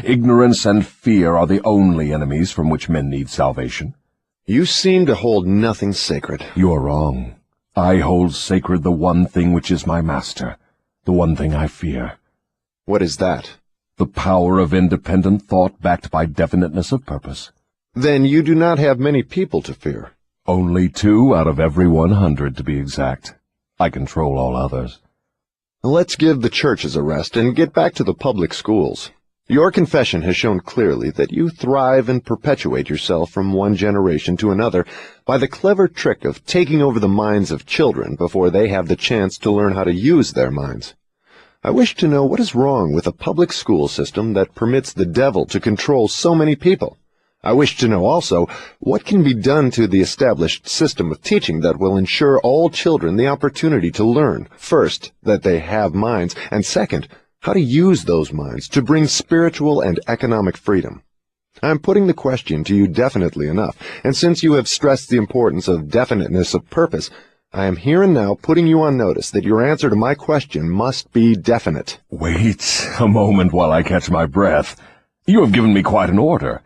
Ignorance and fear are the only enemies from which men need salvation. You seem to hold nothing sacred. You are wrong. I hold sacred the one thing which is my master, the one thing I fear. What is that? The power of independent thought backed by definiteness of purpose. Then you do not have many people to fear. Only 2 out of every 100, to be exact. I control all others. Let's give the churches a rest and get back to the public schools. Your confession has shown clearly that you thrive and perpetuate yourself from one generation to another by the clever trick of taking over the minds of children before they have the chance to learn how to use their minds. I wish to know what is wrong with a public school system that permits the devil to control so many people. I wish to know also what can be done to the established system of teaching that will ensure all children the opportunity to learn, first, that they have minds, and second, how to use those minds to bring spiritual and economic freedom. I am putting the question to you definitely enough, and since you have stressed the importance of definiteness of purpose, I am here and now putting you on notice that your answer to my question must be definite. Wait a moment while I catch my breath. You have given me quite an order.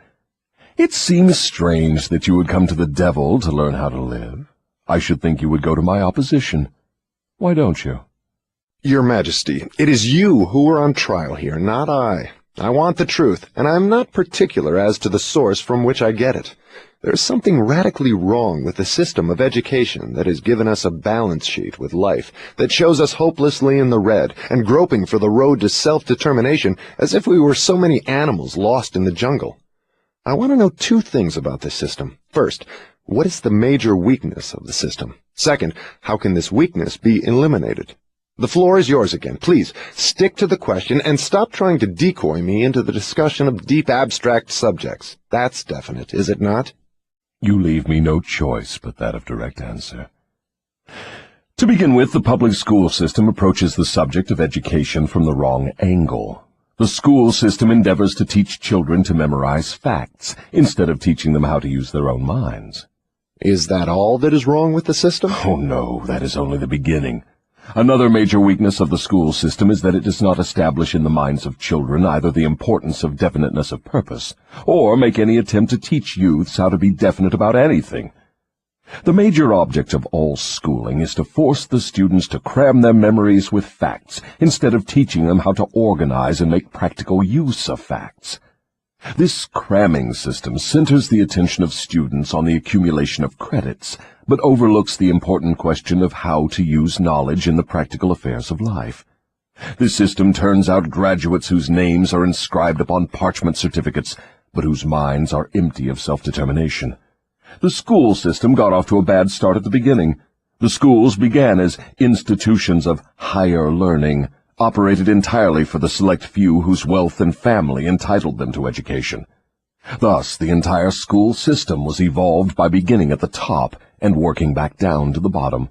It seems strange that you would come to the devil to learn how to live. I should think you would go to my opposition. Why don't you? Your Majesty, it is you who are on trial here, not I. I want the truth, and I am not particular as to the source from which I get it. There is something radically wrong with the system of education that has given us a balance sheet with life that shows us hopelessly in the red and groping for the road to self-determination as if we were so many animals lost in the jungle. I want to know 2 things about this system. First, what is the major weakness of the system? Second, how can this weakness be eliminated? The floor is yours again. Please, stick to the question and stop trying to decoy me into the discussion of deep abstract subjects. That's definite, is it not? You leave me no choice but that of direct answer. To begin with, the public school system approaches the subject of education from the wrong angle. The school system endeavors to teach children to memorize facts, instead of teaching them how to use their own minds. Is that all that is wrong with the system? Oh no, that is only the beginning. Another major weakness of the school system is that it does not establish in the minds of children either the importance of definiteness of purpose, or make any attempt to teach youths how to be definite about anything. The major object of all schooling is to force the students to cram their memories with facts, instead of teaching them how to organize and make practical use of facts. This cramming system centers the attention of students on the accumulation of credits, but overlooks the important question of how to use knowledge in the practical affairs of life. This system turns out graduates whose names are inscribed upon parchment certificates, but whose minds are empty of self-determination. The school system got off to a bad start at the beginning. The schools began as institutions of higher learning, operated entirely for the select few whose wealth and family entitled them to education. Thus, the entire school system was evolved by beginning at the top and working back down to the bottom.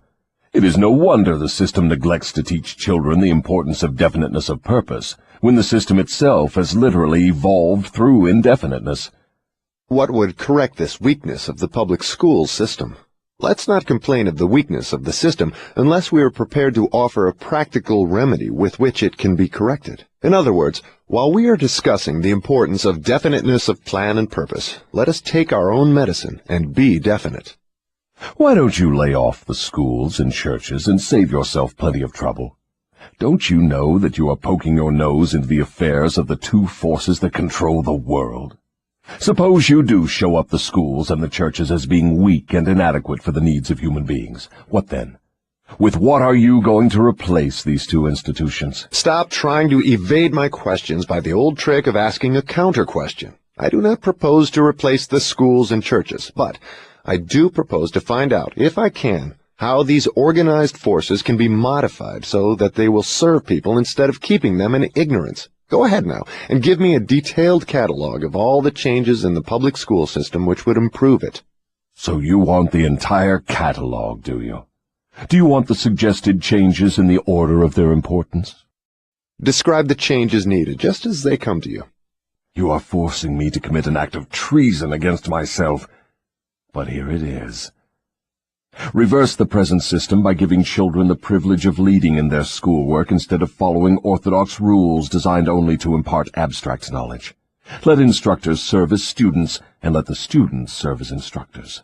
It is no wonder the system neglects to teach children the importance of definiteness of purpose, when the system itself has literally evolved through indefiniteness. What would correct this weakness of the public school system? Let's not complain of the weakness of the system unless we are prepared to offer a practical remedy with which it can be corrected. In other words, while we are discussing the importance of definiteness of plan and purpose, let us take our own medicine and be definite. Why don't you lay off the schools and churches and save yourself plenty of trouble? Don't you know that you are poking your nose into the affairs of the two forces that control the world? Suppose you do show up the schools and the churches as being weak and inadequate for the needs of human beings. What then? With what are you going to replace these two institutions? Stop trying to evade my questions by the old trick of asking a counter-question. I do not propose to replace the schools and churches, but I do propose to find out, if I can, how these organized forces can be modified so that they will serve people instead of keeping them in ignorance. Go ahead now and give me a detailed catalog of all the changes in the public school system which would improve it. So you want the entire catalog, do you? Do you want the suggested changes in the order of their importance? Describe the changes needed, just as they come to you. You are forcing me to commit an act of treason against myself. But here it is. Reverse the present system by giving children the privilege of leading in their schoolwork instead of following orthodox rules designed only to impart abstract knowledge. Let instructors serve as students, and let the students serve as instructors.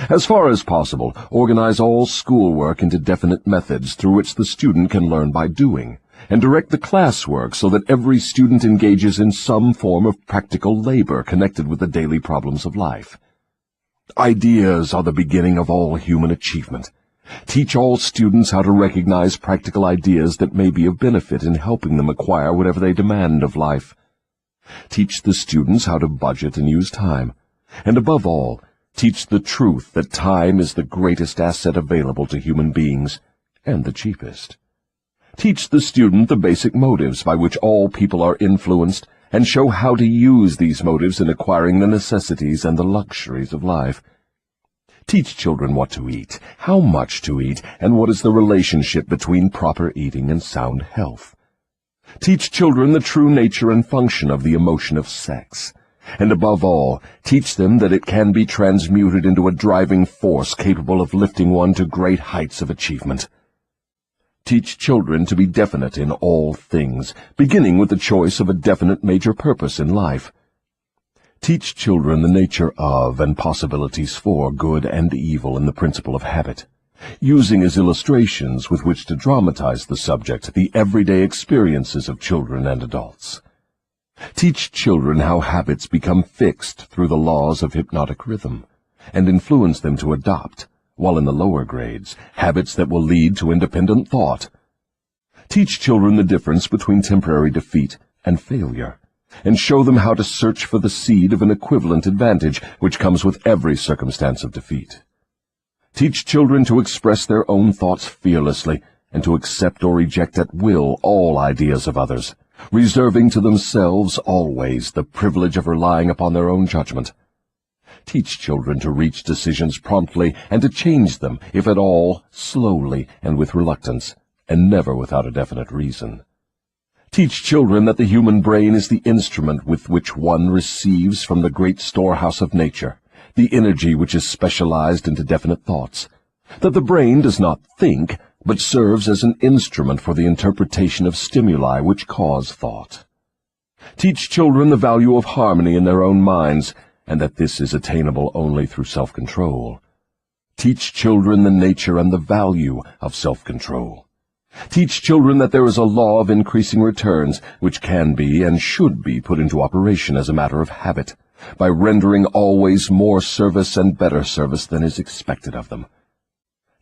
As far as possible, organize all schoolwork into definite methods through which the student can learn by doing, and direct the classwork so that every student engages in some form of practical labor connected with the daily problems of life. Ideas are the beginning of all human achievement. Teach all students how to recognize practical ideas that may be of benefit in helping them acquire whatever they demand of life. Teach the students how to budget and use time. And above all, teach the truth that time is the greatest asset available to human beings, and the cheapest. Teach the student the basic motives by which all people are influenced, and show how to use these motives in acquiring the necessities and the luxuries of life. Teach children what to eat, how much to eat, and what is the relationship between proper eating and sound health. Teach children the true nature and function of the emotion of sex. And above all, teach them that it can be transmuted into a driving force capable of lifting one to great heights of achievement. Teach children to be definite in all things, beginning with the choice of a definite major purpose in life. Teach children the nature of and possibilities for good and evil in the principle of habit, using as illustrations with which to dramatize the subject the everyday experiences of children and adults. Teach children how habits become fixed through the laws of hypnotic rhythm, and influence them to adopt, while in the lower grades, habits that will lead to independent thought. Teach children the difference between temporary defeat and failure, and show them how to search for the seed of an equivalent advantage which comes with every circumstance of defeat. Teach children to express their own thoughts fearlessly, and to accept or reject at will all ideas of others, reserving to themselves always the privilege of relying upon their own judgment. Teach children to reach decisions promptly and to change them, if at all, slowly and with reluctance, and never without a definite reason. Teach children that the human brain is the instrument with which one receives from the great storehouse of nature the energy which is specialized into definite thoughts, that the brain does not think, but serves as an instrument for the interpretation of stimuli which cause thought. Teach children the value of harmony in their own minds, and that this is attainable only through self-control. Teach children the nature and the value of self-control. Teach children that there is a law of increasing returns which can be and should be put into operation as a matter of habit, by rendering always more service and better service than is expected of them.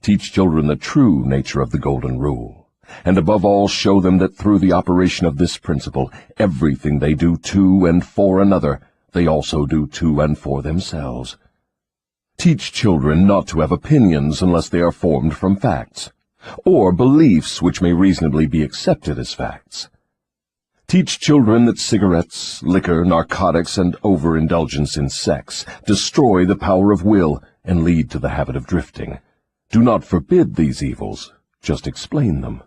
Teach children the true nature of the Golden Rule, and above all show them that through the operation of this principle, everything they do to and for another, they also do to and for themselves. Teach children not to have opinions unless they are formed from facts, or beliefs which may reasonably be accepted as facts. Teach children that cigarettes, liquor, narcotics, and overindulgence in sex destroy the power of will and lead to the habit of drifting. Do not forbid these evils, just explain them.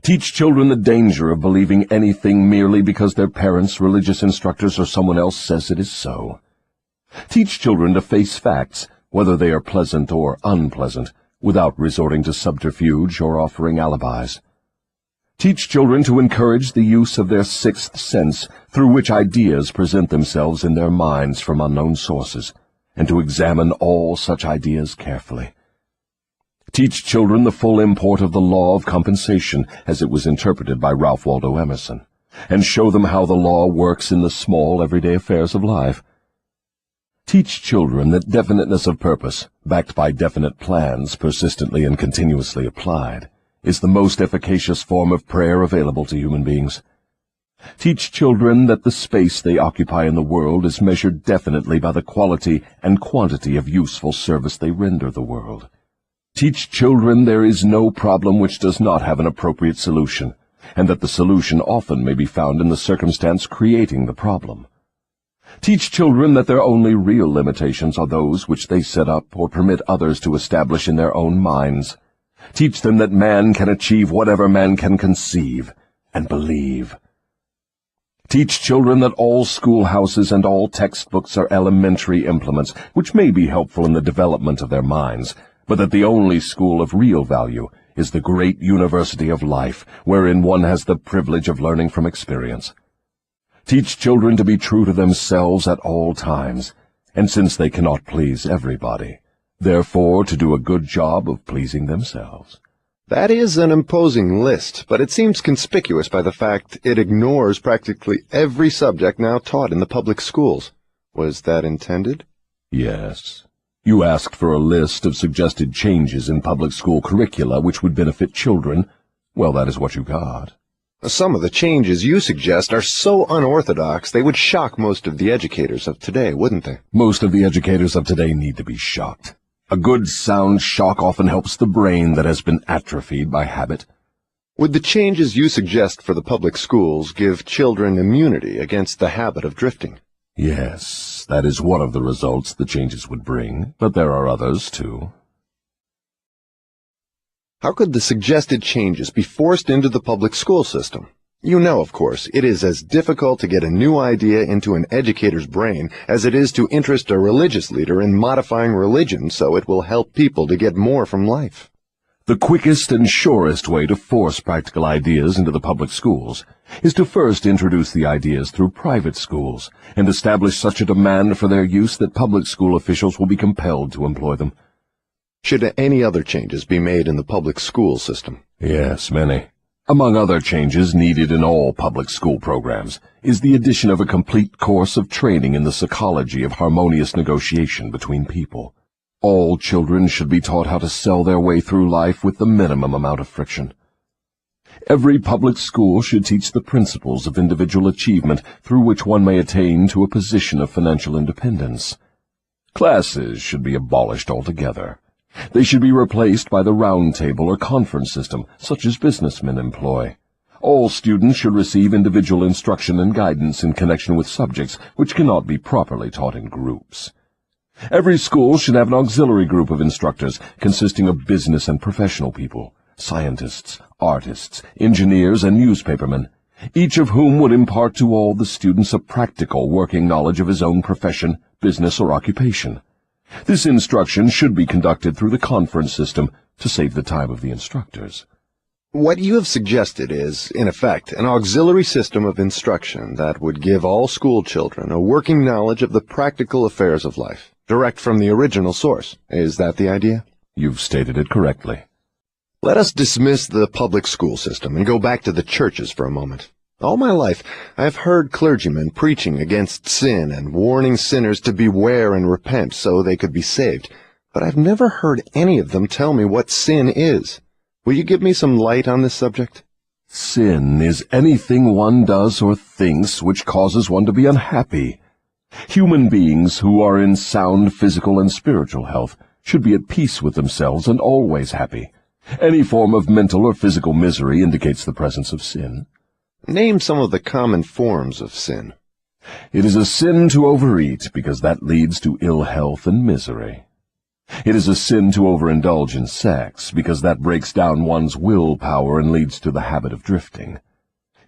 Teach children the danger of believing anything merely because their parents, religious instructors, or someone else says it is so. Teach children to face facts, whether they are pleasant or unpleasant, without resorting to subterfuge or offering alibis. Teach children to encourage the use of their sixth sense, through which ideas present themselves in their minds from unknown sources, and to examine all such ideas carefully. Teach children the full import of the law of compensation as it was interpreted by Ralph Waldo Emerson, and show them how the law works in the small, everyday affairs of life. Teach children that definiteness of purpose, backed by definite plans persistently and continuously applied, is the most efficacious form of prayer available to human beings. Teach children that the space they occupy in the world is measured definitely by the quality and quantity of useful service they render the world. Teach children there is no problem which does not have an appropriate solution, and that the solution often may be found in the circumstance creating the problem. Teach children that their only real limitations are those which they set up or permit others to establish in their own minds. Teach them that man can achieve whatever man can conceive and believe. Teach children that all schoolhouses and all textbooks are elementary implements which may be helpful in the development of their minds, but that the only school of real value is the great university of life, wherein one has the privilege of learning from experience. Teach children to be true to themselves at all times, and since they cannot please everybody, therefore to do a good job of pleasing themselves. That is an imposing list, but it seems conspicuous by the fact it ignores practically every subject now taught in the public schools. Was that intended? Yes. You asked for a list of suggested changes in public school curricula which would benefit children. Well, that is what you got. Some of the changes you suggest are so unorthodox they would shock most of the educators of today, wouldn't they? Most of the educators of today need to be shocked. A good sound shock often helps the brain that has been atrophied by habit. Would the changes you suggest for the public schools give children immunity against the habit of drifting? Yes, that is one of the results the changes would bring, but there are others, too. How could the suggested changes be forced into the public school system? You know, of course, it is as difficult to get a new idea into an educator's brain as it is to interest a religious leader in modifying religion so it will help people to get more from life. The quickest and surest way to force practical ideas into the public schools is to first introduce the ideas through private schools and establish such a demand for their use that public school officials will be compelled to employ them. Should any other changes be made in the public school system? Yes, many. Among other changes needed in all public school programs is the addition of a complete course of training in the psychology of harmonious negotiation between people. All children should be taught how to sell their way through life with the minimum amount of friction. Every public school should teach the principles of individual achievement through which one may attain to a position of financial independence. Classes should be abolished altogether. They should be replaced by the round table or conference system, such as businessmen employ. All students should receive individual instruction and guidance in connection with subjects which cannot be properly taught in groups. Every school should have an auxiliary group of instructors consisting of business and professional people, scientists, artists, engineers, and newspapermen, each of whom would impart to all the students a practical working knowledge of his own profession, business, or occupation. This instruction should be conducted through the conference system, to save the time of the instructors. What you have suggested is, in effect, an auxiliary system of instruction that would give all school children a working knowledge of the practical affairs of life, direct from the original source. Is that the idea? You've stated it correctly. Let us dismiss the public school system and go back to the churches for a moment. All my life, I have heard clergymen preaching against sin and warning sinners to beware and repent so they could be saved, but I've never heard any of them tell me what sin is. Will you give me some light on this subject? Sin is anything one does or thinks which causes one to be unhappy. Human beings who are in sound physical and spiritual health should be at peace with themselves and always happy. Any form of mental or physical misery indicates the presence of sin. Name some of the common forms of sin. It is a sin to overeat, because that leads to ill health and misery. It is a sin to overindulge in sex, because that breaks down one's willpower and leads to the habit of drifting.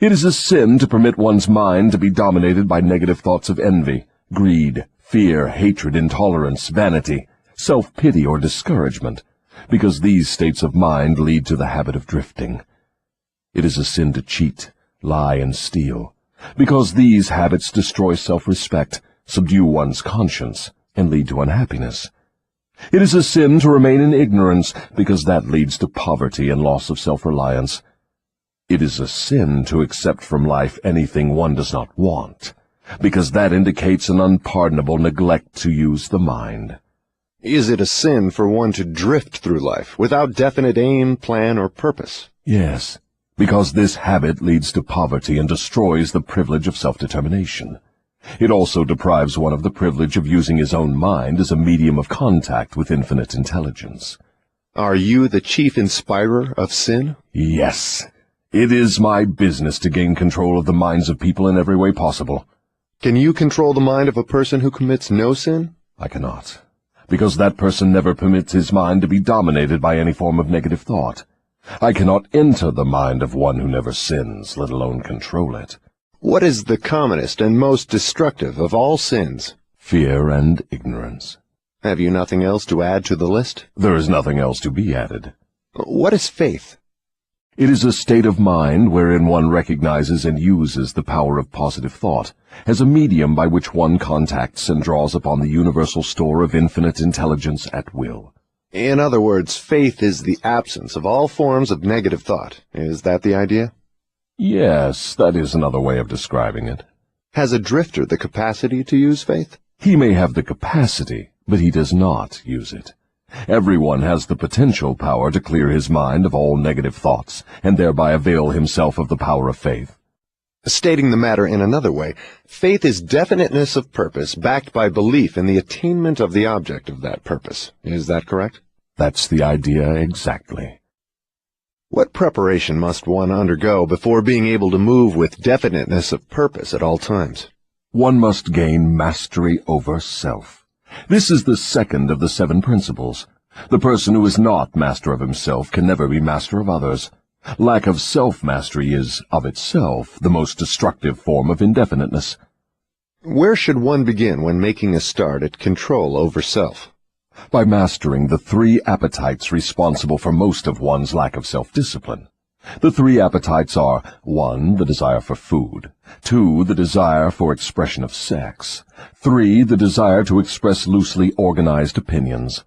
It is a sin to permit one's mind to be dominated by negative thoughts of envy, greed, fear, hatred, intolerance, vanity, self-pity, or discouragement, because these states of mind lead to the habit of drifting. It is a sin to cheat, lie, and steal, because these habits destroy self-respect, subdue one's conscience, and lead to unhappiness. It is a sin to remain in ignorance, because that leads to poverty and loss of self-reliance. It is a sin to accept from life anything one does not want, because that indicates an unpardonable neglect to use the mind. Is it a sin for one to drift through life without definite aim, plan, or purpose? Yes, because this habit leads to poverty and destroys the privilege of self-determination. It also deprives one of the privilege of using his own mind as a medium of contact with infinite intelligence. Are you the chief inspirer of sin? Yes. It is my business to gain control of the minds of people in every way possible. Can you control the mind of a person who commits no sin? I cannot, because that person never permits his mind to be dominated by any form of negative thought. I cannot enter the mind of one who never sins, let alone control it. What is the commonest and most destructive of all sins? Fear and ignorance. Have you nothing else to add to the list? There is nothing else to be added. What is faith? It is a state of mind wherein one recognizes and uses the power of positive thought as a medium by which one contacts and draws upon the universal store of infinite intelligence at will. In other words, faith is the absence of all forms of negative thought. Is that the idea? Yes, that is another way of describing it. Has a drifter the capacity to use faith? He may have the capacity, but he does not use it. Everyone has the potential power to clear his mind of all negative thoughts, and thereby avail himself of the power of faith. Stating the matter in another way, faith is definiteness of purpose backed by belief in the attainment of the object of that purpose. Is that correct? That's the idea exactly. What preparation must one undergo before being able to move with definiteness of purpose at all times? One must gain mastery over self. This is the second of the 7 principles. The person who is not master of himself can never be master of others. Lack of self-mastery is, of itself, the most destructive form of indefiniteness. Where should one begin when making a start at control over self? By mastering the 3 appetites responsible for most of one's lack of self-discipline. The 3 appetites are 1. The desire for food, 2. The desire for expression of sex, 3. The desire to express loosely organized opinions.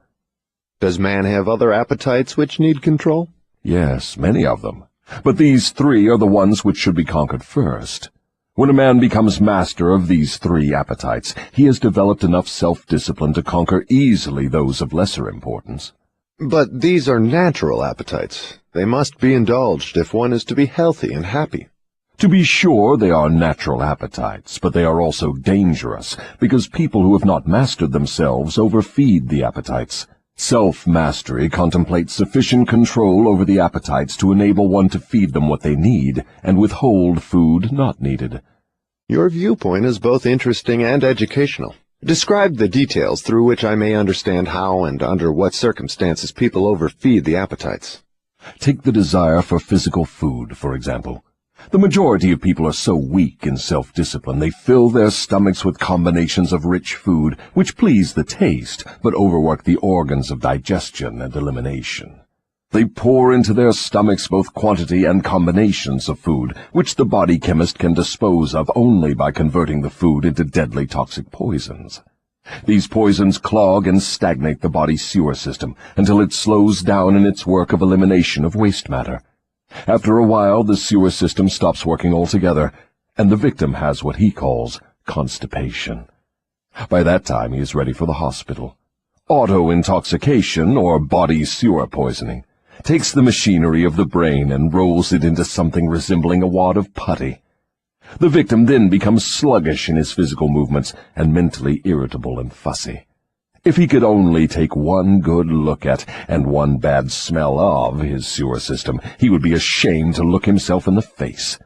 Does man have other appetites which need control? Yes, many of them. But these 3 are the ones which should be conquered first. When a man becomes master of these 3 appetites, he has developed enough self-discipline to conquer easily those of lesser importance. But these are natural appetites. They must be indulged if one is to be healthy and happy. To be sure, they are natural appetites, but they are also dangerous, because people who have not mastered themselves overfeed the appetites. Self-mastery contemplates sufficient control over the appetites to enable one to feed them what they need and withhold food not needed. Your viewpoint is both interesting and educational. Describe the details through which I may understand how and under what circumstances people overfeed the appetites. Take the desire for physical food, for example. The majority of people are so weak in self-discipline they fill their stomachs with combinations of rich food which please the taste but overwork the organs of digestion and elimination. They pour into their stomachs both quantity and combinations of food, which the body chemist can dispose of only by converting the food into deadly toxic poisons. These poisons clog and stagnate the body's sewer system until it slows down in its work of elimination of waste matter. After a while, the sewer system stops working altogether, and the victim has what he calls constipation. By that time, he is ready for the hospital. Auto-intoxication, or body sewer poisoning, takes the machinery of the brain and rolls it into something resembling a wad of putty. The victim then becomes sluggish in his physical movements and mentally irritable and fussy. If he could only take one good look at and one bad smell of his sewer system, he would be ashamed to look himself in the face.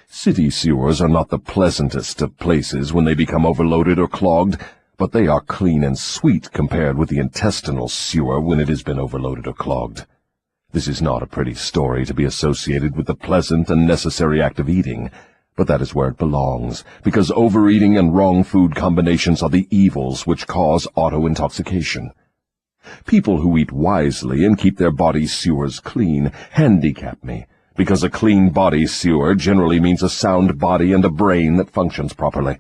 City sewers are not the pleasantest of places when they become overloaded or clogged, but they are clean and sweet compared with the intestinal sewer when it has been overloaded or clogged. This is not a pretty story to be associated with the pleasant and necessary act of eating, but that is where it belongs, because overeating and wrong food combinations are the evils which cause auto-intoxication. People who eat wisely and keep their body sewers clean handicap me, because a clean body sewer generally means a sound body and a brain that functions properly.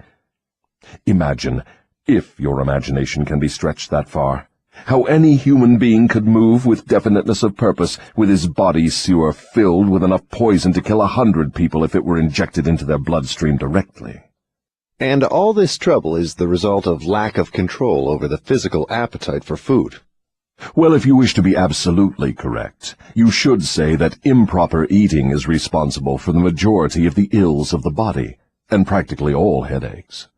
Imagine, if your imagination can be stretched that far, how any human being could move with definiteness of purpose with his body sewer filled with enough poison to kill 100 people if it were injected into their bloodstream directly. And all this trouble is the result of lack of control over the physical appetite for food. Well, if you wish to be absolutely correct, you should say that improper eating is responsible for the majority of the ills of the body, and practically all headaches.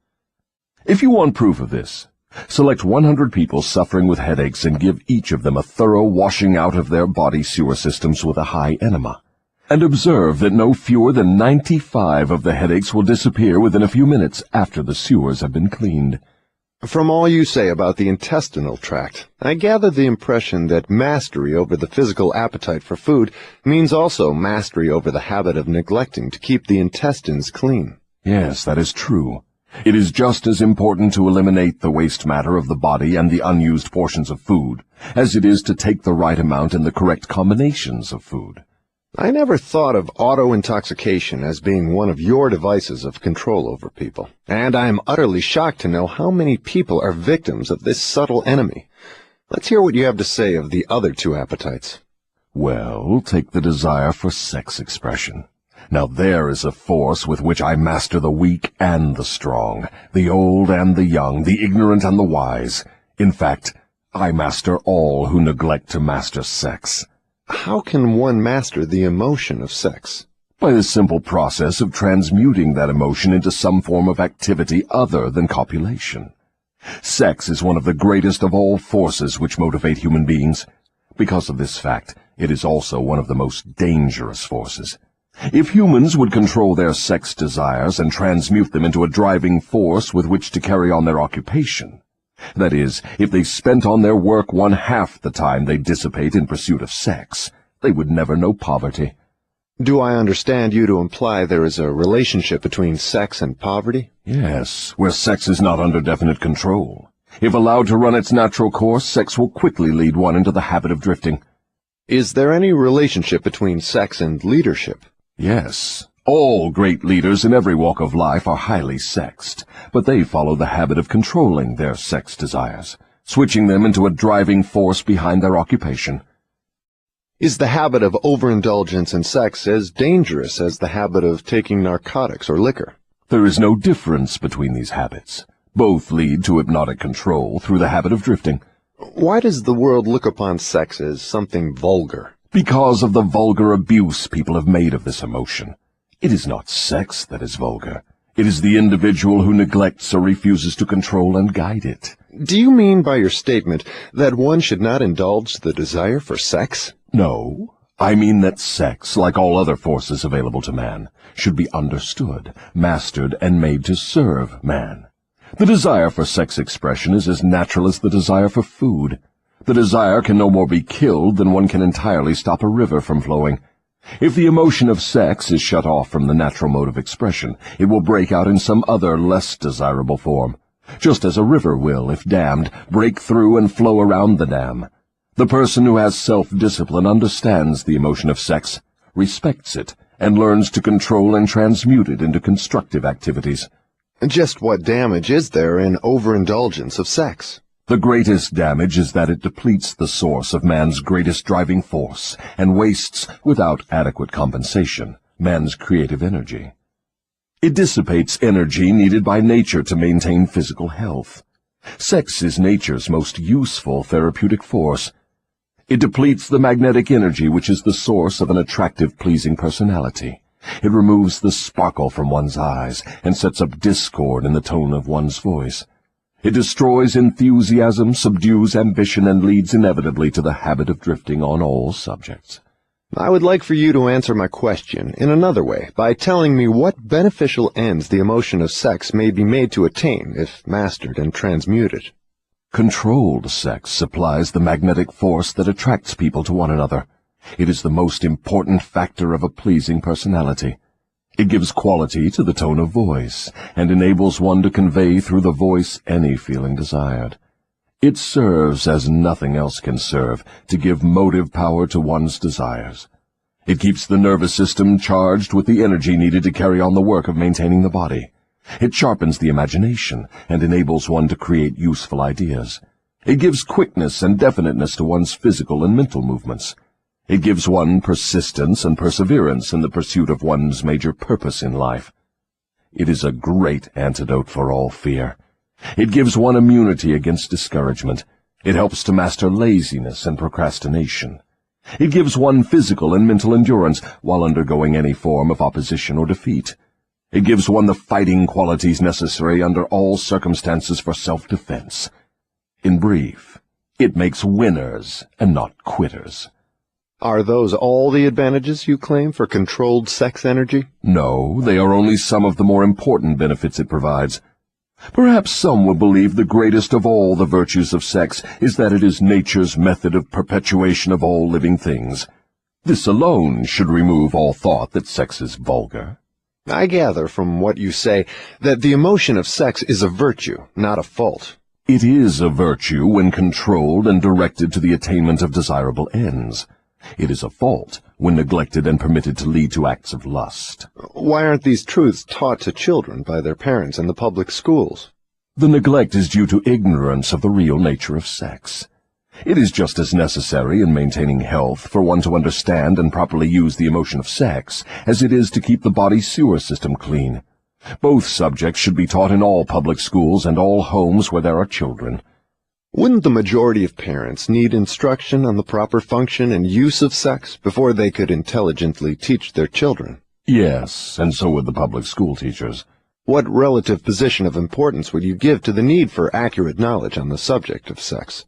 If you want proof of this, select 100 people suffering with headaches and give each of them a thorough washing out of their body sewer systems with a high enema, and observe that no fewer than 95 of the headaches will disappear within a few minutes after the sewers have been cleaned. From all you say about the intestinal tract, I gather the impression that mastery over the physical appetite for food means also mastery over the habit of neglecting to keep the intestines clean. Yes, that is true. It is just as important to eliminate the waste matter of the body and the unused portions of food as it is to take the right amount and the correct combinations of food. I never thought of auto-intoxication as being one of your devices of control over people, and I am utterly shocked to know how many people are victims of this subtle enemy. Let's hear what you have to say of the other two appetites. Well, take the desire for sex expression. Now there is a force with which I master the weak and the strong, the old and the young, the ignorant and the wise. In fact, I master all who neglect to master sex. How can one master the emotion of sex? By the simple process of transmuting that emotion into some form of activity other than copulation. Sex is one of the greatest of all forces which motivate human beings. Because of this fact, it is also one of the most dangerous forces. If humans would control their sex desires and transmute them into a driving force with which to carry on their occupation, that is, if they spent on their work 1/2 the time they dissipate in pursuit of sex, they would never know poverty. Do I understand you to imply there is a relationship between sex and poverty? Yes, where sex is not under definite control. If allowed to run its natural course, sex will quickly lead one into the habit of drifting. Is there any relationship between sex and leadership? Yes. All great leaders in every walk of life are highly sexed, but they follow the habit of controlling their sex desires, switching them into a driving force behind their occupation. Is the habit of overindulgence in sex as dangerous as the habit of taking narcotics or liquor? There is no difference between these habits. Both lead to hypnotic control through the habit of drifting. Why does the world look upon sex as something vulgar? Because of the vulgar abuse people have made of this emotion. It is not sex that is vulgar. It is the individual who neglects or refuses to control and guide it. Do you mean by your statement that one should not indulge the desire for sex? No, I mean that sex, like all other forces available to man, should be understood, mastered, and made to serve man. The desire for sex expression is as natural as the desire for food. The desire can no more be killed than one can entirely stop a river from flowing. If the emotion of sex is shut off from the natural mode of expression, it will break out in some other less desirable form, just as a river will, if dammed, break through and flow around the dam. The person who has self-discipline understands the emotion of sex, respects it, and learns to control and transmute it into constructive activities. Just what damage is there in overindulgence of sex? The greatest damage is that it depletes the source of man's greatest driving force and wastes, without adequate compensation, man's creative energy. It dissipates energy needed by nature to maintain physical health. Sex is nature's most useful therapeutic force. It depletes the magnetic energy which is the source of an attractive, pleasing personality. It removes the sparkle from one's eyes and sets up discord in the tone of one's voice. It destroys enthusiasm, subdues ambition, and leads inevitably to the habit of drifting on all subjects. I would like for you to answer my question in another way by telling me what beneficial ends the emotion of sex may be made to attain if mastered and transmuted. Controlled sex supplies the magnetic force that attracts people to one another. It is the most important factor of a pleasing personality. It gives quality to the tone of voice, and enables one to convey through the voice any feeling desired. It serves, as nothing else can serve, to give motive power to one's desires. It keeps the nervous system charged with the energy needed to carry on the work of maintaining the body. It sharpens the imagination, and enables one to create useful ideas. It gives quickness and definiteness to one's physical and mental movements. It gives one persistence and perseverance in the pursuit of one's major purpose in life. It is a great antidote for all fear. It gives one immunity against discouragement. It helps to master laziness and procrastination. It gives one physical and mental endurance while undergoing any form of opposition or defeat. It gives one the fighting qualities necessary under all circumstances for self-defense. In brief, it makes winners and not quitters. Are those all the advantages you claim for controlled sex energy? No, they are only some of the more important benefits it provides. Perhaps some will believe the greatest of all the virtues of sex is that it is nature's method of perpetuation of all living things. This alone should remove all thought that sex is vulgar. I gather from what you say that the emotion of sex is a virtue, not a fault. It is a virtue when controlled and directed to the attainment of desirable ends. It is a fault when neglected and permitted to lead to acts of lust. Why aren't these truths taught to children by their parents in the public schools? The neglect is due to ignorance of the real nature of sex. It is just as necessary in maintaining health for one to understand and properly use the emotion of sex as it is to keep the body's sewer system clean. Both subjects should be taught in all public schools and all homes where there are children. Wouldn't the majority of parents need instruction on the proper function and use of sex before they could intelligently teach their children? Yes, and so would the public school teachers. What relative position of importance would you give to the need for accurate knowledge on the subject of sex?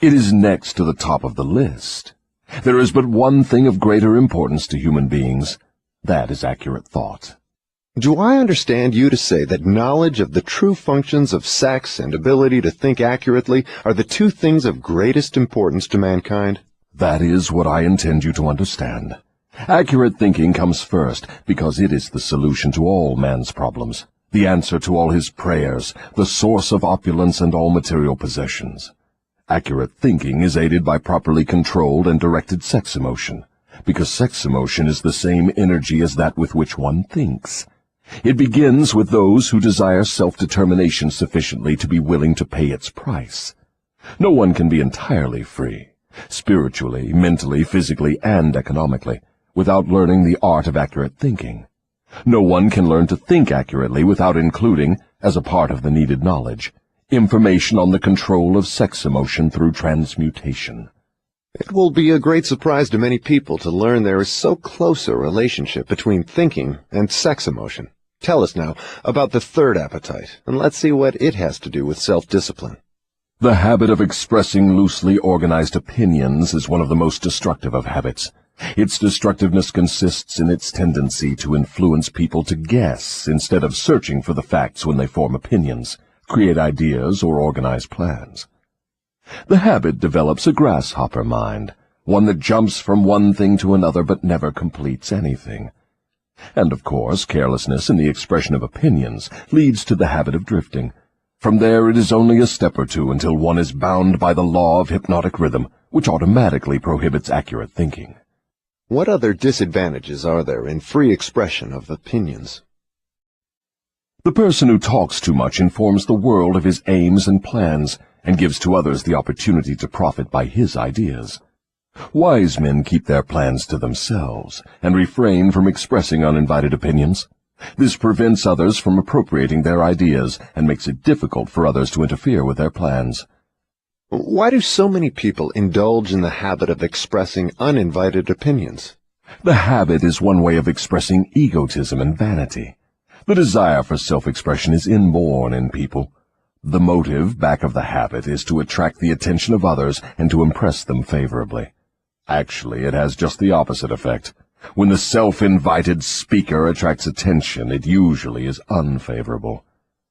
It is next to the top of the list. There is but one thing of greater importance to human beings. That is accurate thought. Do I understand you to say that knowledge of the true functions of sex and ability to think accurately are the two things of greatest importance to mankind? That is what I intend you to understand. Accurate thinking comes first because it is the solution to all man's problems, the answer to all his prayers, the source of opulence and all material possessions. Accurate thinking is aided by properly controlled and directed sex emotion, because sex emotion is the same energy as that with which one thinks. It begins with those who desire self-determination sufficiently to be willing to pay its price. No one can be entirely free, spiritually, mentally, physically, and economically, without learning the art of accurate thinking. No one can learn to think accurately without including, as a part of the needed knowledge, information on the control of sex emotion through transmutation. It will be a great surprise to many people to learn there is so close a relationship between thinking and sex emotion. Tell us now about the third appetite, and let's see what it has to do with self-discipline. The habit of expressing loosely organized opinions is one of the most destructive of habits. Its destructiveness consists in its tendency to influence people to guess instead of searching for the facts when they form opinions, create ideas, or organize plans. The habit develops a grasshopper mind, one that jumps from one thing to another but never completes anything. And, of course, carelessness in the expression of opinions leads to the habit of drifting. From there it is only a step or two until one is bound by the law of hypnotic rhythm, which automatically prohibits accurate thinking. What other disadvantages are there in free expression of opinions? The person who talks too much informs the world of his aims and plans, and gives to others the opportunity to profit by his ideas. Wise men keep their plans to themselves, and refrain from expressing uninvited opinions. This prevents others from appropriating their ideas, and makes it difficult for others to interfere with their plans. Why do so many people indulge in the habit of expressing uninvited opinions? The habit is one way of expressing egotism and vanity. The desire for self-expression is inborn in people. The motive back of the habit is to attract the attention of others and to impress them favorably. Actually, it has just the opposite effect. When the self-invited speaker attracts attention, it usually is unfavorable.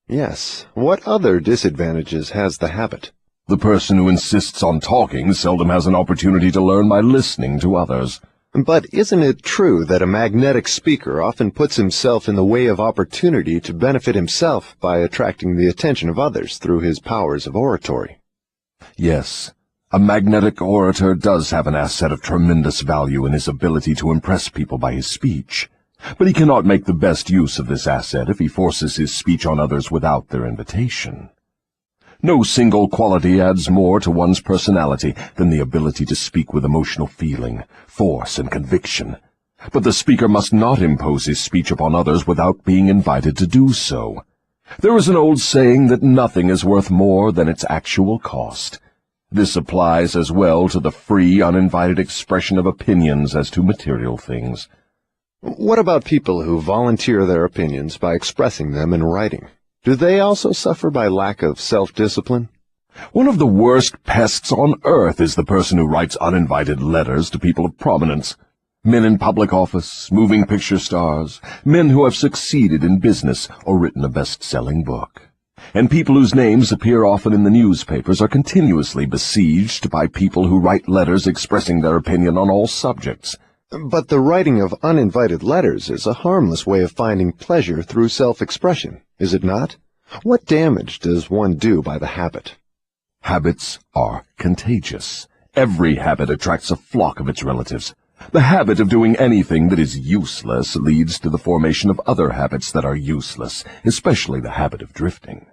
Yes. What other disadvantages has the habit? The person who insists on talking seldom has an opportunity to learn by listening to others. But isn't it true that a magnetic speaker often puts himself in the way of opportunity to benefit himself by attracting the attention of others through his powers of oratory? Yes, a magnetic orator does have an asset of tremendous value in his ability to impress people by his speech. But he cannot make the best use of this asset if he forces his speech on others without their invitation. No single quality adds more to one's personality than the ability to speak with emotional feeling, force, and conviction. But the speaker must not impose his speech upon others without being invited to do so. There is an old saying that nothing is worth more than its actual cost. This applies as well to the free, uninvited expression of opinions as to material things. What about people who volunteer their opinions by expressing them in writing? Do they also suffer by lack of self-discipline? One of the worst pests on earth is the person who writes uninvited letters to people of prominence. Men in public office, moving picture stars, men who have succeeded in business or written a best-selling book. And people whose names appear often in the newspapers are continuously besieged by people who write letters expressing their opinion on all subjects. But the writing of uninvited letters is a harmless way of finding pleasure through self-expression, is it not? What damage does one do by the habit? Habits are contagious. Every habit attracts a flock of its relatives. The habit of doing anything that is useless leads to the formation of other habits that are useless, especially the habit of drifting.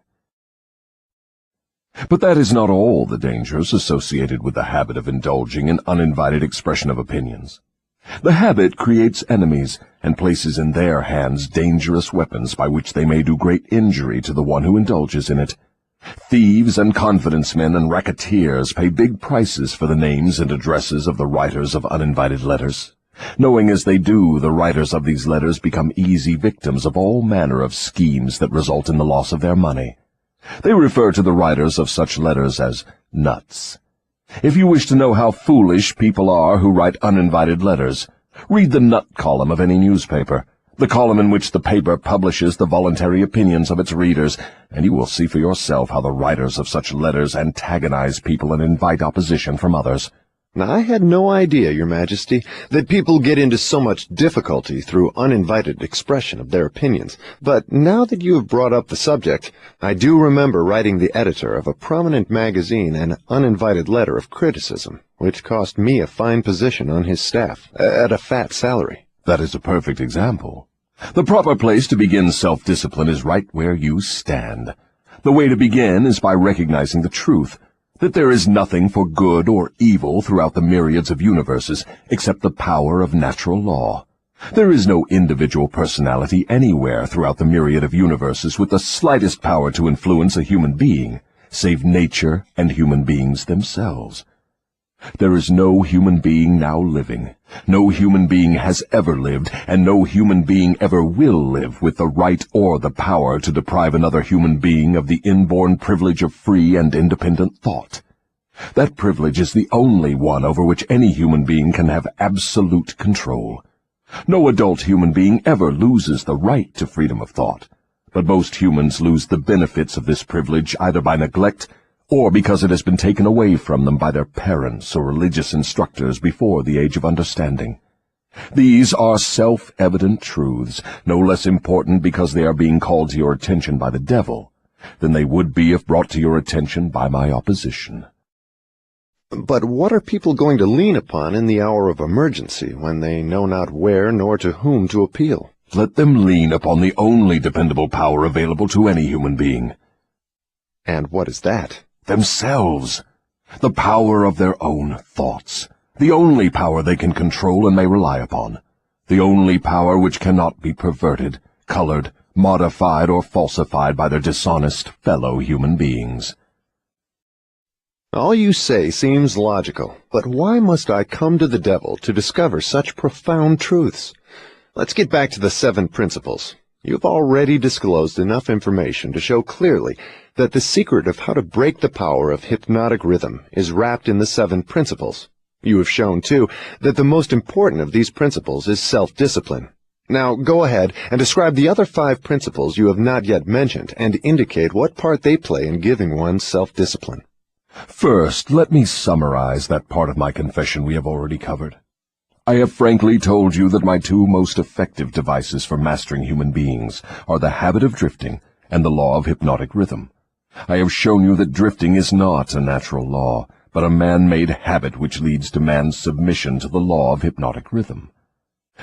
But that is not all the dangers associated with the habit of indulging in uninvited expression of opinions. The habit creates enemies and places in their hands dangerous weapons by which they may do great injury to the one who indulges in it. Thieves and confidence men and racketeers pay big prices for the names and addresses of the writers of uninvited letters. Knowing as they do, the writers of these letters become easy victims of all manner of schemes that result in the loss of their money. They refer to the writers of such letters as nuts. If you wish to know how foolish people are who write uninvited letters, read the nut column of any newspaper, the column in which the paper publishes the voluntary opinions of its readers, and you will see for yourself how the writers of such letters antagonize people and invite opposition from others. Now, I had no idea, Your Majesty, that people get into so much difficulty through uninvited expression of their opinions. But now that you have brought up the subject, I do remember writing the editor of a prominent magazine an uninvited letter of criticism, which cost me a fine position on his staff, at a fat salary. That is a perfect example. The proper place to begin self-discipline is right where you stand. The way to begin is by recognizing the truth, that there is nothing for good or evil throughout the myriads of universes except the power of natural law. There is no individual personality anywhere throughout the myriad of universes with the slightest power to influence a human being, save nature and human beings themselves. There is no human being now living, no human being has ever lived, and no human being ever will live with the right or the power to deprive another human being of the inborn privilege of free and independent thought. That privilege is the only one over which any human being can have absolute control. No adult human being ever loses the right to freedom of thought, but most humans lose the benefits of this privilege either by neglect or because it has been taken away from them by their parents or religious instructors before the age of understanding. These are self-evident truths, no less important because they are being called to your attention by the devil, than they would be if brought to your attention by my opposition. But what are people going to lean upon in the hour of emergency, when they know not where nor to whom to appeal? Let them lean upon the only dependable power available to any human being. And what is that? Themselves. The power of their own thoughts. The only power they can control and may rely upon. The only power which cannot be perverted, colored, modified, or falsified by their dishonest fellow human beings. All you say seems logical, but why must I come to the devil to discover such profound truths? Let's get back to the 7 principles. You've already disclosed enough information to show clearly that the secret of how to break the power of hypnotic rhythm is wrapped in the 7 principles. You have shown, too, that the most important of these principles is self-discipline. Now, go ahead and describe the other 5 principles you have not yet mentioned and indicate what part they play in giving one self-discipline. First, let me summarize that part of my confession we have already covered. I have frankly told you that my 2 most effective devices for mastering human beings are the habit of drifting and the law of hypnotic rhythm. I have shown you that drifting is not a natural law, but a man-made habit which leads to man's submission to the law of hypnotic rhythm.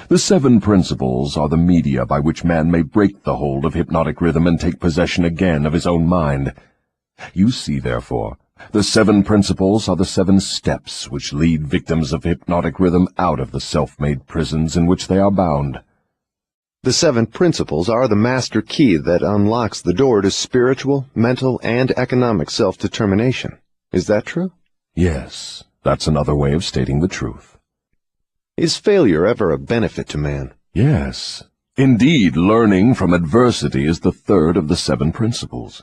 The 7 principles are the media by which man may break the hold of hypnotic rhythm and take possession again of his own mind. You see, therefore, the 7 principles are the 7 steps which lead victims of hypnotic rhythm out of the self-made prisons in which they are bound. The 7 principles are the master key that unlocks the door to spiritual, mental, and economic self-determination. Is that true? Yes, that's another way of stating the truth. Is failure ever a benefit to man? Yes. Indeed, learning from adversity is the 3rd of the 7 principles.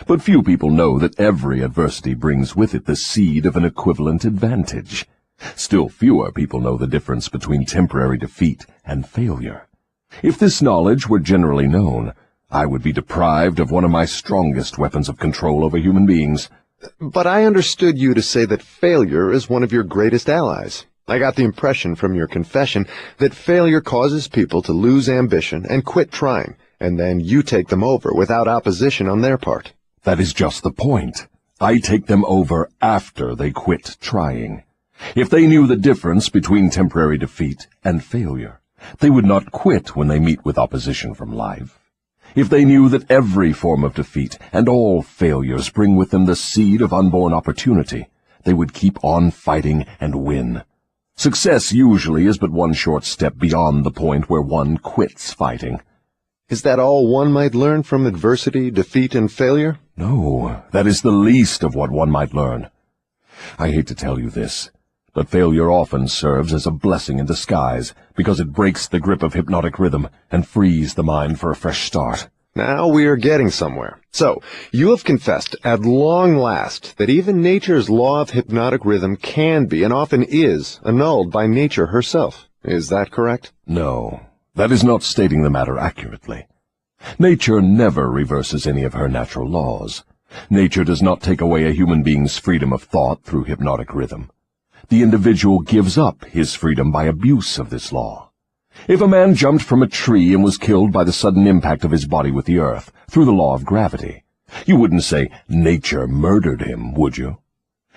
But few people know that every adversity brings with it the seed of an equivalent advantage. Still fewer people know the difference between temporary defeat and failure. If this knowledge were generally known, I would be deprived of one of my strongest weapons of control over human beings. But I understood you to say that failure is one of your greatest allies. I got the impression from your confession that failure causes people to lose ambition and quit trying, and then you take them over without opposition on their part. That is just the point. I take them over after they quit trying. If they knew the difference between temporary defeat and failure, they would not quit when they meet with opposition from life. If they knew that every form of defeat and all failures bring with them the seed of unborn opportunity, they would keep on fighting and win. Success usually is but one short step beyond the point where one quits fighting. Is that all one might learn from adversity, defeat, and failure? No, that is the least of what one might learn. I hate to tell you this, but failure often serves as a blessing in disguise, because it breaks the grip of hypnotic rhythm and frees the mind for a fresh start. Now we are getting somewhere. So, you have confessed at long last that even nature's law of hypnotic rhythm can be, and often is, annulled by nature herself. Is that correct? No, that is not stating the matter accurately. Nature never reverses any of her natural laws. Nature does not take away a human being's freedom of thought through hypnotic rhythm. The individual gives up his freedom by abuse of this law. If a man jumped from a tree and was killed by the sudden impact of his body with the earth, through the law of gravity, you wouldn't say nature murdered him, would you?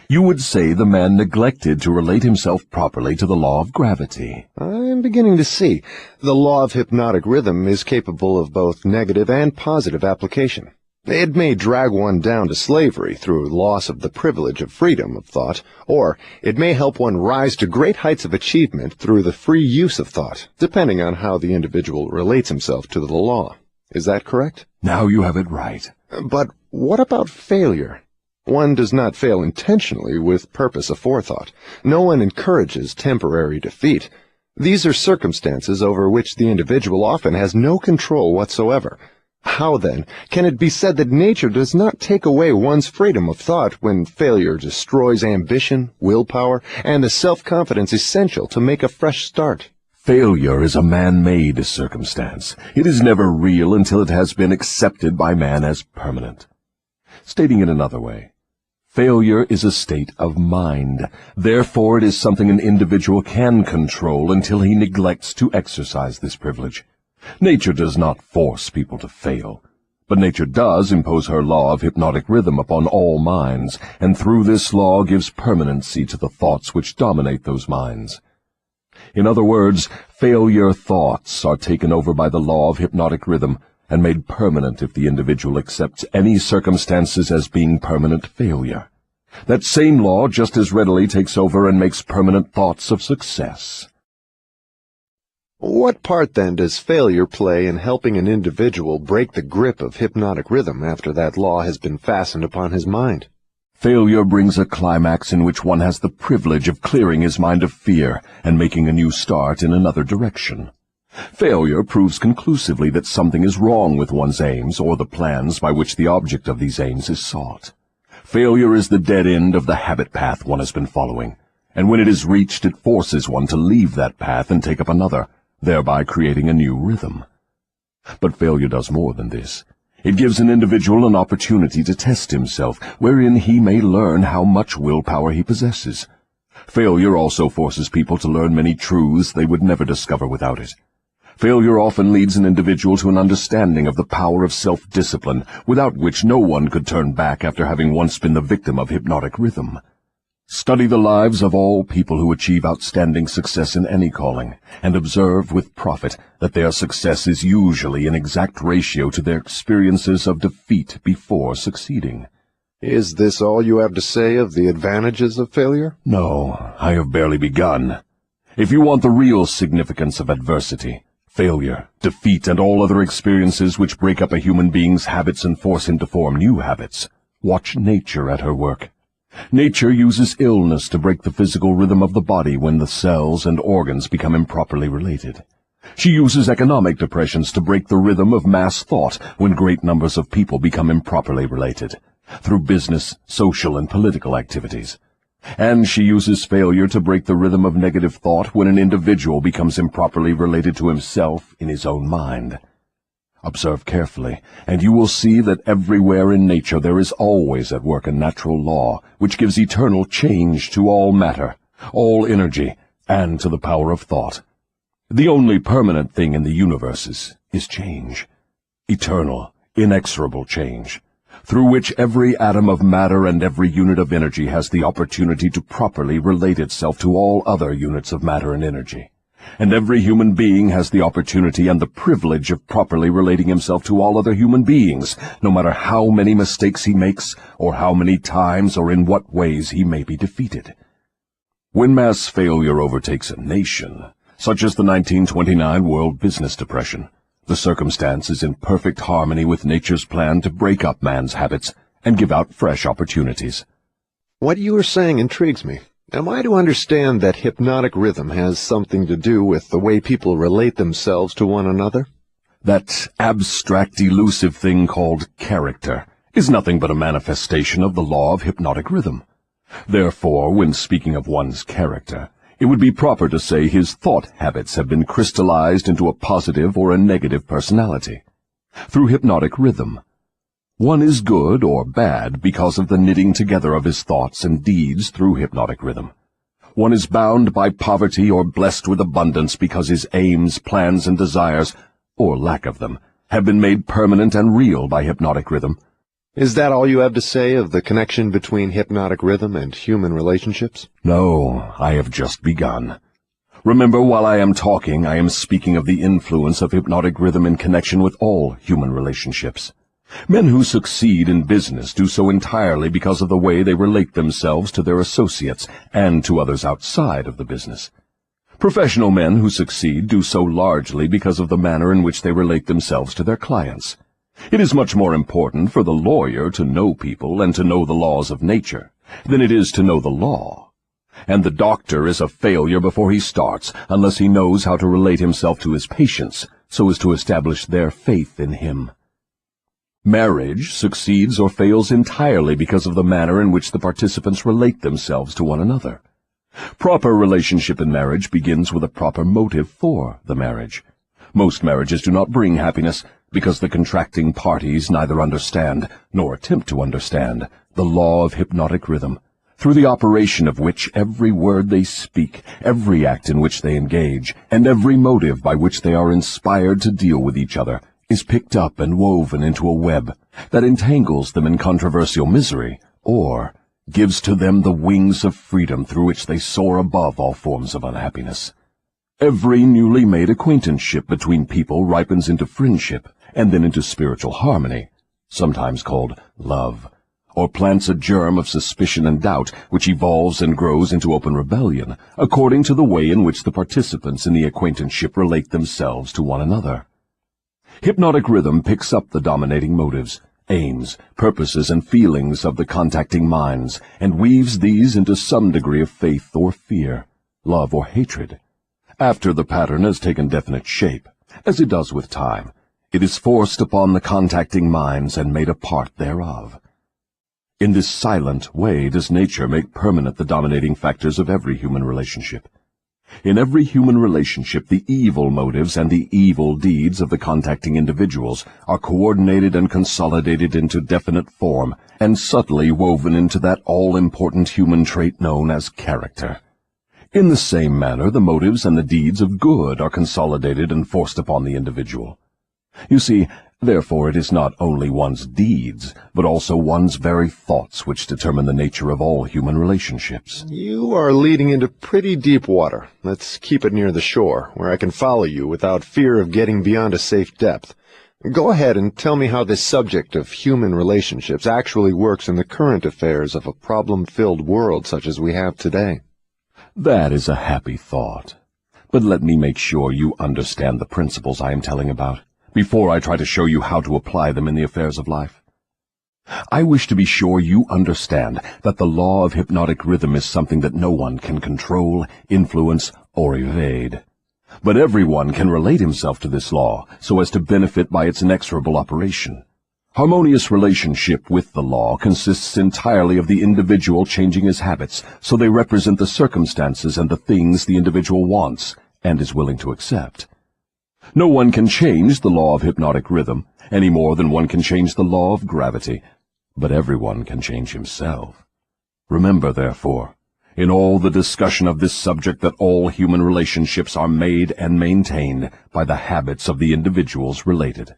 You would say the man neglected to relate himself properly to the law of gravity. I'm beginning to see. The law of hypnotic rhythm is capable of both negative and positive application. It may drag one down to slavery through loss of the privilege of freedom of thought, or it may help one rise to great heights of achievement through the free use of thought, depending on how the individual relates himself to the law. Is that correct? Now you have it right. But what about failure? One does not fail intentionally with purpose aforethought. No one encourages temporary defeat. These are circumstances over which the individual often has no control whatsoever. How, then, can it be said that nature does not take away one's freedom of thought when failure destroys ambition, willpower, and the self-confidence essential to make a fresh start? Failure is a man-made circumstance. It is never real until it has been accepted by man as permanent. Stating it another way, failure is a state of mind. Therefore, it is something an individual can control until he neglects to exercise this privilege. Nature does not force people to fail, But nature does impose her law of hypnotic rhythm upon all minds, and through this law gives permanency to the thoughts which dominate those minds. In other words, failure thoughts are taken over by the law of hypnotic rhythm and made permanent if the individual accepts any circumstances as being permanent failure. That same law just as readily takes over and makes permanent thoughts of success. What part, then, does failure play in helping an individual break the grip of hypnotic rhythm after that law has been fastened upon his mind? Failure brings a climax in which one has the privilege of clearing his mind of fear and making a new start in another direction. Failure proves conclusively that something is wrong with one's aims or the plans by which the object of these aims is sought. Failure is the dead end of the habit path one has been following, and when it is reached, it forces one to leave that path and take up another, thereby creating a new rhythm. But failure does more than this. It gives an individual an opportunity to test himself, wherein he may learn how much willpower he possesses. Failure also forces people to learn many truths they would never discover without it. Failure often leads an individual to an understanding of the power of self-discipline, without which no one could turn back after having once been the victim of hypnotic rhythm. Study the lives of all people who achieve outstanding success in any calling, and observe with profit that their success is usually in exact ratio to their experiences of defeat before succeeding. Is this all you have to say of the advantages of failure? No, I have barely begun. If you want the real significance of adversity, failure, defeat, and all other experiences which break up a human being's habits and force him to form new habits, watch nature at her work. Nature uses illness to break the physical rhythm of the body when the cells and organs become improperly related. She uses economic depressions to break the rhythm of mass thought when great numbers of people become improperly related, through business, social, and political activities. And she uses failure to break the rhythm of negative thought when an individual becomes improperly related to himself in his own mind. Observe carefully, and you will see that everywhere in nature there is always at work a natural law which gives eternal change to all matter, all energy, and to the power of thought. The only permanent thing in the universe is change, eternal, inexorable change, through which every atom of matter and every unit of energy has the opportunity to properly relate itself to all other units of matter and energy. And every human being has the opportunity and the privilege of properly relating himself to all other human beings, no matter how many mistakes he makes, or how many times or in what ways he may be defeated. When mass failure overtakes a nation, such as the 1929 World Business Depression, the circumstance is in perfect harmony with nature's plan to break up man's habits and give out fresh opportunities. What you are saying intrigues me. Am I to understand that hypnotic rhythm has something to do with the way people relate themselves to one another? That abstract, elusive thing called character is nothing but a manifestation of the law of hypnotic rhythm. Therefore, when speaking of one's character, it would be proper to say his thought habits have been crystallized into a positive or a negative personality. Through hypnotic rhythm, one is good or bad because of the knitting together of his thoughts and deeds through hypnotic rhythm. One is bound by poverty or blessed with abundance because his aims, plans, and desires, or lack of them, have been made permanent and real by hypnotic rhythm. Is that all you have to say of the connection between hypnotic rhythm and human relationships? No, I have just begun. Remember, while I am talking, I am speaking of the influence of hypnotic rhythm in connection with all human relationships. Men who succeed in business do so entirely because of the way they relate themselves to their associates and to others outside of the business. Professional men who succeed do so largely because of the manner in which they relate themselves to their clients. It is much more important for the lawyer to know people and to know the laws of nature than it is to know the law. And the doctor is a failure before he starts unless he knows how to relate himself to his patients so as to establish their faith in him. Marriage succeeds or fails entirely because of the manner in which the participants relate themselves to one another. Proper relationship in marriage begins with a proper motive for the marriage. Most marriages do not bring happiness because the contracting parties neither understand, nor attempt to understand, the law of hypnotic rhythm, through the operation of which every word they speak, every act in which they engage, and every motive by which they are inspired to deal with each other, is picked up and woven into a web that entangles them in controversial misery, or gives to them the wings of freedom through which they soar above all forms of unhappiness. Every newly made acquaintanceship between people ripens into friendship and then into spiritual harmony, sometimes called love, or plants a germ of suspicion and doubt which evolves and grows into open rebellion, according to the way in which the participants in the acquaintanceship relate themselves to one another. Hypnotic rhythm picks up the dominating motives, aims, purposes, and feelings of the contacting minds, and weaves these into some degree of faith or fear, love or hatred. After the pattern has taken definite shape, as it does with time, it is forced upon the contacting minds and made a part thereof. In this silent way does nature make permanent the dominating factors of every human relationship. In every human relationship, the evil motives and the evil deeds of the contacting individuals are coordinated and consolidated into definite form and subtly woven into that all-important human trait known as character. In the same manner, the motives and the deeds of good are consolidated and forced upon the individual. You see, therefore, it is not only one's deeds, but also one's very thoughts which determine the nature of all human relationships. You are leading into pretty deep water. Let's keep it near the shore, where I can follow you without fear of getting beyond a safe depth. Go ahead and tell me how this subject of human relationships actually works in the current affairs of a problem-filled world such as we have today. That is a happy thought. But let me make sure you understand the principles I am telling about, before I try to show you how to apply them in the affairs of life. I wish to be sure you understand that the law of hypnotic rhythm is something that no one can control, influence, or evade. But everyone can relate himself to this law so as to benefit by its inexorable operation. Harmonious relationship with the law consists entirely of the individual changing his habits so they represent the circumstances and the things the individual wants and is willing to accept. No one can change the law of hypnotic rhythm any more than one can change the law of gravity, but everyone can change himself. Remember, therefore, in all the discussion of this subject that all human relationships are made and maintained by the habits of the individuals related.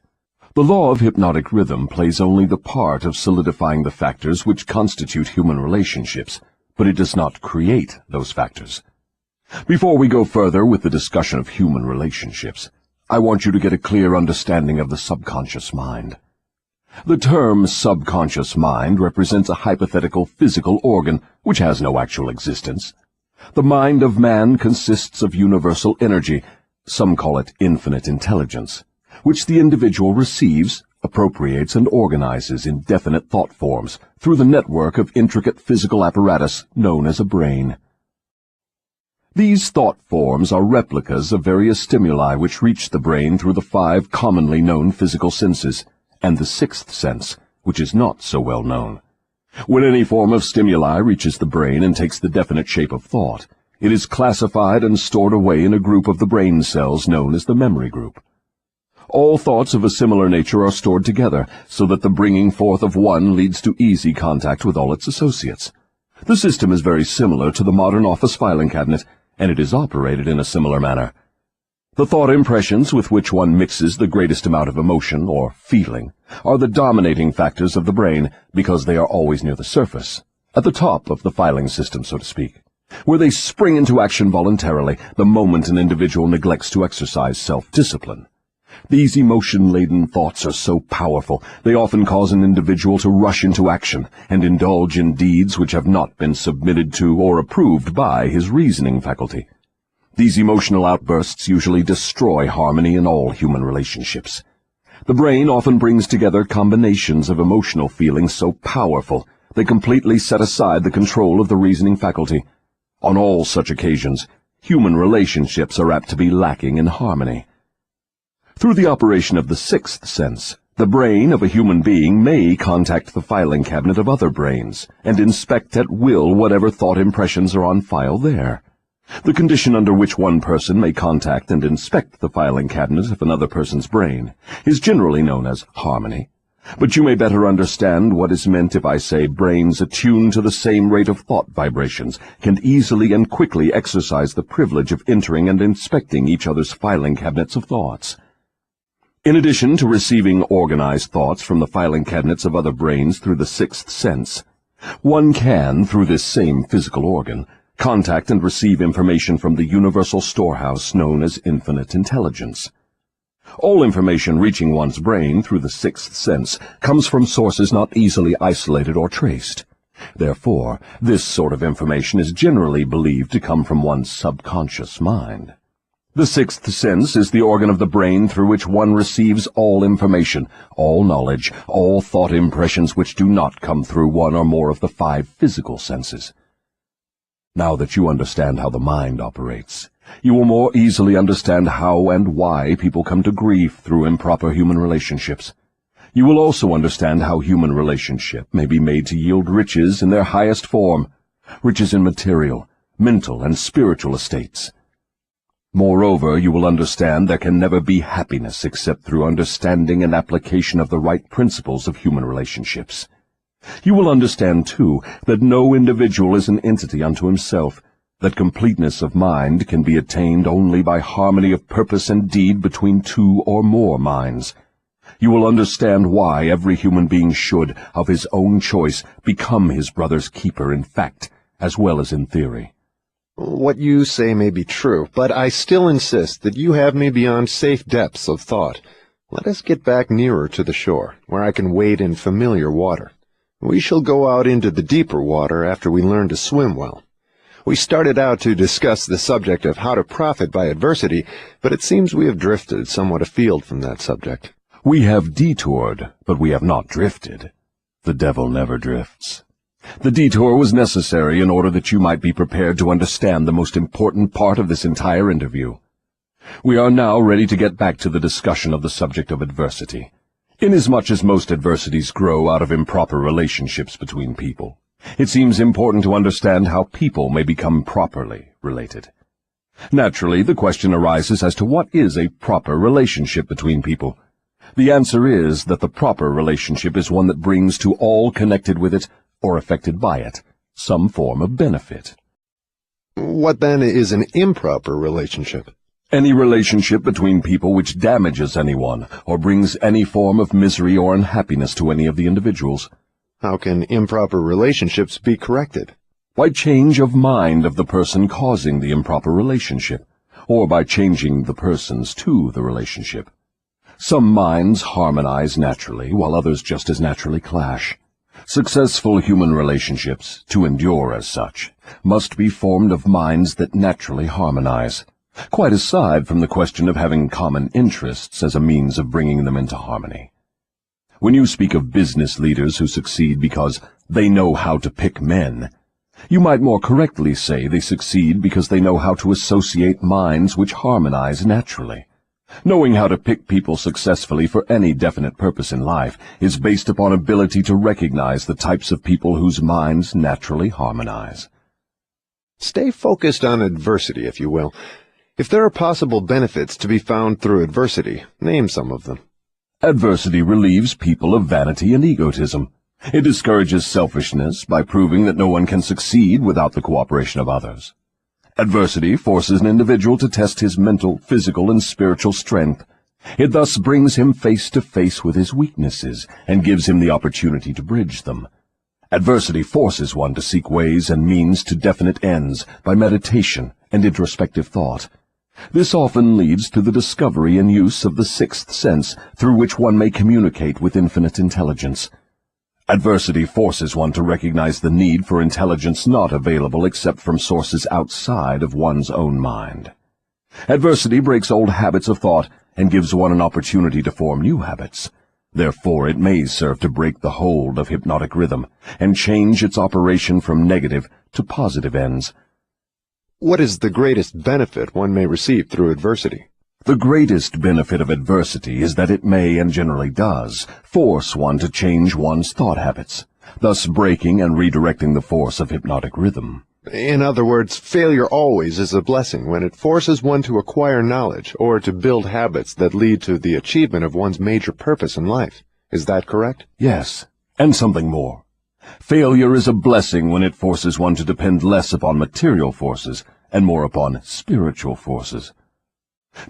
The law of hypnotic rhythm plays only the part of solidifying the factors which constitute human relationships, but it does not create those factors. Before we go further with the discussion of human relationships, I want you to get a clear understanding of the subconscious mind. The term subconscious mind represents a hypothetical physical organ which has no actual existence. The mind of man consists of universal energy, some call it infinite intelligence, which the individual receives, appropriates, and organizes in definite thought forms through the network of intricate physical apparatus known as a brain. These thought forms are replicas of various stimuli which reach the brain through the 5 commonly known physical senses, and the 6th sense, which is not so well known. When any form of stimuli reaches the brain and takes the definite shape of thought, it is classified and stored away in a group of the brain cells known as the memory group. All thoughts of a similar nature are stored together, so that the bringing forth of one leads to easy contact with all its associates. The system is very similar to the modern office filing cabinet, and it is operated in a similar manner. The thought impressions with which one mixes the greatest amount of emotion or feeling are the dominating factors of the brain because they are always near the surface, at the top of the filing system, so to speak, where they spring into action voluntarily the moment an individual neglects to exercise self-discipline. These emotion-laden thoughts are so powerful, they often cause an individual to rush into action and indulge in deeds which have not been submitted to or approved by his reasoning faculty. These emotional outbursts usually destroy harmony in all human relationships. The brain often brings together combinations of emotional feelings so powerful they completely set aside the control of the reasoning faculty. On all such occasions, human relationships are apt to be lacking in harmony. Through the operation of the 6th sense, the brain of a human being may contact the filing cabinet of other brains and inspect at will whatever thought impressions are on file there. The condition under which one person may contact and inspect the filing cabinet of another person's brain is generally known as harmony. But you may better understand what is meant if I say brains attuned to the same rate of thought vibrations can easily and quickly exercise the privilege of entering and inspecting each other's filing cabinets of thoughts. In addition to receiving organized thoughts from the filing cabinets of other brains through the sixth sense, one can, through this same physical organ, contact and receive information from the universal storehouse known as infinite intelligence. All information reaching one's brain through the sixth sense comes from sources not easily isolated or traced. Therefore, this sort of information is generally believed to come from one's subconscious mind. The sixth sense is the organ of the brain through which one receives all information, all knowledge, all thought impressions which do not come through one or more of the 5 physical senses. Now that you understand how the mind operates, you will more easily understand how and why people come to grief through improper human relationships. You will also understand how human relationship may be made to yield riches in their highest form, riches in material, mental, and spiritual estates. Moreover, you will understand there can never be happiness except through understanding and application of the right principles of human relationships. You will understand, too, that no individual is an entity unto himself, that completeness of mind can be attained only by harmony of purpose and deed between 2 or more minds. You will understand why every human being should, of his own choice, become his brother's keeper in fact, as well as in theory. What you say may be true, but I still insist that you have me beyond safe depths of thought. Let us get back nearer to the shore, where I can wade in familiar water. We shall go out into the deeper water after we learn to swim well. We started out to discuss the subject of how to profit by adversity, but it seems we have drifted somewhat afield from that subject. We have detoured, but we have not drifted. The devil never drifts. The detour was necessary in order that you might be prepared to understand the most important part of this entire interview. We are now ready to get back to the discussion of the subject of adversity. Inasmuch as most adversities grow out of improper relationships between people, it seems important to understand how people may become properly related. Naturally, the question arises as to what is a proper relationship between people. The answer is that the proper relationship is one that brings to all connected with it, or affected by it, some form of benefit. What then is an improper relationship? Any relationship between people which damages anyone, or brings any form of misery or unhappiness to any of the individuals. How can improper relationships be corrected? By change of mind of the person causing the improper relationship, or by changing the persons to the relationship. Some minds harmonize naturally, while others just as naturally clash. Successful human relationships, to endure as such, must be formed of minds that naturally harmonize, quite aside from the question of having common interests as a means of bringing them into harmony. When you speak of business leaders who succeed because they know how to pick men, you might more correctly say they succeed because they know how to associate minds which harmonize naturally. Knowing how to pick people successfully for any definite purpose in life is based upon ability to recognize the types of people whose minds naturally harmonize. Stay focused on adversity, if you will. If there are possible benefits to be found through adversity, name some of them. Adversity relieves people of vanity and egotism. It discourages selfishness by proving that no one can succeed without the cooperation of others. Adversity forces an individual to test his mental, physical, and spiritual strength. It thus brings him face to face with his weaknesses and gives him the opportunity to bridge them. Adversity forces one to seek ways and means to definite ends by meditation and introspective thought. This often leads to the discovery and use of the sixth sense through which one may communicate with infinite intelligence. Adversity forces one to recognize the need for intelligence not available except from sources outside of one's own mind. Adversity breaks old habits of thought and gives one an opportunity to form new habits. Therefore, it may serve to break the hold of hypnotic rhythm and change its operation from negative to positive ends. What is the greatest benefit one may receive through adversity? The greatest benefit of adversity is that it may, and generally does, force one to change one's thought habits, thus breaking and redirecting the force of hypnotic rhythm. In other words, failure always is a blessing when it forces one to acquire knowledge or to build habits that lead to the achievement of one's major purpose in life. Is that correct? Yes, and something more. Failure is a blessing when it forces one to depend less upon material forces and more upon spiritual forces.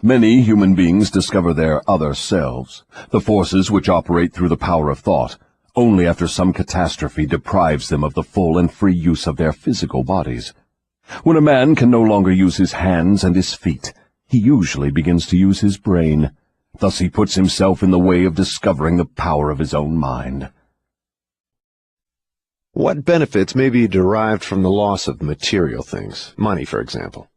Many human beings discover their other selves, the forces which operate through the power of thought, only after some catastrophe deprives them of the full and free use of their physical bodies. When a man can no longer use his hands and his feet, he usually begins to use his brain. Thus he puts himself in the way of discovering the power of his own mind. What benefits may be derived from the loss of material things, money, for example?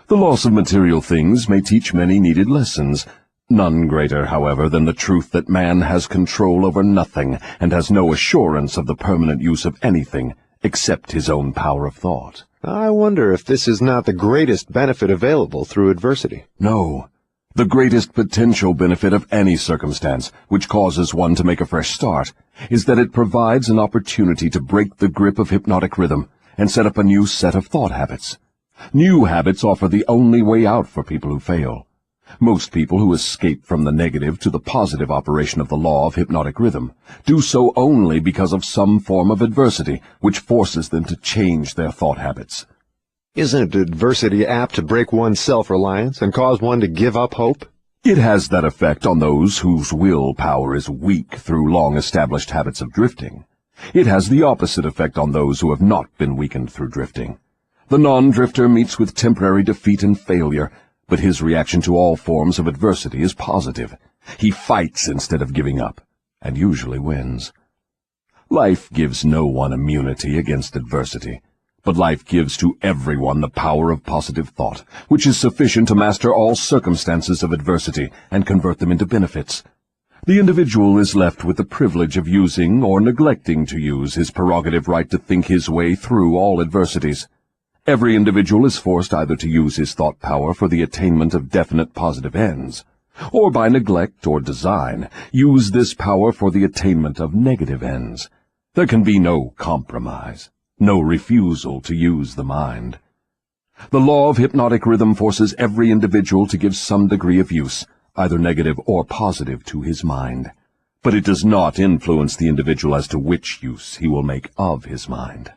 The loss of material things may teach many needed lessons, none greater, however, than the truth that man has control over nothing and has no assurance of the permanent use of anything except his own power of thought. I wonder if this is not the greatest benefit available through adversity. No. The greatest potential benefit of any circumstance which causes one to make a fresh start is that it provides an opportunity to break the grip of hypnotic rhythm and set up a new set of thought habits. New habits offer the only way out for people who fail. Most people who escape from the negative to the positive operation of the law of hypnotic rhythm do so only because of some form of adversity which forces them to change their thought habits. Isn't adversity apt to break one's self-reliance and cause one to give up hope? It has that effect on those whose willpower is weak through long-established habits of drifting. It has the opposite effect on those who have not been weakened through drifting. The non-drifter meets with temporary defeat and failure, but his reaction to all forms of adversity is positive. He fights instead of giving up, and usually wins. Life gives no one immunity against adversity, but life gives to everyone the power of positive thought, which is sufficient to master all circumstances of adversity and convert them into benefits. The individual is left with the privilege of using or neglecting to use his prerogative right to think his way through all adversities. Every individual is forced either to use his thought power for the attainment of definite positive ends, or by neglect or design, use this power for the attainment of negative ends. There can be no compromise, no refusal to use the mind. The law of hypnotic rhythm forces every individual to give some degree of use, either negative or positive, to his mind. But it does not influence the individual as to which use he will make of his mind.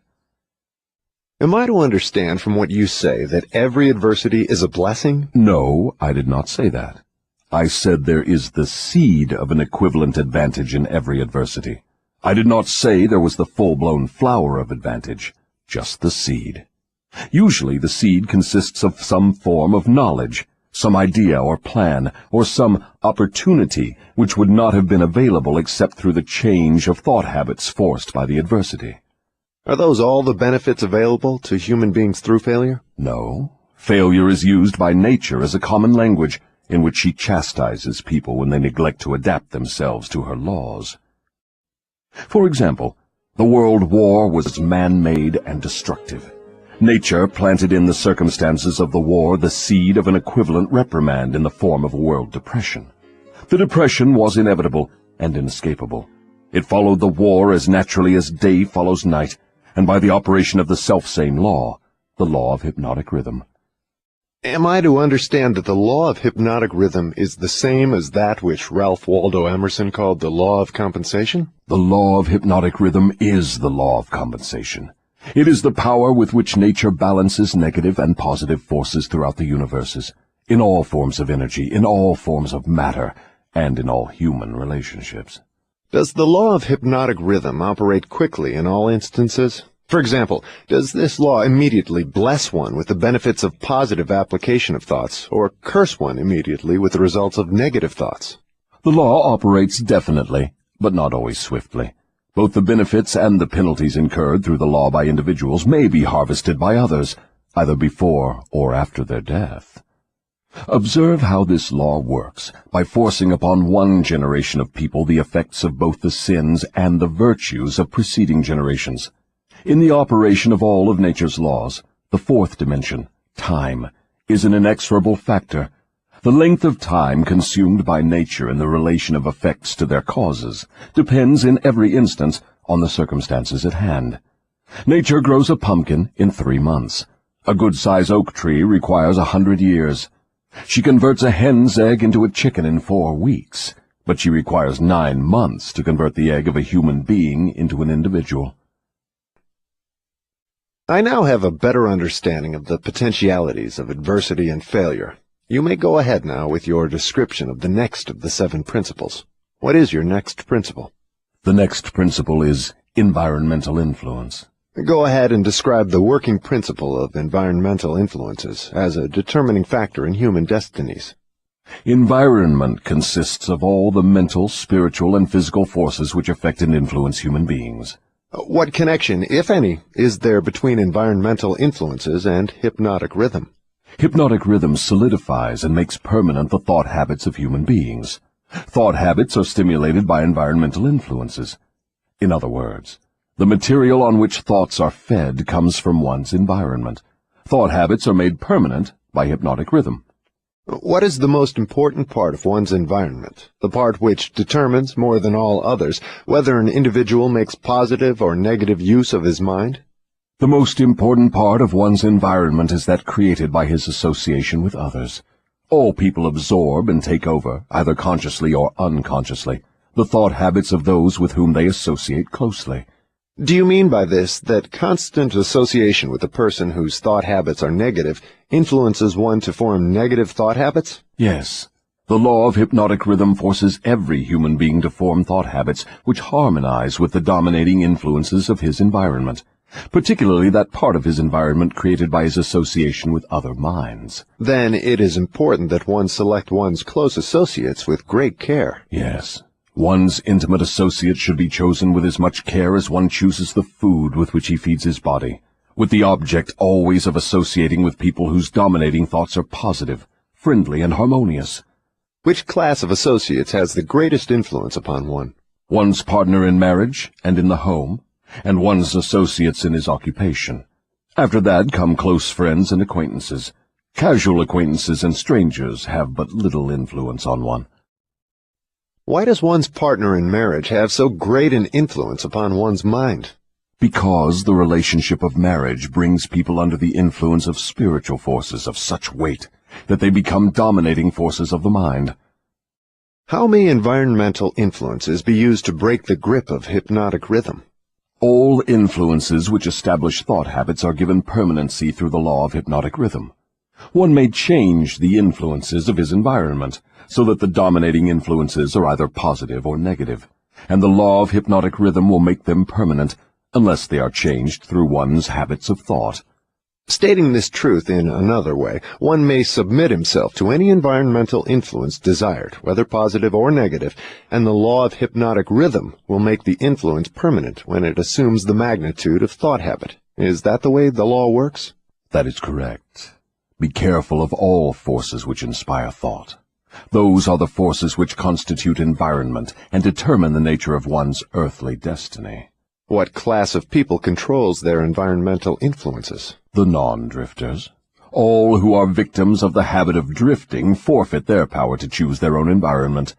Am I to understand from what you say that every adversity is a blessing? No, I did not say that. I said there is the seed of an equivalent advantage in every adversity. I did not say there was the full-blown flower of advantage, just the seed. Usually the seed consists of some form of knowledge, some idea or plan, or some opportunity which would not have been available except through the change of thought habits forced by the adversity. Are those all the benefits available to human beings through failure? No. Failure is used by nature as a common language in which she chastises people when they neglect to adapt themselves to her laws. For example, the World War was man-made and destructive. Nature planted in the circumstances of the war the seed of an equivalent reprimand in the form of a world depression. The depression was inevitable and inescapable. It followed the war as naturally as day follows night, and by the operation of the selfsame law, the law of hypnotic rhythm. Am I to understand that the law of hypnotic rhythm is the same as that which Ralph Waldo Emerson called the law of compensation? The law of hypnotic rhythm is the law of compensation. It is the power with which nature balances negative and positive forces throughout the universes, in all forms of energy, in all forms of matter, and in all human relationships. Does the law of hypnotic rhythm operate quickly in all instances? For example, does this law immediately bless one with the benefits of positive application of thoughts, or curse one immediately with the results of negative thoughts? The law operates definitely, but not always swiftly. Both the benefits and the penalties incurred through the law by individuals may be harvested by others, either before or after their death. Observe how this law works by forcing upon one generation of people the effects of both the sins and the virtues of preceding generations. In the operation of all of nature's laws, the fourth dimension, time, is an inexorable factor. The length of time consumed by nature in the relation of effects to their causes depends in every instance on the circumstances at hand. Nature grows a pumpkin in 3 months. A good-sized oak tree requires 100 years. She converts a hen's egg into a chicken in 4 weeks, but she requires 9 months to convert the egg of a human being into an individual. I now have a better understanding of the potentialities of adversity and failure. You may go ahead now with your description of the next of the 7 principles. What is your next principle? The next principle is environmental influence. Go ahead and describe the working principle of environmental influences as a determining factor in human destinies. Environment consists of all the mental, spiritual, and physical forces which affect and influence human beings. What connection, if any, is there between environmental influences and hypnotic rhythm? Hypnotic rhythm solidifies and makes permanent the thought habits of human beings. Thought habits are stimulated by environmental influences. In other words, the material on which thoughts are fed comes from one's environment. Thought habits are made permanent by hypnotic rhythm. What is the most important part of one's environment, the part which determines, more than all others, whether an individual makes positive or negative use of his mind? The most important part of one's environment is that created by his association with others. All people absorb and take over, either consciously or unconsciously, the thought habits of those with whom they associate closely. Do you mean by this that constant association with a person whose thought habits are negative influences one to form negative thought habits? Yes. The law of hypnotic rhythm forces every human being to form thought habits which harmonize with the dominating influences of his environment, particularly that part of his environment created by his association with other minds. Then it is important that one select one's close associates with great care. Yes. One's intimate associates should be chosen with as much care as one chooses the food with which he feeds his body, with the object always of associating with people whose dominating thoughts are positive, friendly, and harmonious. Which class of associates has the greatest influence upon one? One's partner in marriage and in the home, and one's associates in his occupation. After that come close friends and acquaintances. Casual acquaintances and strangers have but little influence on one. Why does one's partner in marriage have so great an influence upon one's mind? Because the relationship of marriage brings people under the influence of spiritual forces of such weight that they become dominating forces of the mind. How may environmental influences be used to break the grip of hypnotic rhythm? All influences which establish thought habits are given permanency through the law of hypnotic rhythm. One may change the influences of his environment, so that the dominating influences are either positive or negative, and the law of hypnotic rhythm will make them permanent unless they are changed through one's habits of thought. Stating this truth in another way, one may submit himself to any environmental influence desired, whether positive or negative, and the law of hypnotic rhythm will make the influence permanent when it assumes the magnitude of thought habit. Is that the way the law works? That is correct. Be careful of all forces which inspire thought. Those are the forces which constitute environment and determine the nature of one's earthly destiny. What class of people controls their environmental influences? The non-drifters. All who are victims of the habit of drifting forfeit their power to choose their own environment.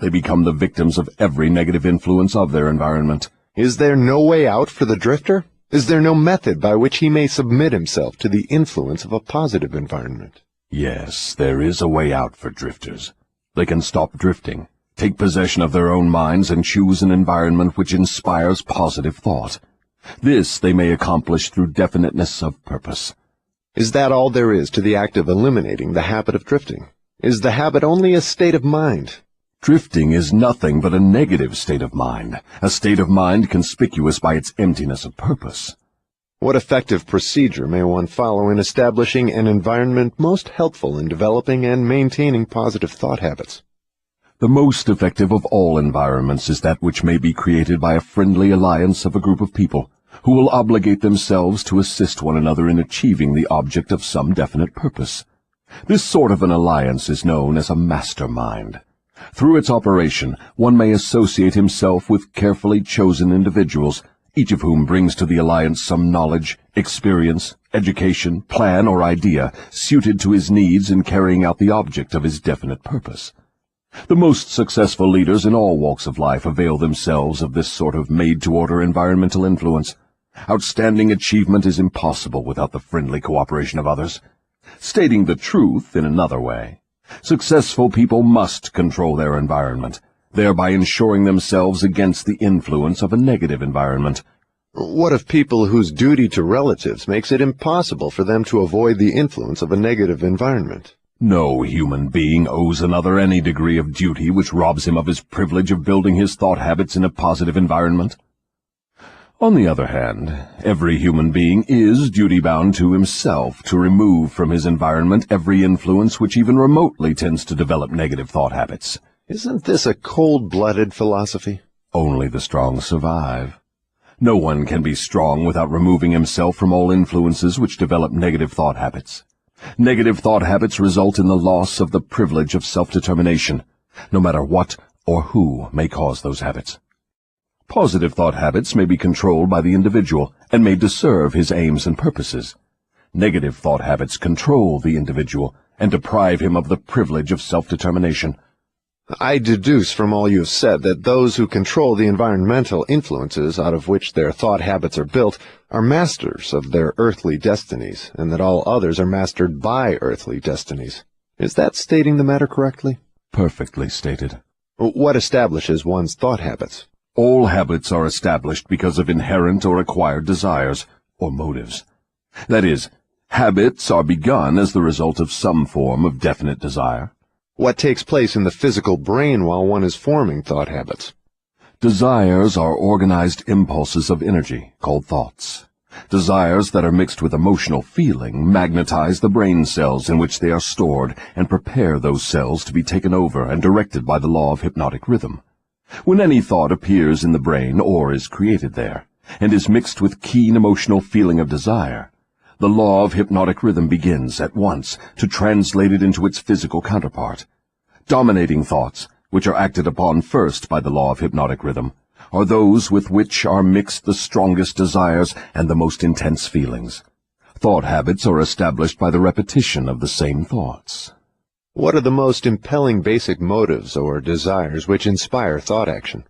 They become the victims of every negative influence of their environment. Is there no way out for the drifter? Is there no method by which he may submit himself to the influence of a positive environment? Yes, there is a way out for drifters. They can stop drifting, take possession of their own minds, and choose an environment which inspires positive thought. This they may accomplish through definiteness of purpose. Is that all there is to the act of eliminating the habit of drifting? Is the habit only a state of mind? Drifting is nothing but a negative state of mind, a state of mind conspicuous by its emptiness of purpose. What effective procedure may one follow in establishing an environment most helpful in developing and maintaining positive thought habits? The most effective of all environments is that which may be created by a friendly alliance of a group of people who will obligate themselves to assist one another in achieving the object of some definite purpose. This sort of an alliance is known as a mastermind. Through its operation, one may associate himself with carefully chosen individuals, each of whom brings to the alliance some knowledge, experience, education, plan, or idea suited to his needs in carrying out the object of his definite purpose. The most successful leaders in all walks of life avail themselves of this sort of made-to-order environmental influence. Outstanding achievement is impossible without the friendly cooperation of others. Stating the truth in another way, successful people must control their environment, thereby ensuring themselves against the influence of a negative environment. What of people whose duty to relatives makes it impossible for them to avoid the influence of a negative environment? No human being owes another any degree of duty which robs him of his privilege of building his thought habits in a positive environment. On the other hand, every human being is duty-bound to himself to remove from his environment every influence which even remotely tends to develop negative thought habits. Isn't this a cold-blooded philosophy? Only the strong survive. No one can be strong without removing himself from all influences which develop negative thought habits. Negative thought habits result in the loss of the privilege of self-determination, no matter what or who may cause those habits. Positive thought habits may be controlled by the individual and made to serve his aims and purposes. Negative thought habits control the individual and deprive him of the privilege of self-determination. I deduce from all you have said that those who control the environmental influences out of which their thought habits are built are masters of their earthly destinies, and that all others are mastered by earthly destinies. Is that stating the matter correctly? Perfectly stated. What establishes one's thought habits? All habits are established because of inherent or acquired desires, or motives. That is, habits are begun as the result of some form of definite desire. What takes place in the physical brain while one is forming thought habits? Desires are organized impulses of energy, called thoughts. Desires that are mixed with emotional feeling magnetize the brain cells in which they are stored and prepare those cells to be taken over and directed by the law of hypnotic rhythm. When any thought appears in the brain or is created there, and is mixed with keen emotional feeling of desire, the law of hypnotic rhythm begins at once to translate it into its physical counterpart. Dominating thoughts, which are acted upon first by the law of hypnotic rhythm, are those with which are mixed the strongest desires and the most intense feelings. Thought habits are established by the repetition of the same thoughts. What are the most impelling basic motives or desires which inspire thought action?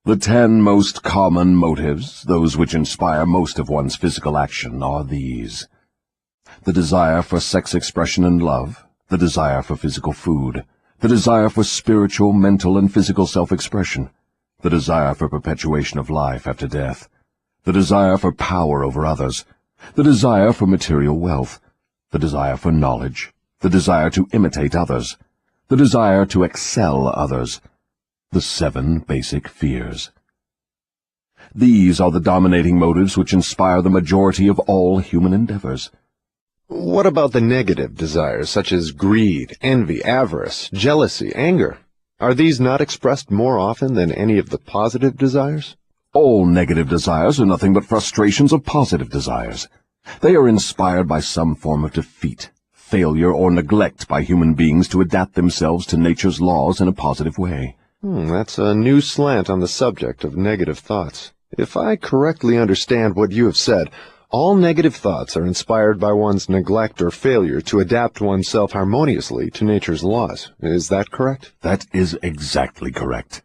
The 10 most common motives, those which inspire most of one's physical action, are these: the desire for sex expression and love, the desire for physical food, the desire for spiritual, mental, and physical self-expression, the desire for perpetuation of life after death, the desire for power over others, the desire for material wealth, the desire for knowledge, the desire to imitate others, the desire to excel others, the 7 basic fears. These are the dominating motives which inspire the majority of all human endeavors. What about the negative desires, such as greed, envy, avarice, jealousy, anger? Are these not expressed more often than any of the positive desires? All negative desires are nothing but frustrations of positive desires. They are inspired by some form of defeat, failure, or neglect by human beings to adapt themselves to nature's laws in a positive way. That's a new slant on the subject of negative thoughts. If I correctly understand what you have said, all negative thoughts are inspired by one's neglect or failure to adapt oneself harmoniously to nature's laws. Is that correct? That is exactly correct.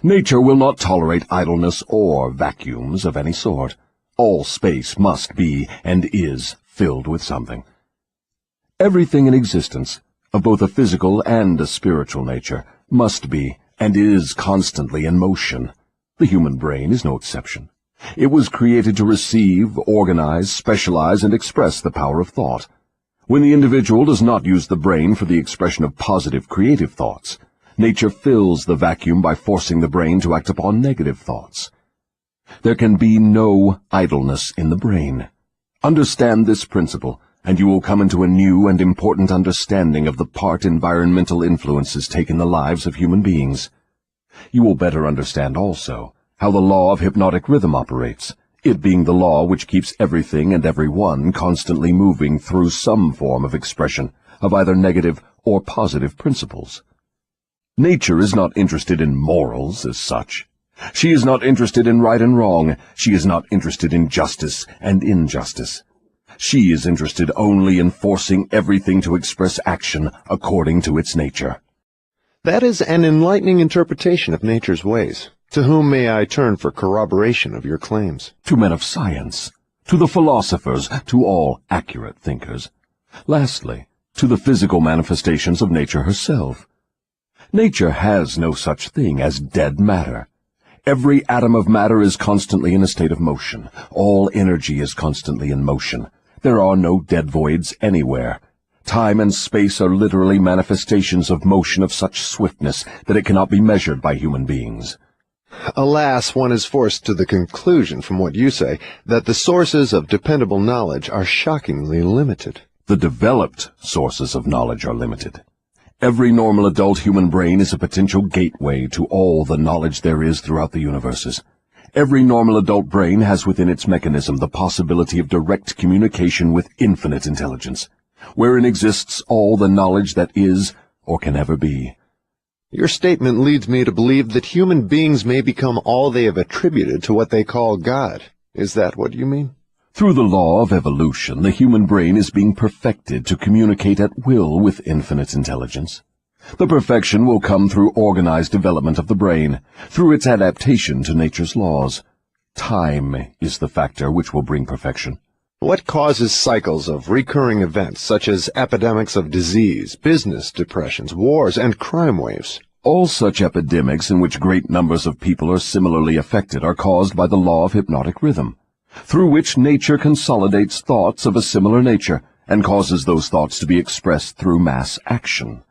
Nature will not tolerate idleness or vacuums of any sort. All space must be and is filled with something. Everything in existence, of both a physical and a spiritual nature, must be and is constantly in motion. The human brain is no exception. It was created to receive, organize, specialize, and express the power of thought. When the individual does not use the brain for the expression of positive, creative thoughts, nature fills the vacuum by forcing the brain to act upon negative thoughts. There can be no idleness in the brain. Understand this principle, and you will come into a new and important understanding of the part environmental influences take in the lives of human beings. You will better understand also how the law of hypnotic rhythm operates, it being the law which keeps everything and everyone constantly moving through some form of expression of either negative or positive principles. Nature is not interested in morals as such. She is not interested in right and wrong. She is not interested in justice and injustice. She is interested only in forcing everything to express action according to its nature. That is an enlightening interpretation of nature's ways. To whom may I turn for corroboration of your claims? To men of science, to the philosophers, to all accurate thinkers. Lastly, to the physical manifestations of nature herself. Nature has no such thing as dead matter. Every atom of matter is constantly in a state of motion. All energy is constantly in motion. There are no dead voids anywhere. Time and space are literally manifestations of motion of such swiftness that it cannot be measured by human beings. Alas, one is forced to the conclusion from what you say that the sources of dependable knowledge are shockingly limited. The developed sources of knowledge are limited. Every normal adult human brain is a potential gateway to all the knowledge there is throughout the universes. Every normal adult brain has within its mechanism the possibility of direct communication with infinite intelligence, wherein exists all the knowledge that is or can ever be. Your statement leads me to believe that human beings may become all they have attributed to what they call God. Is that what you mean? Through the law of evolution, the human brain is being perfected to communicate at will with infinite intelligence. The perfection will come through organized development of the brain, through its adaptation to nature's laws. Time is the factor which will bring perfection. What causes cycles of recurring events such as epidemics of disease, business depressions, wars, and crime waves? All such epidemics in which great numbers of people are similarly affected are caused by the law of hypnotic rhythm, through which nature consolidates thoughts of a similar nature and causes those thoughts to be expressed through mass action.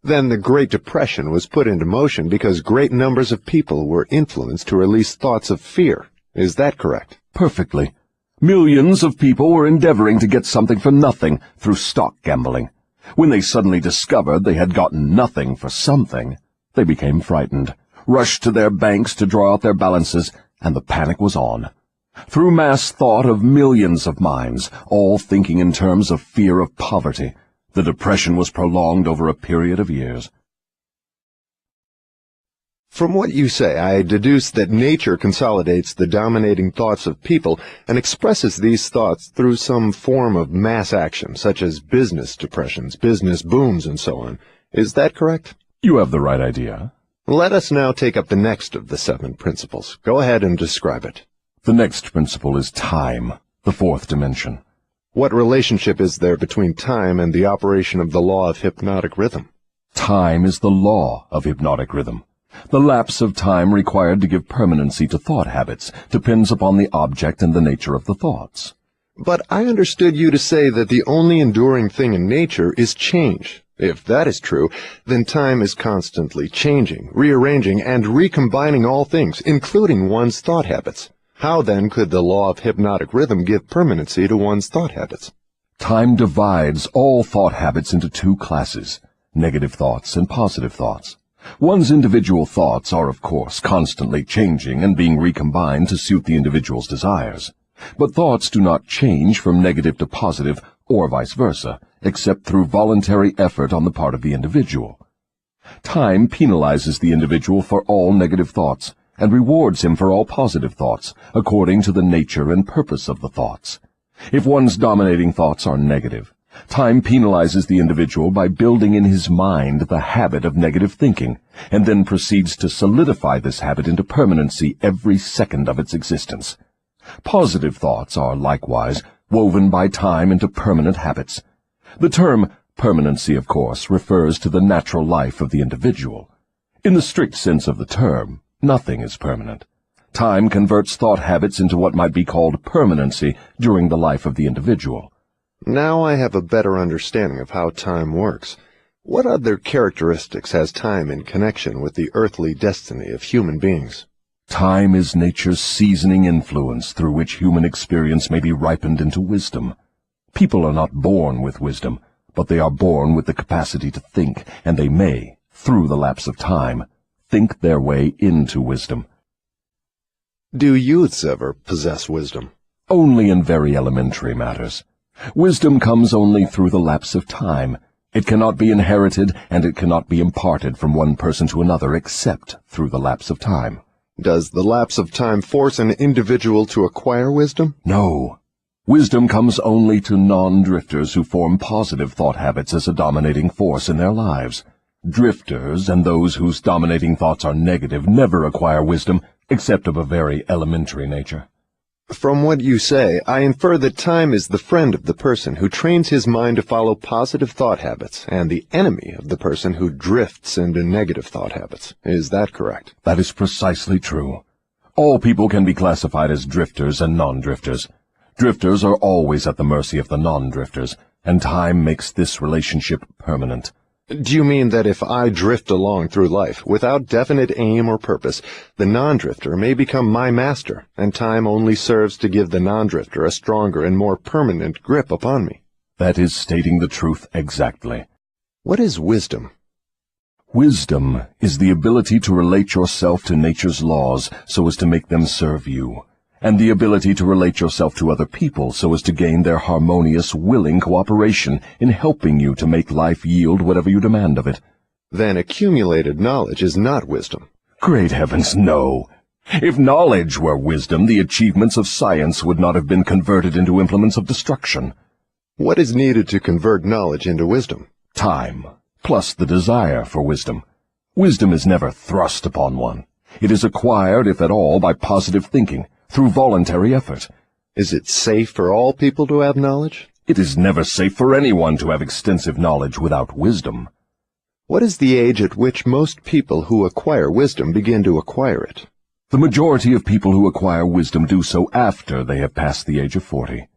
Then the Great Depression was put into motion because great numbers of people were influenced to release thoughts of fear. Is that correct? Perfectly. Millions of people were endeavoring to get something for nothing through stock gambling. When they suddenly discovered they had gotten nothing for something, they became frightened, rushed to their banks to draw out their balances, and the panic was on. Through mass thought of millions of minds, all thinking in terms of fear of poverty, the depression was prolonged over a period of years. From what you say, I deduce that nature consolidates the dominating thoughts of people and expresses these thoughts through some form of mass action, such as business depressions, business booms, and so on. Is that correct? You have the right idea. Let us now take up the next of the 7 principles. Go ahead and describe it. The next principle is time, the 4th dimension. What relationship is there between time and the operation of the law of hypnotic rhythm? Time is the law of hypnotic rhythm. The lapse of time required to give permanency to thought habits depends upon the object and the nature of the thoughts. But I understood you to say that the only enduring thing in nature is change. If that is true, then time is constantly changing, rearranging, and recombining all things, including one's thought habits. How then could the law of hypnotic rhythm give permanency to one's thought habits? Time divides all thought habits into 2 classes, negative thoughts and positive thoughts. One's individual thoughts are, of course, constantly changing and being recombined to suit the individual's desires. But thoughts do not change from negative to positive, or vice versa, except through voluntary effort on the part of the individual. Time penalizes the individual for all negative thoughts, and rewards him for all positive thoughts, according to the nature and purpose of the thoughts. If one's dominating thoughts are negative, time penalizes the individual by building in his mind the habit of negative thinking, and then proceeds to solidify this habit into permanency every second of its existence. Positive thoughts are, likewise, woven by time into permanent habits. The term permanency, of course, refers to the natural life of the individual. In the strict sense of the term, nothing is permanent. Time converts thought habits into what might be called permanency during the life of the individual. Now I have a better understanding of how time works. What other characteristics has time in connection with the earthly destiny of human beings? Time is nature's seasoning influence through which human experience may be ripened into wisdom. People are not born with wisdom, but they are born with the capacity to think, and they may, through the lapse of time, think their way into wisdom. Do youths ever possess wisdom? Only in very elementary matters. Wisdom comes only through the lapse of time. It cannot be inherited, and it cannot be imparted from one person to another except through the lapse of time. Does the lapse of time force an individual to acquire wisdom? No. Wisdom comes only to non-drifters who form positive thought habits as a dominating force in their lives. Drifters and those whose dominating thoughts are negative never acquire wisdom except of a very elementary nature. From what you say, I infer that time is the friend of the person who trains his mind to follow positive thought habits, and the enemy of the person who drifts into negative thought habits. Is that correct? That is precisely true. All people can be classified as drifters and non-drifters. Drifters are always at the mercy of the non-drifters, and time makes this relationship permanent. Do you mean that if I drift along through life without definite aim or purpose, the non-drifter may become my master, and time only serves to give the non-drifter a stronger and more permanent grip upon me? That is stating the truth exactly. What is wisdom? Wisdom is the ability to relate yourself to nature's laws so as to make them serve you, and the ability to relate yourself to other people so as to gain their harmonious, willing cooperation in helping you to make life yield whatever you demand of it. Then accumulated knowledge is not wisdom. Great heavens, no! If knowledge were wisdom, the achievements of science would not have been converted into implements of destruction. What is needed to convert knowledge into wisdom? Time, plus the desire for wisdom. Wisdom is never thrust upon one. It is acquired, if at all, by positive thinking, through voluntary effort. Is it safe for all people to have knowledge? It is never safe for anyone to have extensive knowledge without wisdom. What is the age at which most people who acquire wisdom begin to acquire it? The majority of people who acquire wisdom do so after they have passed the age of 40.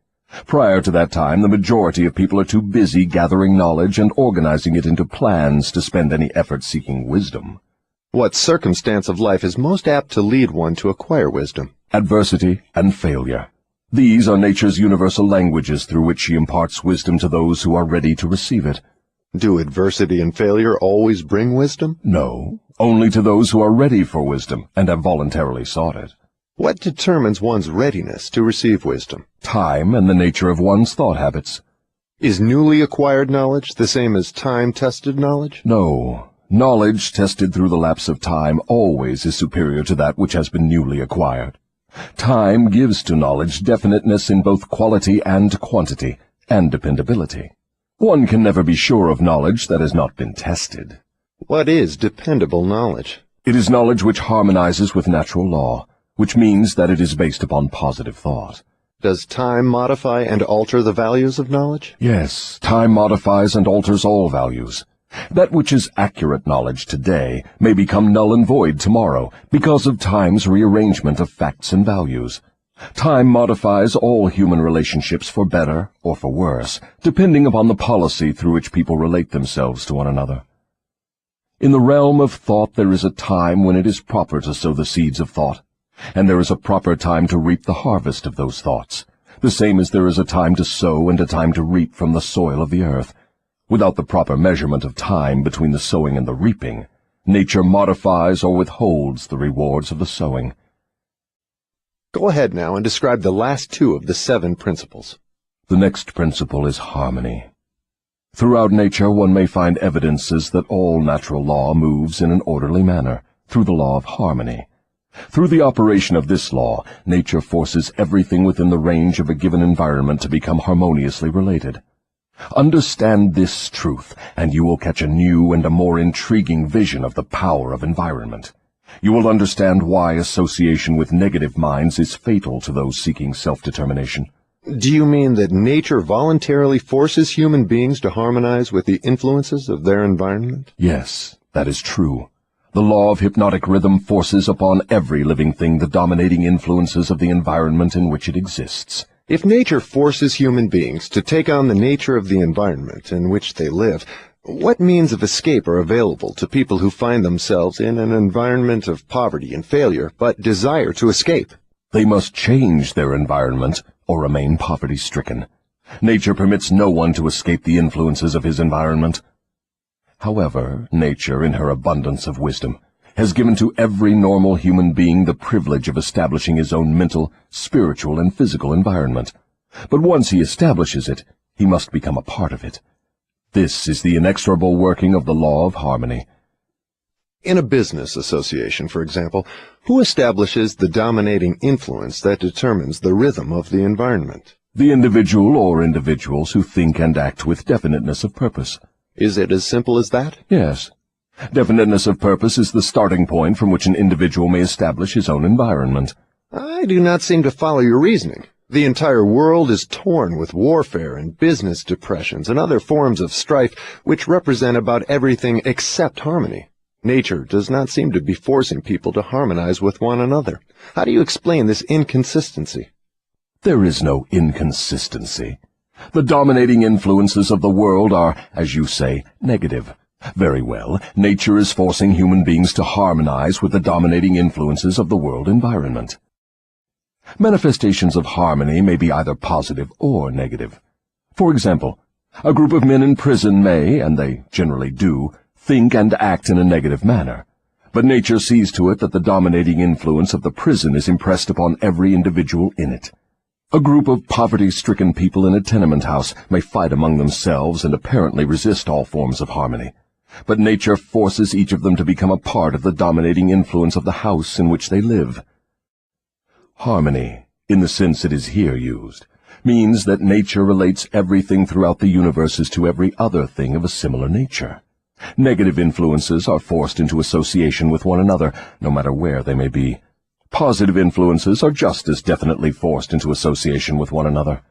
Prior to that time, the majority of people are too busy gathering knowledge and organizing it into plans to spend any effort seeking wisdom. What circumstance of life is most apt to lead one to acquire wisdom? Adversity and failure. These are nature's universal languages through which she imparts wisdom to those who are ready to receive it. Do adversity and failure always bring wisdom? No, only to those who are ready for wisdom and have voluntarily sought it. What determines one's readiness to receive wisdom? Time and the nature of one's thought habits. Is newly acquired knowledge the same as time-tested knowledge? No. Knowledge tested through the lapse of time always is superior to that which has been newly acquired. Time gives to knowledge definiteness in both quality and quantity, and dependability. One can never be sure of knowledge that has not been tested. What is dependable knowledge? It is knowledge which harmonizes with natural law, which means that it is based upon positive thought. Does time modify and alter the values of knowledge? Yes, time modifies and alters all values. That which is accurate knowledge today may become null and void tomorrow because of time's rearrangement of facts and values. Time modifies all human relationships for better or for worse, depending upon the policy through which people relate themselves to one another. In the realm of thought there is a time when it is proper to sow the seeds of thought, and there is a proper time to reap the harvest of those thoughts, the same as there is a time to sow and a time to reap from the soil of the earth. Without the proper measurement of time between the sowing and the reaping, nature modifies or withholds the rewards of the sowing. Go ahead now and describe the last two of the 7 principles. The next principle is harmony. Throughout nature one may find evidences that all natural law moves in an orderly manner, through the law of harmony. Through the operation of this law, nature forces everything within the range of a given environment to become harmoniously related. Understand this truth, and you will catch a new and a more intriguing vision of the power of environment. You will understand why association with negative minds is fatal to those seeking self-determination. Do you mean that nature voluntarily forces human beings to harmonize with the influences of their environment? Yes, that is true. The law of hypnotic rhythm forces upon every living thing the dominating influences of the environment in which it exists. If nature forces human beings to take on the nature of the environment in which they live, what means of escape are available to people who find themselves in an environment of poverty and failure, but desire to escape? They must change their environment or remain poverty-stricken. Nature permits no one to escape the influences of his environment. However, nature, in her abundance of wisdom, has given to every normal human being the privilege of establishing his own mental, spiritual, and physical environment. But once he establishes it, he must become a part of it. This is the inexorable working of the law of harmony. In a business association, for example, who establishes the dominating influence that determines the rhythm of the environment? The individual or individuals who think and act with definiteness of purpose. Is it as simple as that? Yes. Definiteness of purpose is the starting point from which an individual may establish his own environment. I do not seem to follow your reasoning. The entire world is torn with warfare and business depressions and other forms of strife which represent about everything except harmony. Nature does not seem to be forcing people to harmonize with one another. How do you explain this inconsistency? There is no inconsistency. The dominating influences of the world are, as you say, negative. Very well, nature is forcing human beings to harmonize with the dominating influences of the world environment. Manifestations of harmony may be either positive or negative. For example, a group of men in prison may, and they generally do, think and act in a negative manner. But nature sees to it that the dominating influence of the prison is impressed upon every individual in it. A group of poverty-stricken people in a tenement house may fight among themselves and apparently resist all forms of harmony. But nature forces each of them to become a part of the dominating influence of the house in which they live. Harmony, in the sense it is here used, means that nature relates everything throughout the universe as to every other thing of a similar nature. Negative influences are forced into association with one another, no matter where they may be. Positive influences are just as definitely forced into association with one another.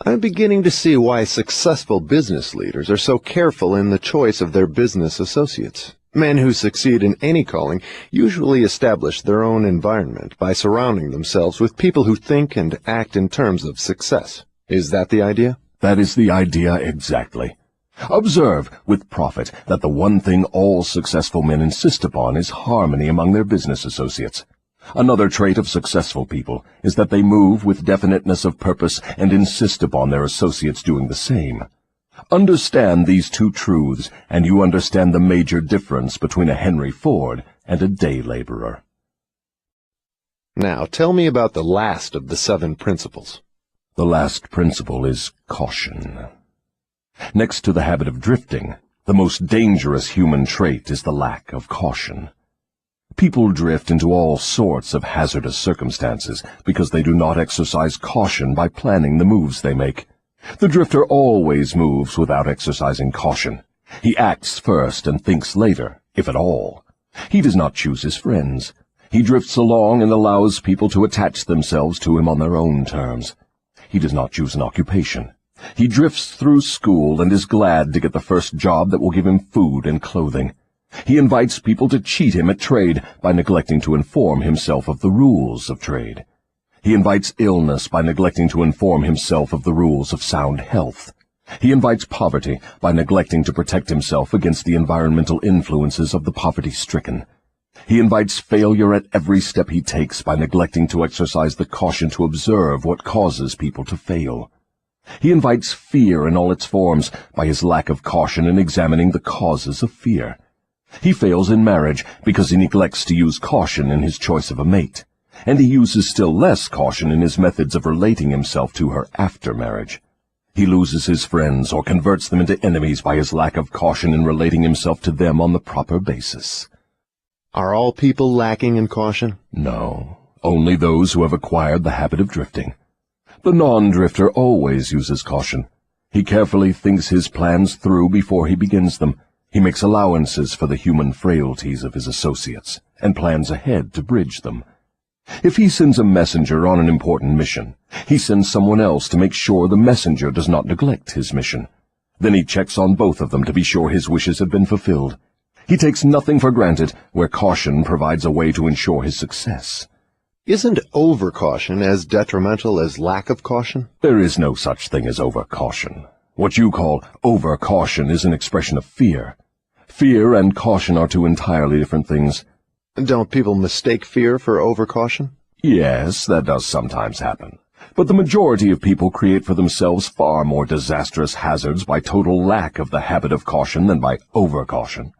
I'm beginning to see why successful business leaders are so careful in the choice of their business associates. Men who succeed in any calling usually establish their own environment by surrounding themselves with people who think and act in terms of success. Is that the idea? That is the idea exactly. Observe, with profit, that the one thing all successful men insist upon is harmony among their business associates. Another trait of successful people is that they move with definiteness of purpose and insist upon their associates doing the same. Understand these two truths, and you understand the major difference between a Henry Ford and a day laborer. Now, tell me about the last of the 7 principles. The last principle is caution. Next to the habit of drifting, the most dangerous human trait is the lack of caution. People drift into all sorts of hazardous circumstances because they do not exercise caution by planning the moves they make. The drifter always moves without exercising caution. He acts first and thinks later, if at all. He does not choose his friends. He drifts along and allows people to attach themselves to him on their own terms. He does not choose an occupation. He drifts through school and is glad to get the first job that will give him food and clothing. He invites people to cheat him at trade by neglecting to inform himself of the rules of trade. He invites illness by neglecting to inform himself of the rules of sound health. He invites poverty by neglecting to protect himself against the environmental influences of the poverty-stricken. He invites failure at every step he takes by neglecting to exercise the caution to observe what causes people to fail. He invites fear in all its forms by his lack of caution in examining the causes of fear. He fails in marriage because he neglects to use caution in his choice of a mate, and he uses still less caution in his methods of relating himself to her after marriage. He loses his friends or converts them into enemies by his lack of caution in relating himself to them on the proper basis. Are all people lacking in caution? No, only those who have acquired the habit of drifting. The non-drifter always uses caution. He carefully thinks his plans through before he begins them. He makes allowances for the human frailties of his associates, and plans ahead to bridge them. If he sends a messenger on an important mission, he sends someone else to make sure the messenger does not neglect his mission. Then he checks on both of them to be sure his wishes have been fulfilled. He takes nothing for granted where caution provides a way to ensure his success. Isn't over-caution as detrimental as lack of caution? There is no such thing as over-caution. What you call over-caution is an expression of fear. Fear and caution are two entirely different things. Don't people mistake fear for over-caution? Yes, that does sometimes happen. But the majority of people create for themselves far more disastrous hazards by total lack of the habit of caution than by over-caution.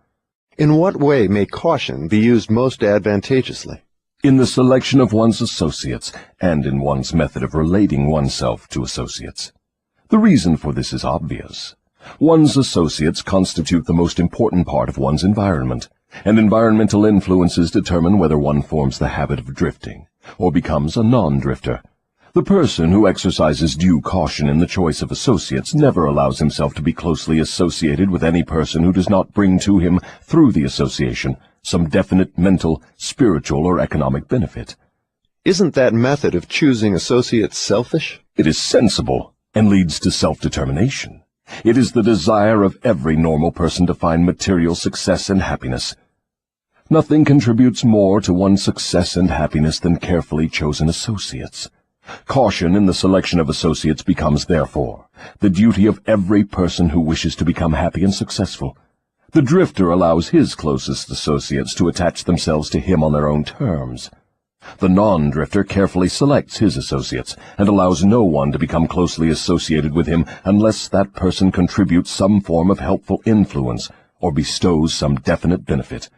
In what way may caution be used most advantageously? In the selection of one's associates, and in one's method of relating oneself to associates. The reason for this is obvious. One's associates constitute the most important part of one's environment, and environmental influences determine whether one forms the habit of drifting, or becomes a non-drifter. The person who exercises due caution in the choice of associates never allows himself to be closely associated with any person who does not bring to him, through the association, some definite mental, spiritual, or economic benefit. Isn't that method of choosing associates selfish? It is sensible, and leads to self-determination. It is the desire of every normal person to find material success and happiness. Nothing contributes more to one's success and happiness than carefully chosen associates. Caution in the selection of associates becomes, therefore, the duty of every person who wishes to become happy and successful. The drifter allows his closest associates to attach themselves to him on their own terms. The non-drifter carefully selects his associates and allows no one to become closely associated with him unless that person contributes some form of helpful influence or bestows some definite benefit.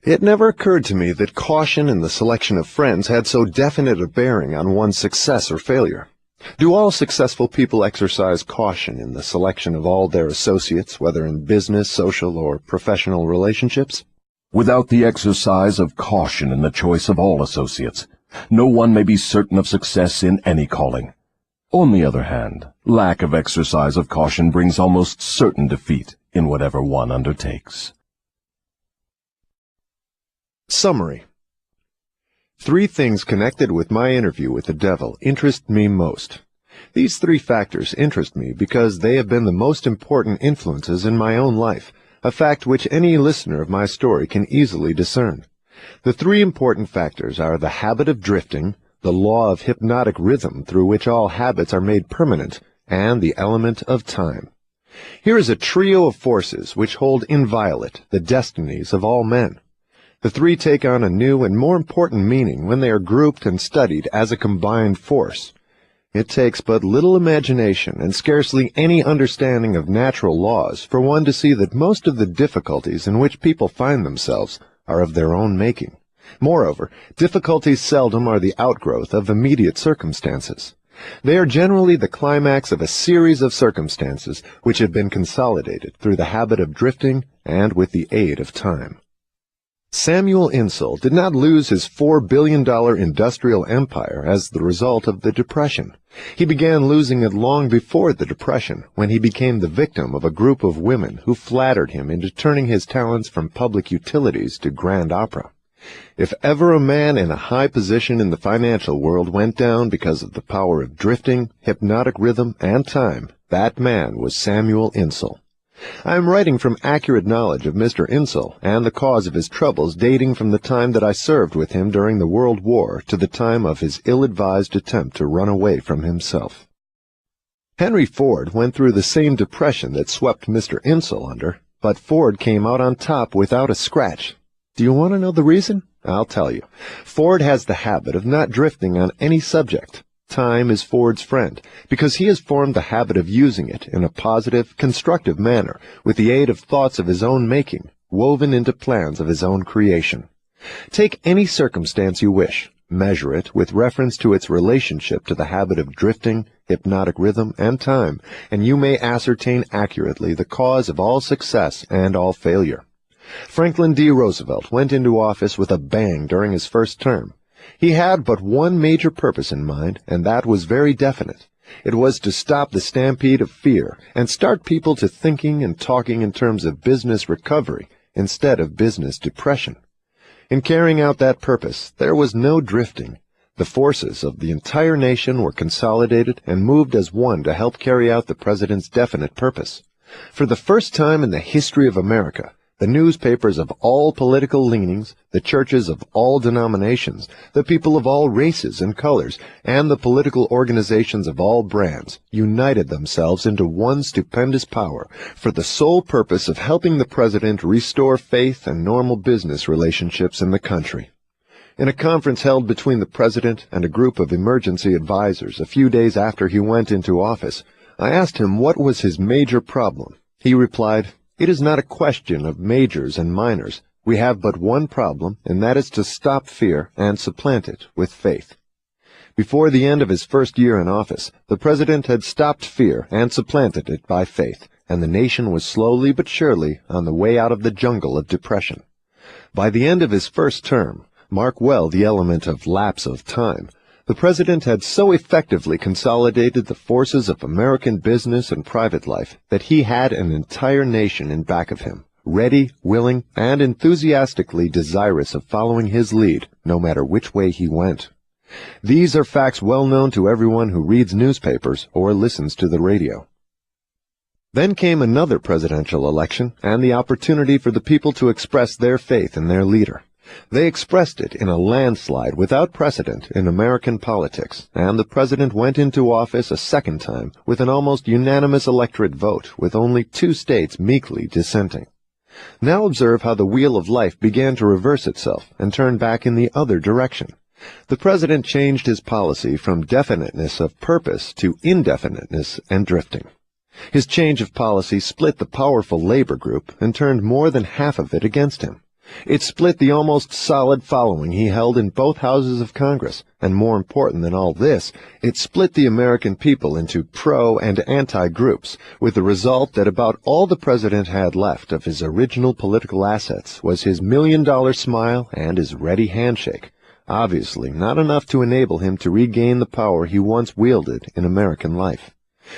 It never occurred to me that caution in the selection of friends had so definite a bearing on one's success or failure. Do all successful people exercise caution in the selection of all their associates, whether in business, social, or professional relationships? Without the exercise of caution in the choice of all associates, no one may be certain of success in any calling. On the other hand, lack of exercise of caution brings almost certain defeat in whatever one undertakes. Summary. 3 things connected with my interview with the devil interest me most. These 3 factors interest me because they have been the most important influences in my own life, a fact which any listener of my story can easily discern. The 3 important factors are the habit of drifting, the law of hypnotic rhythm through which all habits are made permanent, and the element of time. Here is a trio of forces which hold inviolate the destinies of all men. The 3 take on a new and more important meaning when they are grouped and studied as a combined force. It takes but little imagination and scarcely any understanding of natural laws for one to see that most of the difficulties in which people find themselves are of their own making. Moreover, difficulties seldom are the outgrowth of immediate circumstances. They are generally the climax of a series of circumstances which have been consolidated through the habit of drifting and with the aid of time. Samuel Insull did not lose his $4 billion industrial empire as the result of the Depression. He began losing it long before the Depression, when he became the victim of a group of women who flattered him into turning his talents from public utilities to grand opera. If ever a man in a high position in the financial world went down because of the power of drifting, hypnotic rhythm, and time, that man was Samuel Insull. I am writing from accurate knowledge of Mr. Insull and the cause of his troubles dating from the time that I served with him during the World War to the time of his ill-advised attempt to run away from himself. Henry Ford went through the same depression that swept Mr. Insull under, but Ford came out on top without a scratch. Do you want to know the reason? I'll tell you. Ford has the habit of not drifting on any subject. Time is Ford's friend, because he has formed the habit of using it in a positive, constructive manner, with the aid of thoughts of his own making, woven into plans of his own creation. Take any circumstance you wish, measure it with reference to its relationship to the habit of drifting, hypnotic rhythm, and time, and you may ascertain accurately the cause of all success and all failure. Franklin D. Roosevelt went into office with a bang during his first term. He had but one major purpose in mind, and that was very definite. It was to stop the stampede of fear and start people to thinking and talking in terms of business recovery instead of business depression. In carrying out that purpose, there was no drifting. The forces of the entire nation were consolidated and moved as one to help carry out the president's definite purpose. For the first time in the history of America, the newspapers of all political leanings, the churches of all denominations, the people of all races and colors, and the political organizations of all brands united themselves into one stupendous power for the sole purpose of helping the president restore faith and normal business relationships in the country. In a conference held between the president and a group of emergency advisors a few days after he went into office, I asked him what was his major problem. He replied, "It is not a question of majors and minors. We have but one problem, and that is to stop fear and supplant it with faith." Before the end of his first year in office, the president had stopped fear and supplanted it by faith, and the nation was slowly but surely on the way out of the jungle of depression. By the end of his first term, mark well the element of lapse of time, the president had so effectively consolidated the forces of American business and private life that he had an entire nation in back of him, ready, willing, and enthusiastically desirous of following his lead, no matter which way he went. These are facts well known to everyone who reads newspapers or listens to the radio. Then came another presidential election and the opportunity for the people to express their faith in their leader. They expressed it in a landslide without precedent in American politics, and the president went into office a second time with an almost unanimous electorate vote, with only 2 states meekly dissenting. Now observe how the wheel of life began to reverse itself and turn back in the other direction. The president changed his policy from definiteness of purpose to indefiniteness and drifting. His change of policy split the powerful labor group and turned more than half of it against him. It split the almost solid following he held in both houses of Congress, and more important than all this, it split the American people into pro- and anti-groups, with the result that about all the president had left of his original political assets was his $1,000,000 smile and his ready handshake. Obviously not enough to enable him to regain the power he once wielded in American life.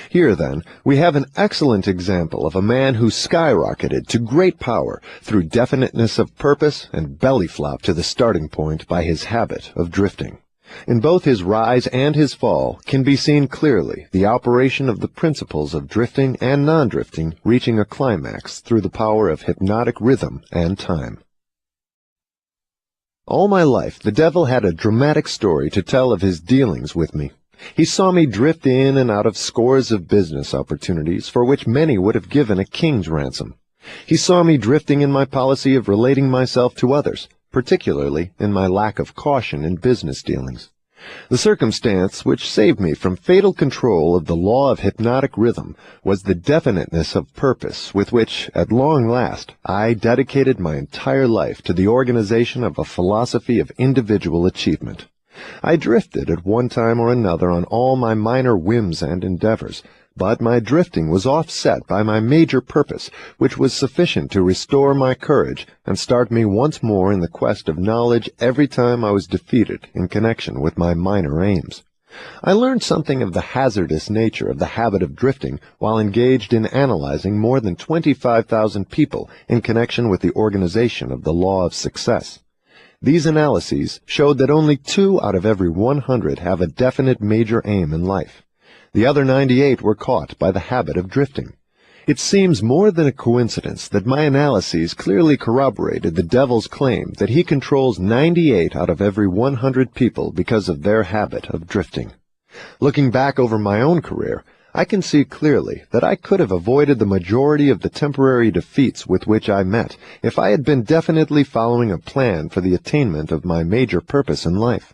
Here, then, we have an excellent example of a man who skyrocketed to great power through definiteness of purpose and belly flop to the starting point by his habit of drifting. In both his rise and his fall can be seen clearly the operation of the principles of drifting and non-drifting reaching a climax through the power of hypnotic rhythm and time. All my life, the devil had a dramatic story to tell of his dealings with me. He saw me drift in and out of scores of business opportunities for which many would have given a king's ransom. He saw me drifting in my policy of relating myself to others, particularly in my lack of caution in business dealings. The circumstance which saved me from fatal control of the law of hypnotic rhythm was the definiteness of purpose with which, at long last, I dedicated my entire life to the organization of a philosophy of individual achievement. I drifted at one time or another on all my minor whims and endeavors, but my drifting was offset by my major purpose, which was sufficient to restore my courage and start me once more in the quest of knowledge every time I was defeated in connection with my minor aims. I learned something of the hazardous nature of the habit of drifting while engaged in analyzing more than 25,000 people in connection with the organization of the law of success. These analyses showed that only 2 out of every 100 have a definite major aim in life. The other 98 were caught by the habit of drifting. It seems more than a coincidence that my analyses clearly corroborated the devil's claim that he controls 98 out of every 100 people because of their habit of drifting. Looking back over my own career, I can see clearly that I could have avoided the majority of the temporary defeats with which I met if I had been definitely following a plan for the attainment of my major purpose in life.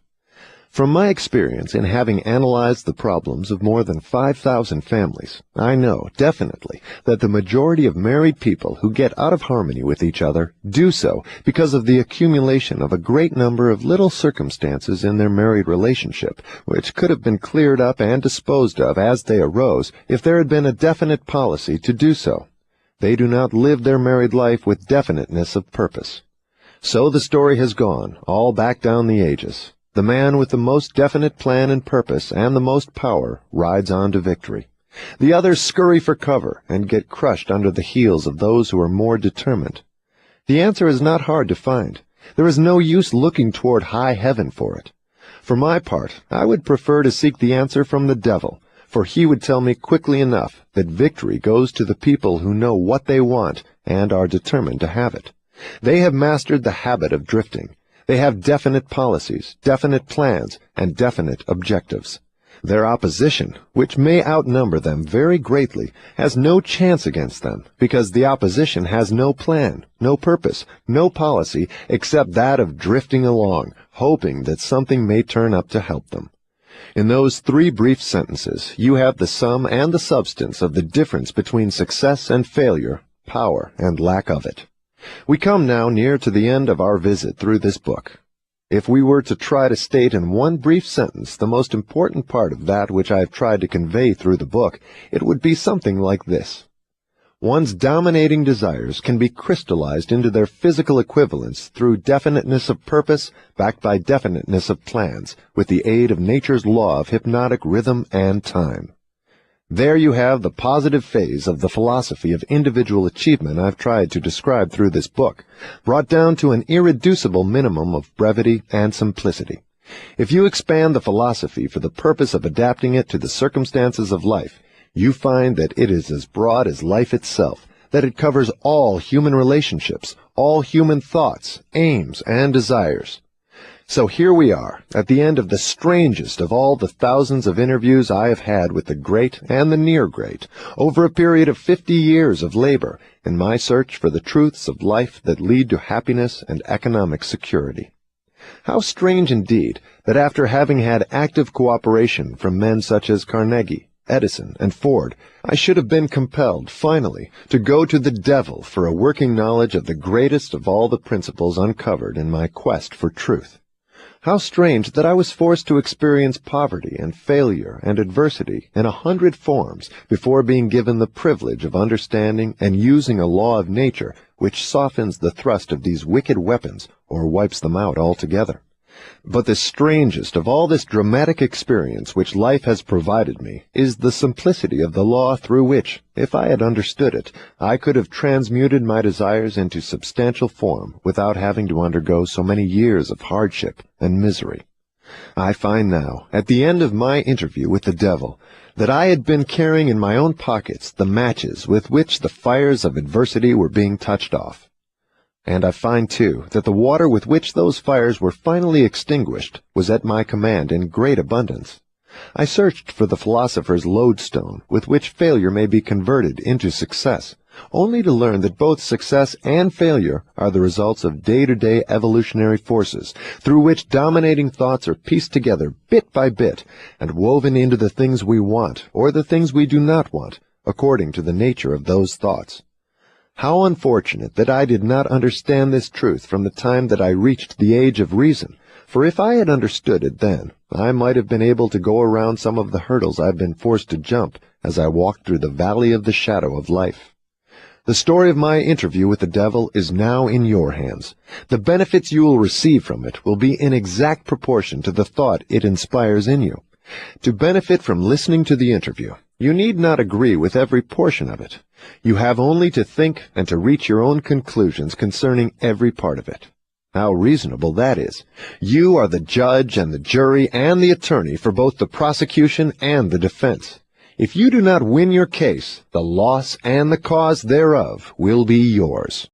From my experience in having analyzed the problems of more than 5,000 families, I know definitely that the majority of married people who get out of harmony with each other do so because of the accumulation of a great number of little circumstances in their married relationship, which could have been cleared up and disposed of as they arose if there had been a definite policy to do so. They do not live their married life with definiteness of purpose. So the story has gone, all back down the ages. The man with the most definite plan and purpose and the most power rides on to victory. The others scurry for cover and get crushed under the heels of those who are more determined. The answer is not hard to find. There is no use looking toward high heaven for it. For my part, I would prefer to seek the answer from the devil, for he would tell me quickly enough that victory goes to the people who know what they want and are determined to have it. They have mastered the habit of drifting. They have definite policies, definite plans, and definite objectives. Their opposition, which may outnumber them very greatly, has no chance against them, because the opposition has no plan, no purpose, no policy, except that of drifting along, hoping that something may turn up to help them. In those 3 brief sentences, you have the sum and the substance of the difference between success and failure, power and lack of it. We come now near to the end of our visit through this book. If we were to try to state in one brief sentence the most important part of that which I have tried to convey through the book, it would be something like this. One's dominating desires can be crystallized into their physical equivalents through definiteness of purpose backed by definiteness of plans, with the aid of nature's law of hypnotic rhythm and time. There you have the positive phase of the philosophy of individual achievement I've tried to describe through this book, brought down to an irreducible minimum of brevity and simplicity. If you expand the philosophy for the purpose of adapting it to the circumstances of life, you find that it is as broad as life itself, that it covers all human relationships, all human thoughts, aims, and desires. So here we are, at the end of the strangest of all the thousands of interviews I have had with the great and the near great, over a period of 50 years of labor in my search for the truths of life that lead to happiness and economic security. How strange indeed that after having had active cooperation from men such as Carnegie, Edison, and Ford, I should have been compelled, finally, to go to the devil for a working knowledge of the greatest of all the principles uncovered in my quest for truth. How strange that I was forced to experience poverty and failure and adversity in 100 forms before being given the privilege of understanding and using a law of nature which softens the thrust of these wicked weapons or wipes them out altogether. But the strangest of all this dramatic experience which life has provided me is the simplicity of the law through which, if I had understood it, I could have transmuted my desires into substantial form without having to undergo so many years of hardship and misery. I find now, at the end of my interview with the devil, that I had been carrying in my own pockets the matches with which the fires of adversity were being touched off. And I find, too, that the water with which those fires were finally extinguished was at my command in great abundance. I searched for the philosopher's lodestone with which failure may be converted into success, only to learn that both success and failure are the results of day-to-day evolutionary forces, through which dominating thoughts are pieced together bit by bit and woven into the things we want or the things we do not want, according to the nature of those thoughts. How unfortunate that I did not understand this truth from the time that I reached the age of reason, for if I had understood it then, I might have been able to go around some of the hurdles I've been forced to jump as I walked through the valley of the shadow of life. The story of my interview with the devil is now in your hands. The benefits you will receive from it will be in exact proportion to the thought it inspires in you. To benefit from listening to the interview, you need not agree with every portion of it. You have only to think and to reach your own conclusions concerning every part of it. How reasonable that is. You are the judge and the jury and the attorney for both the prosecution and the defense. If you do not win your case, the loss and the cause thereof will be yours.